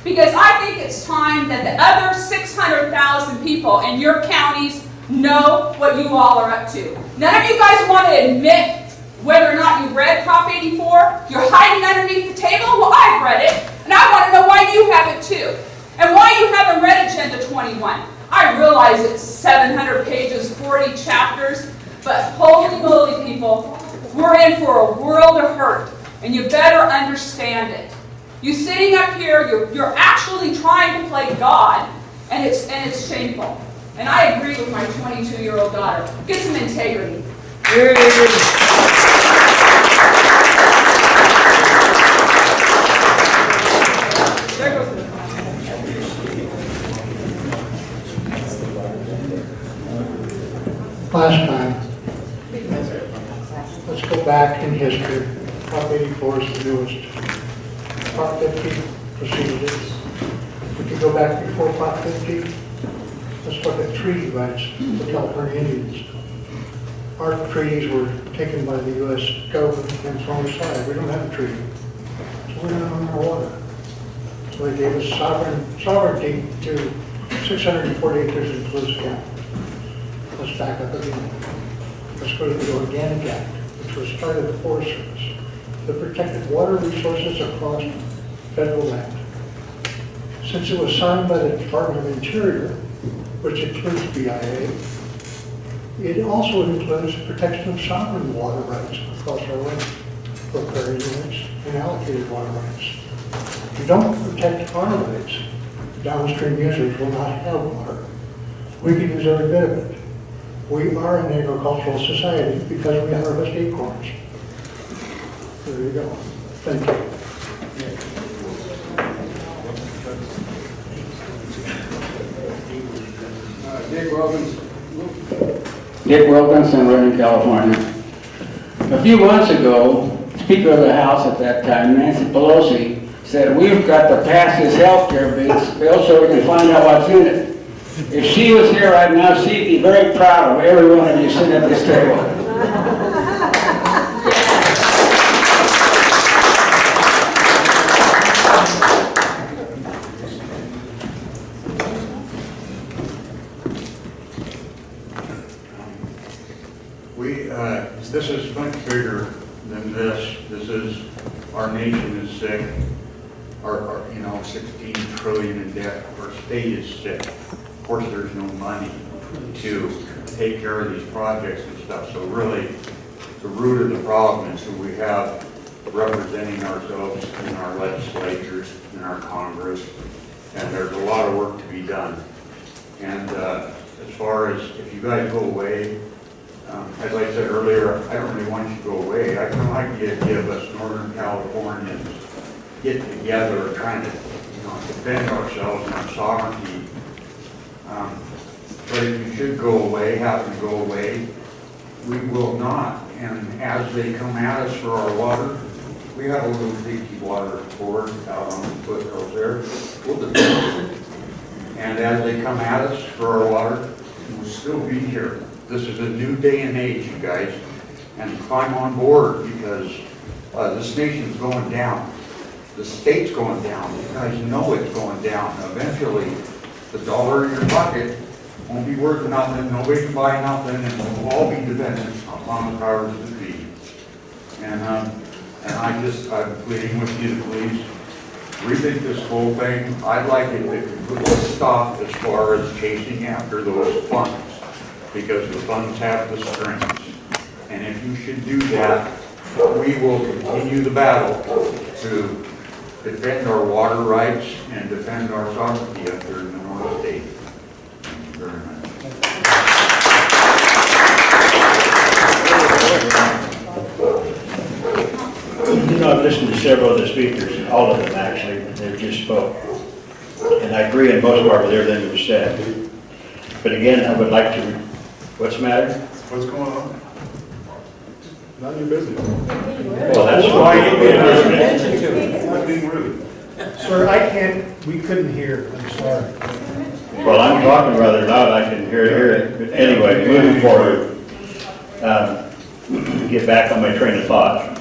Because I think it's time that the other 600,000 people in your counties know what you all are up to. None of you guys want to admit whether or not you read Prop 84. You're hiding underneath the table. Well, I've read it, and I want to know why you haven't too. And why you haven't read Agenda 21. I realize it's 700 pages, 40 chapters, but holy moly, people, we're in for a world of hurt, and you better understand it. You sitting up here, you're actually trying to play God, and it's shameful. And I agree with my 22-year-old daughter. Get some integrity. There goes the Last time, let's go back in history. Prop 84 is the newest. Prop 50 preceded it. We could go back before Prop 50. Let's look at treaty rights for California Indians. Our treaties were taken by the U.S. government and thrown aside. We don't have a treaty. we're not on our water. So they gave us sovereignty to 640 acres in Willows County. Let's back up again. Let's go to the Organic Act, which was part of the Forest Service, that protected water resources across federal land. Since it was signed by the Department of Interior, which includes BIA, it also includes protection of sovereign water rights across our land, riparian rights, and allocated water rights. If you don't protect our rights, downstream users will not have water. We can use every bit of it. We are an agricultural society because we harvest acorns. There you go. Thank you. Dick Wilkinson, Redding, California. A few months ago, Speaker of the House at that time, Nancy Pelosi, said, we've got to pass this health care bill so we can find out what's in it. If she was here right now, she'd be very proud of every one of you sitting at this table. This is much bigger than this. This is, our nation is sick. Our 16 trillion in debt. Our state is sick. Of course, there's no money to take care of these projects and stuff. So really, the root of the problem is who we have representing ourselves in our legislatures, in our Congress, and there's a lot of work to be done. And as far as if you guys go away, as I said earlier, I don't really want you to go away. I kind of like the idea of us Northern Californians getting together and trying to defend ourselves and our sovereignty. But if you should go away, happen to go away, we will not. And as they come at us for our water, we have a little leaky water board out on the foothills there. We'll defend it. And as they come at us for our water, we'll still be here. This is a new day and age, you guys, and climb on board because this nation's going down. The state's going down. You guys know it's going down. Eventually, the dollar in your pocket won't be worth nothing. Nobody can buy nothing, and we'll all be dependent upon the powers that be. And I'm pleading with you to please rethink this whole thing. I'd like it to put a stop as far as chasing after those funds, because the funds have the strings. And if you should do that, we will continue the battle to defend our water rights and defend our sovereignty up here in the North State. Thank you very much. I've listened to several of the speakers, all of them actually, they've just spoke. And I agree in most part with everything that was said. But again, I would like to, what's the matter? What's going on? None of your business. Well, that's why you're being Not being rude. Sir, we couldn't hear, I'm sorry. Well, I'm talking rather loud, I can hear it. But anyway, moving forward, get back on my train of thought.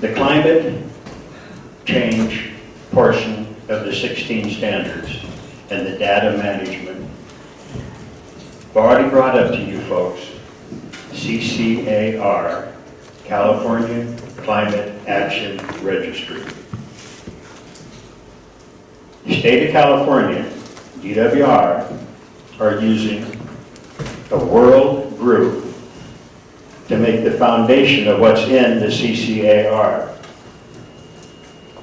The climate change portion of the 16 standards and the data management, I've already brought up to you folks, CCAR, California Climate Action Registry. The state of California, DWR, are using a world group to make the foundation of what's in the CCAR.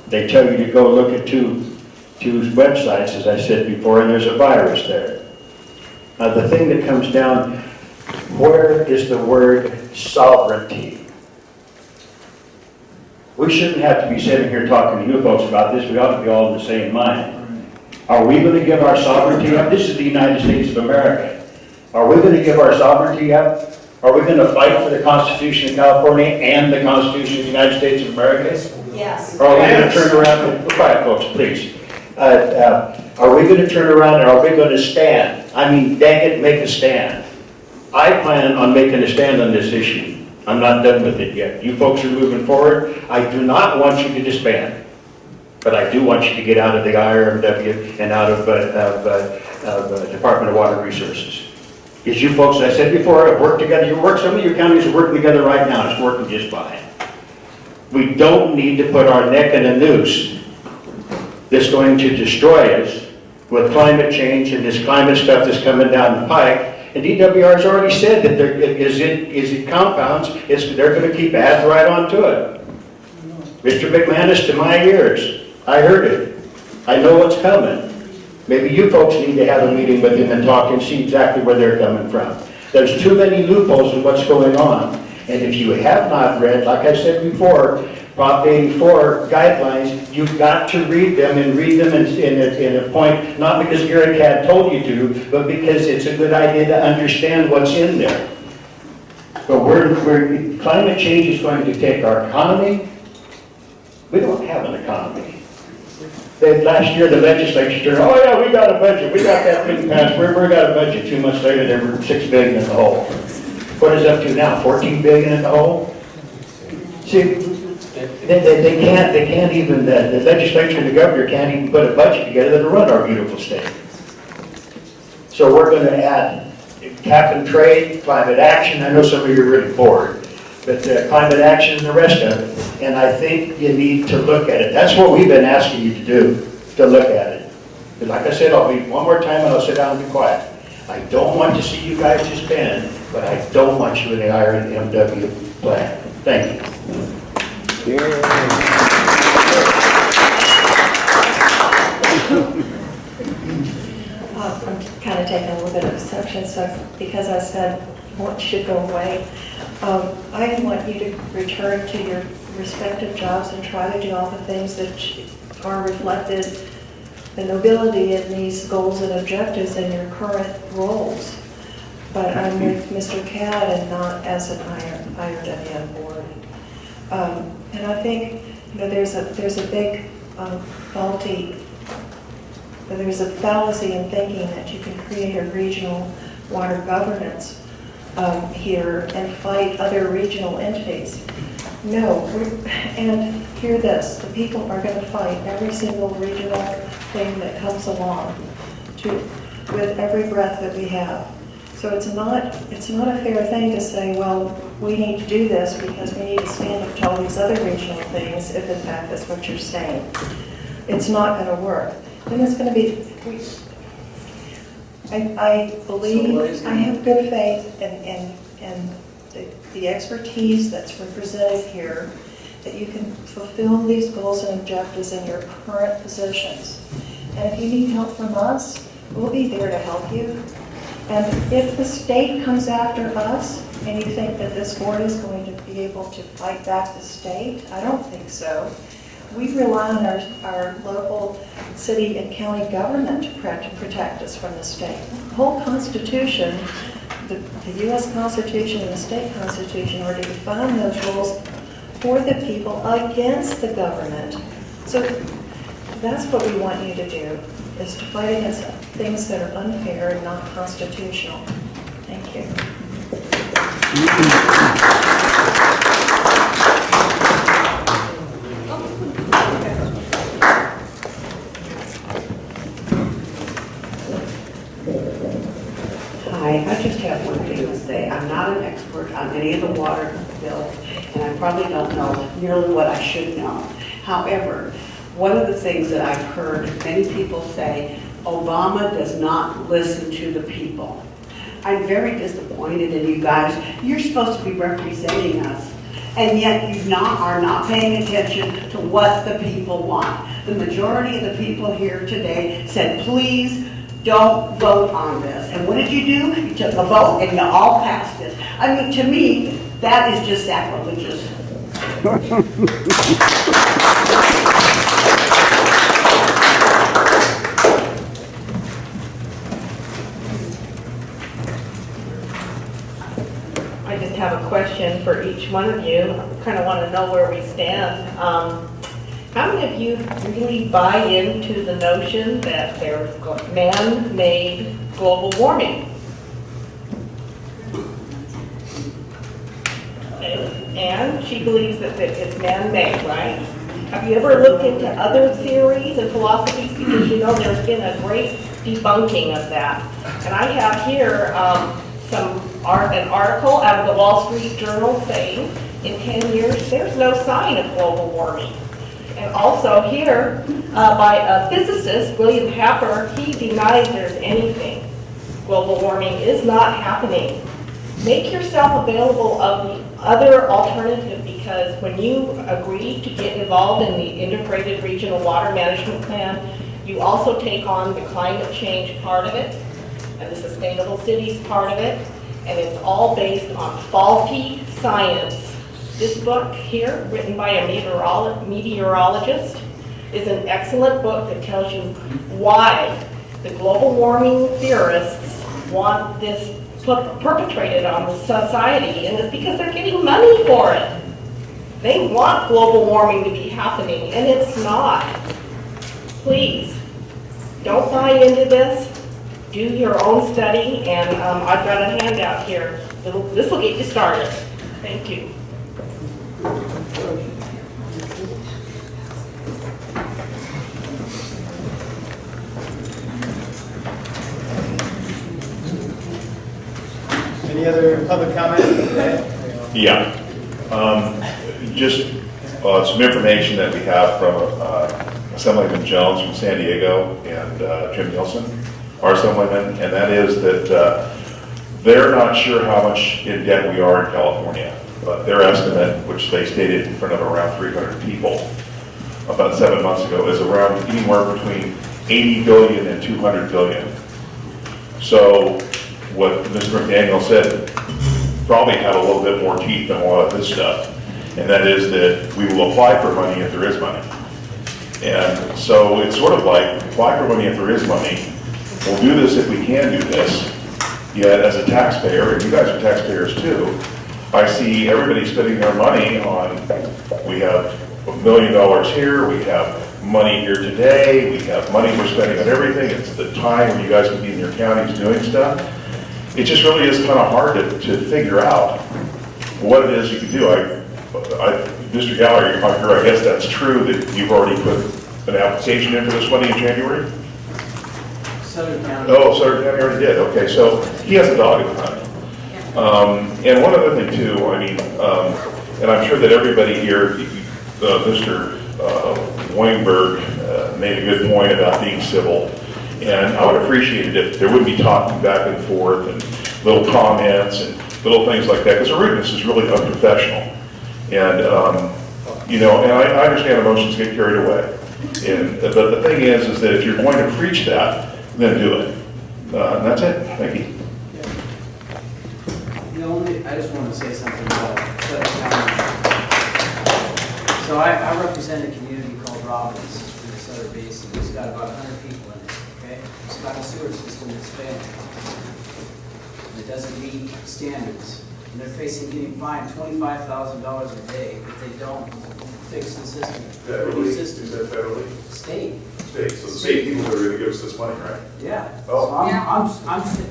They tell you to go look at two websites, as I said before, and there's a virus there. Now the thing that comes down, where is the word sovereignty? We shouldn't have to be sitting here talking to you folks about this. We ought to be all in the same mind. Are we going to give our sovereignty up? This is the United States of America. Are we going to give our sovereignty up? Are we going to fight for the Constitution of California and the Constitution of the United States of America? Yes. Or are we going to turn around and, quiet folks, please. Are we going to turn around and are we going to stand? I mean, dang it, make a stand. I plan on making a stand on this issue. I'm not done with it yet. You folks are moving forward. I do not want you to disband, but I do want you to get out of the IRMW and out of Department of Water Resources. Because you folks, as I said before, have worked together. Some of your counties are working together right now. It's working just fine. We don't need to put our neck in a noose that's going to destroy us with climate change and this climate stuff that's coming down the pike. And DWR has already said that it compounds, they're going to keep adding right onto it. Mr. McManus, to my ears, I heard it. I know what's coming. Maybe you folks need to have a meeting with him and talk and see exactly where they're coming from. There's too many loopholes in what's going on. And if you have not read, like I said before, Prop 84 guidelines, you've got to read them and read them in a point, not because Eric had told you to, but because it's a good idea to understand what's in there. But climate change is going to take our economy. We don't have an economy. Last year, the legislature, oh yeah, we got a budget. We got that thing passed. We got a budget. 2 months later, there were $6 billion in the hole. What is it up to now? 14 billion in the hole? See, they can't even, the legislature and the governor can't even put a budget together to run our beautiful state. So we're going to add cap and trade, climate action. I know some of you are really bored, but climate action and the rest of it. And I think you need to look at it. That's what we've been asking you to do, to look at it. And like I said, I'll be one more time and I'll sit down and be quiet. I don't want to see you guys disband, but I don't want you in the IRMW plan. Thank you. I'm kind of taking a little bit of exception, so because I said what should go away, I want you to return to your respective jobs and try to do all the things that are reflected, the nobility in these goals and objectives in your current roles. But I'm with Mr. Cadd and not as an IRWM board. And I think there's a big there's a fallacy in thinking that you can create a regional water governance here and fight other regional entities. No, and hear this, the people are going to fight every single regional thing that comes along with every breath that we have. So it's not a fair thing to say, well, we need to do this because we need to stand up to all these other regional things, if in fact that's what you're saying. It's not going to work. Then it's going to be, I believe, I have good faith in the expertise that's represented here, that you can fulfill these goals and objectives in your current positions. And if you need help from us, we'll be there to help you. And if the state comes after us, and you think that this board is going to be able to fight back the state, I don't think so. We rely on our local city and county government to protect us from the state. The whole Constitution, the U.S. Constitution and the state Constitution are to define those rules for the people against the government. So that's what we want you to do, is to fight against things that are unfair and not constitutional. Thank you. Hi, I just have one thing to say. I'm not an expert on any of the water bills, and I probably don't know nearly what I should know. However, one of the things that I've heard many people say, Obama does not listen to the people. I'm very disappointed in you guys. You're supposed to be representing us, and yet you are not paying attention to what the people want. The majority of the people here today said, please don't vote on this. And what did you do? You took a vote and you all passed it. I mean, to me, that is just sacrilegious. I just have a question for each one of you. I kind of want to know where we stand. How many of you really buy into the notion that there's man-made global warming? she believes that it's man-made, right? Have you ever looked into other theories and philosophies? Because you know there's been a great debunking of that. And I have here an article out of the Wall Street Journal saying in 10 years there's no sign of global warming. And also here by a physicist, William Happer, he denies there's anything. Global warming is not happening. Make yourself available of the other alternative, because when you agree to get involved in the integrated regional water management plan, you also take on the climate change part of it and the sustainable cities part of it, and it's all based on faulty science. This book here, written by a meteorologist, is an excellent book that tells you why the global warming theorists want this perpetrated on the society, and it's because they're getting money for it. They want global warming to be happening, and it's not. Please, don't buy into this. Do your own study, and I've got a handout here. This will get you started. Thank you. Any other public comment today? Yeah. Just some information that we have from Assemblyman Jones from San Diego and Jim Nielsen, our Assemblyman, and that is that they're not sure how much in debt we are in California. But their estimate, which they stated in front of around 300 people about 7 months ago, is around anywhere between 80 billion and 200 billion. So what Mr. McDaniel said probably had a little bit more teeth than a lot of this stuff, and that is that we will apply for money if there is money. And so it's sort of like, apply for money if there is money, we'll do this if we can do this, yet as a taxpayer, and you guys are taxpayers too, I see everybody spending their money on, we have $1 million here, we have money here today, we have money we're spending on everything, it's the time when you guys can be in your counties doing stuff. It just really is kind of hard to figure out what it is you can do. Mr. Gallagher, I guess that's true that you've already put an application in for this money in January? Southern County. Oh, Southern County already did. Okay, so he has a dog in the hunt. And one other thing too, I mean, and I'm sure that everybody here, Mr. Weinberg made a good point about being civil. And I would appreciate it if there wouldn't be talking back and forth and little comments and little things like that, because the rudeness is really unprofessional. And, you know, and I understand emotions get carried away. But the thing is that if you're going to preach that, then do it. And that's it. Thank you. I just wanted to say something about Southern County. So I represent a community called Robbins in the Southern Basin. It's got about 100 people in it, okay? It's got a sewer system that's failing. And it doesn't meet standards. And they're facing getting fined $25,000 a day if they don't fix the system. Federally? Is that federally? State. State. So the state people are going to give us this money, right? Yeah. Oh.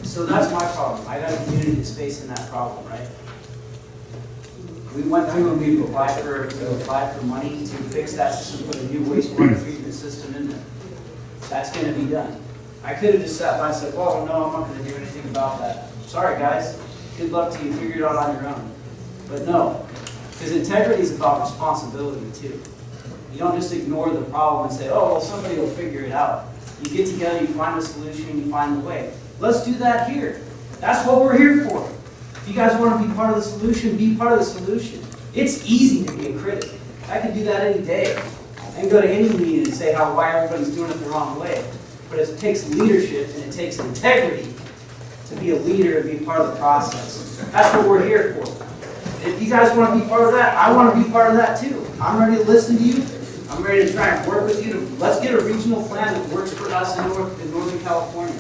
So that's my problem. I got a community that's facing that problem, right? We went through and we applied for money to fix that system, put a new wastewater treatment system in there. That's going to be done. I could have just sat by and said, well, no, I'm not going to do anything about that. Sorry, guys. Good luck to you. Figure it out on your own. But no, because integrity is about responsibility too. You don't just ignore the problem and say, oh, well, somebody will figure it out. You get together, you find a solution, you find the way. Let's do that here. That's what we're here for. If you guys want to be part of the solution, be part of the solution. It's easy to be a critic. I could do that any day. I can go to any meeting and say why everybody's doing it the wrong way. But it takes leadership and it takes integrity to be a leader and be part of the process. That's what we're here for. If you guys want to be part of that, I want to be part of that too. I'm ready to listen to you. I'm ready to try and work with you. Let's get a regional plan that works for us in Northern California.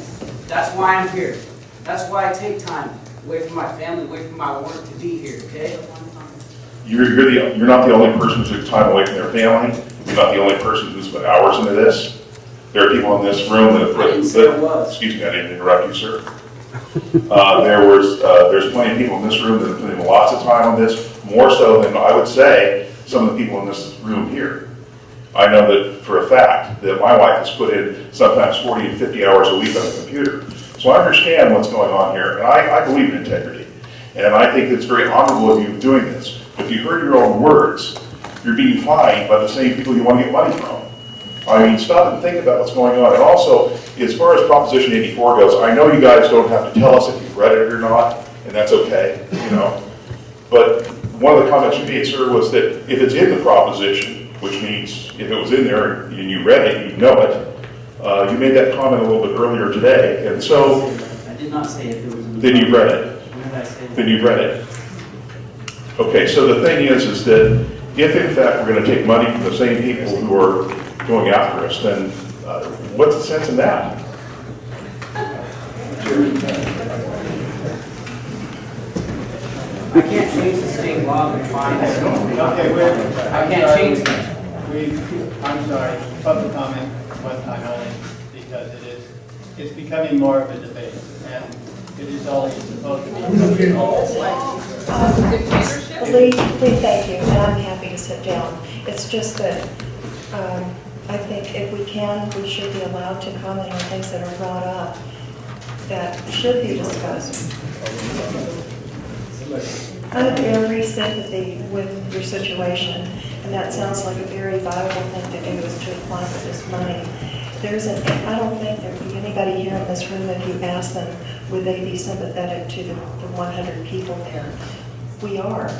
That's why I'm here. That's why I take time away from my family, away from my work to be here, okay? You're not the only person who took time away from their family. You're not the only person who's put hours into this. There are people in this room that have put, excuse me, I didn't interrupt you, sir. There's plenty of people in this room that have put in lots of time on this, more so than I would say some of the people in this room here. I know that for a fact that my wife has put in sometimes 40 and 50 hours a week on the computer. So I understand what's going on here, and I believe in integrity. And I think it's very honorable of you doing this. If you heard your own words, you're being fined by the same people you want to get money from. I mean, stop and think about what's going on. And also, as far as Proposition 84 goes, I know you guys don't have to tell us if you've read it or not, and that's okay, you know. But one of the comments you made, sir, was that if it's in the proposition, which means if it was in there and you read it, you know it, you made that comment a little bit earlier today, and so... I did not say if it was in the... Then you read it. When did I say that? Then you read it. Okay, so the thing is that if in fact we're going to take money from the same people who are going after us, then what's the sense in that? I can't change the state law to find Okay, I can't change that. I'm sorry, public comment one time only, because it's becoming more of a debate, and it is only supposed to be. Lee, thank you, and I'm happy to sit down. It's just that I think if we can, we should be allowed to comment on things that are brought up that should be discussed. I have every sympathy with your situation, and that sounds like a very viable thing to do, is to apply for this money. I don't think there would be anybody here in this room, if you ask them, would they be sympathetic to the 100 people there? We are.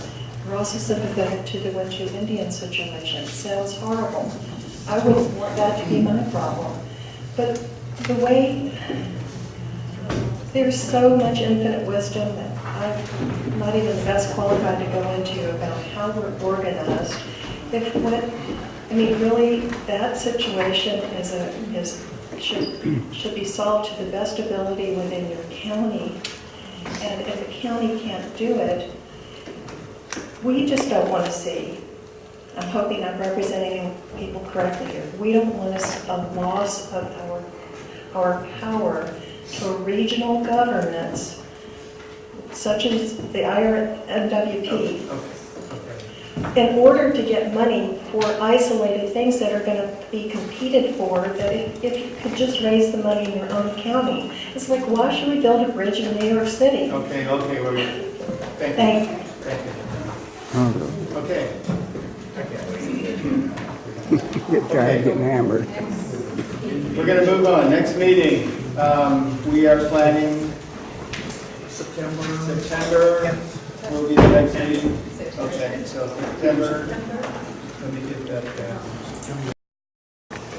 We're also sympathetic to the Wintu Indian situation. It sounds horrible. I wouldn't want that to be my problem. But the way, there's so much infinite wisdom that I'm not even the best qualified to go into about how we're organized. Really, that situation should be solved to the best ability within your county. And if the county can't do it, we just don't want to see, I'm hoping I'm representing people correctly here, we don't want a loss of our power to regional governments, such as the IRMWP, in order to get money for isolated things that are going to be competed for, that if you could just raise the money in your own county. It's like, why should we build a bridge in New York City? Okay, thank you. Thank you. Thank you. Okay. Get tired getting hammered. We're going to move on. Next meeting, we are planning September will be the next meeting. Okay, so September, let me get that down.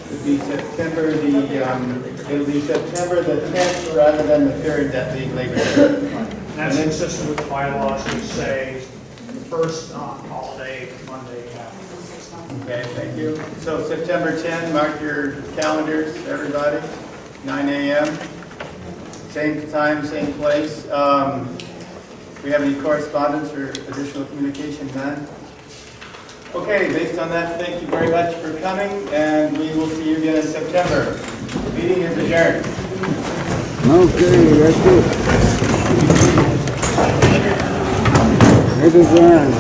It'll be September it'll be September the 10th rather than the 3rd, that being Labor Day. That's consistent with the bylaws, we say the first holiday, Monday. Okay, thank you. So September 10, mark your calendars, everybody, 9 a.m. Same time, same place. We have any correspondence or additional communication? None? Okay, based on that, thank you very much for coming, and we will see you again in September. The meeting is adjourned. Okay, that's it. It is done.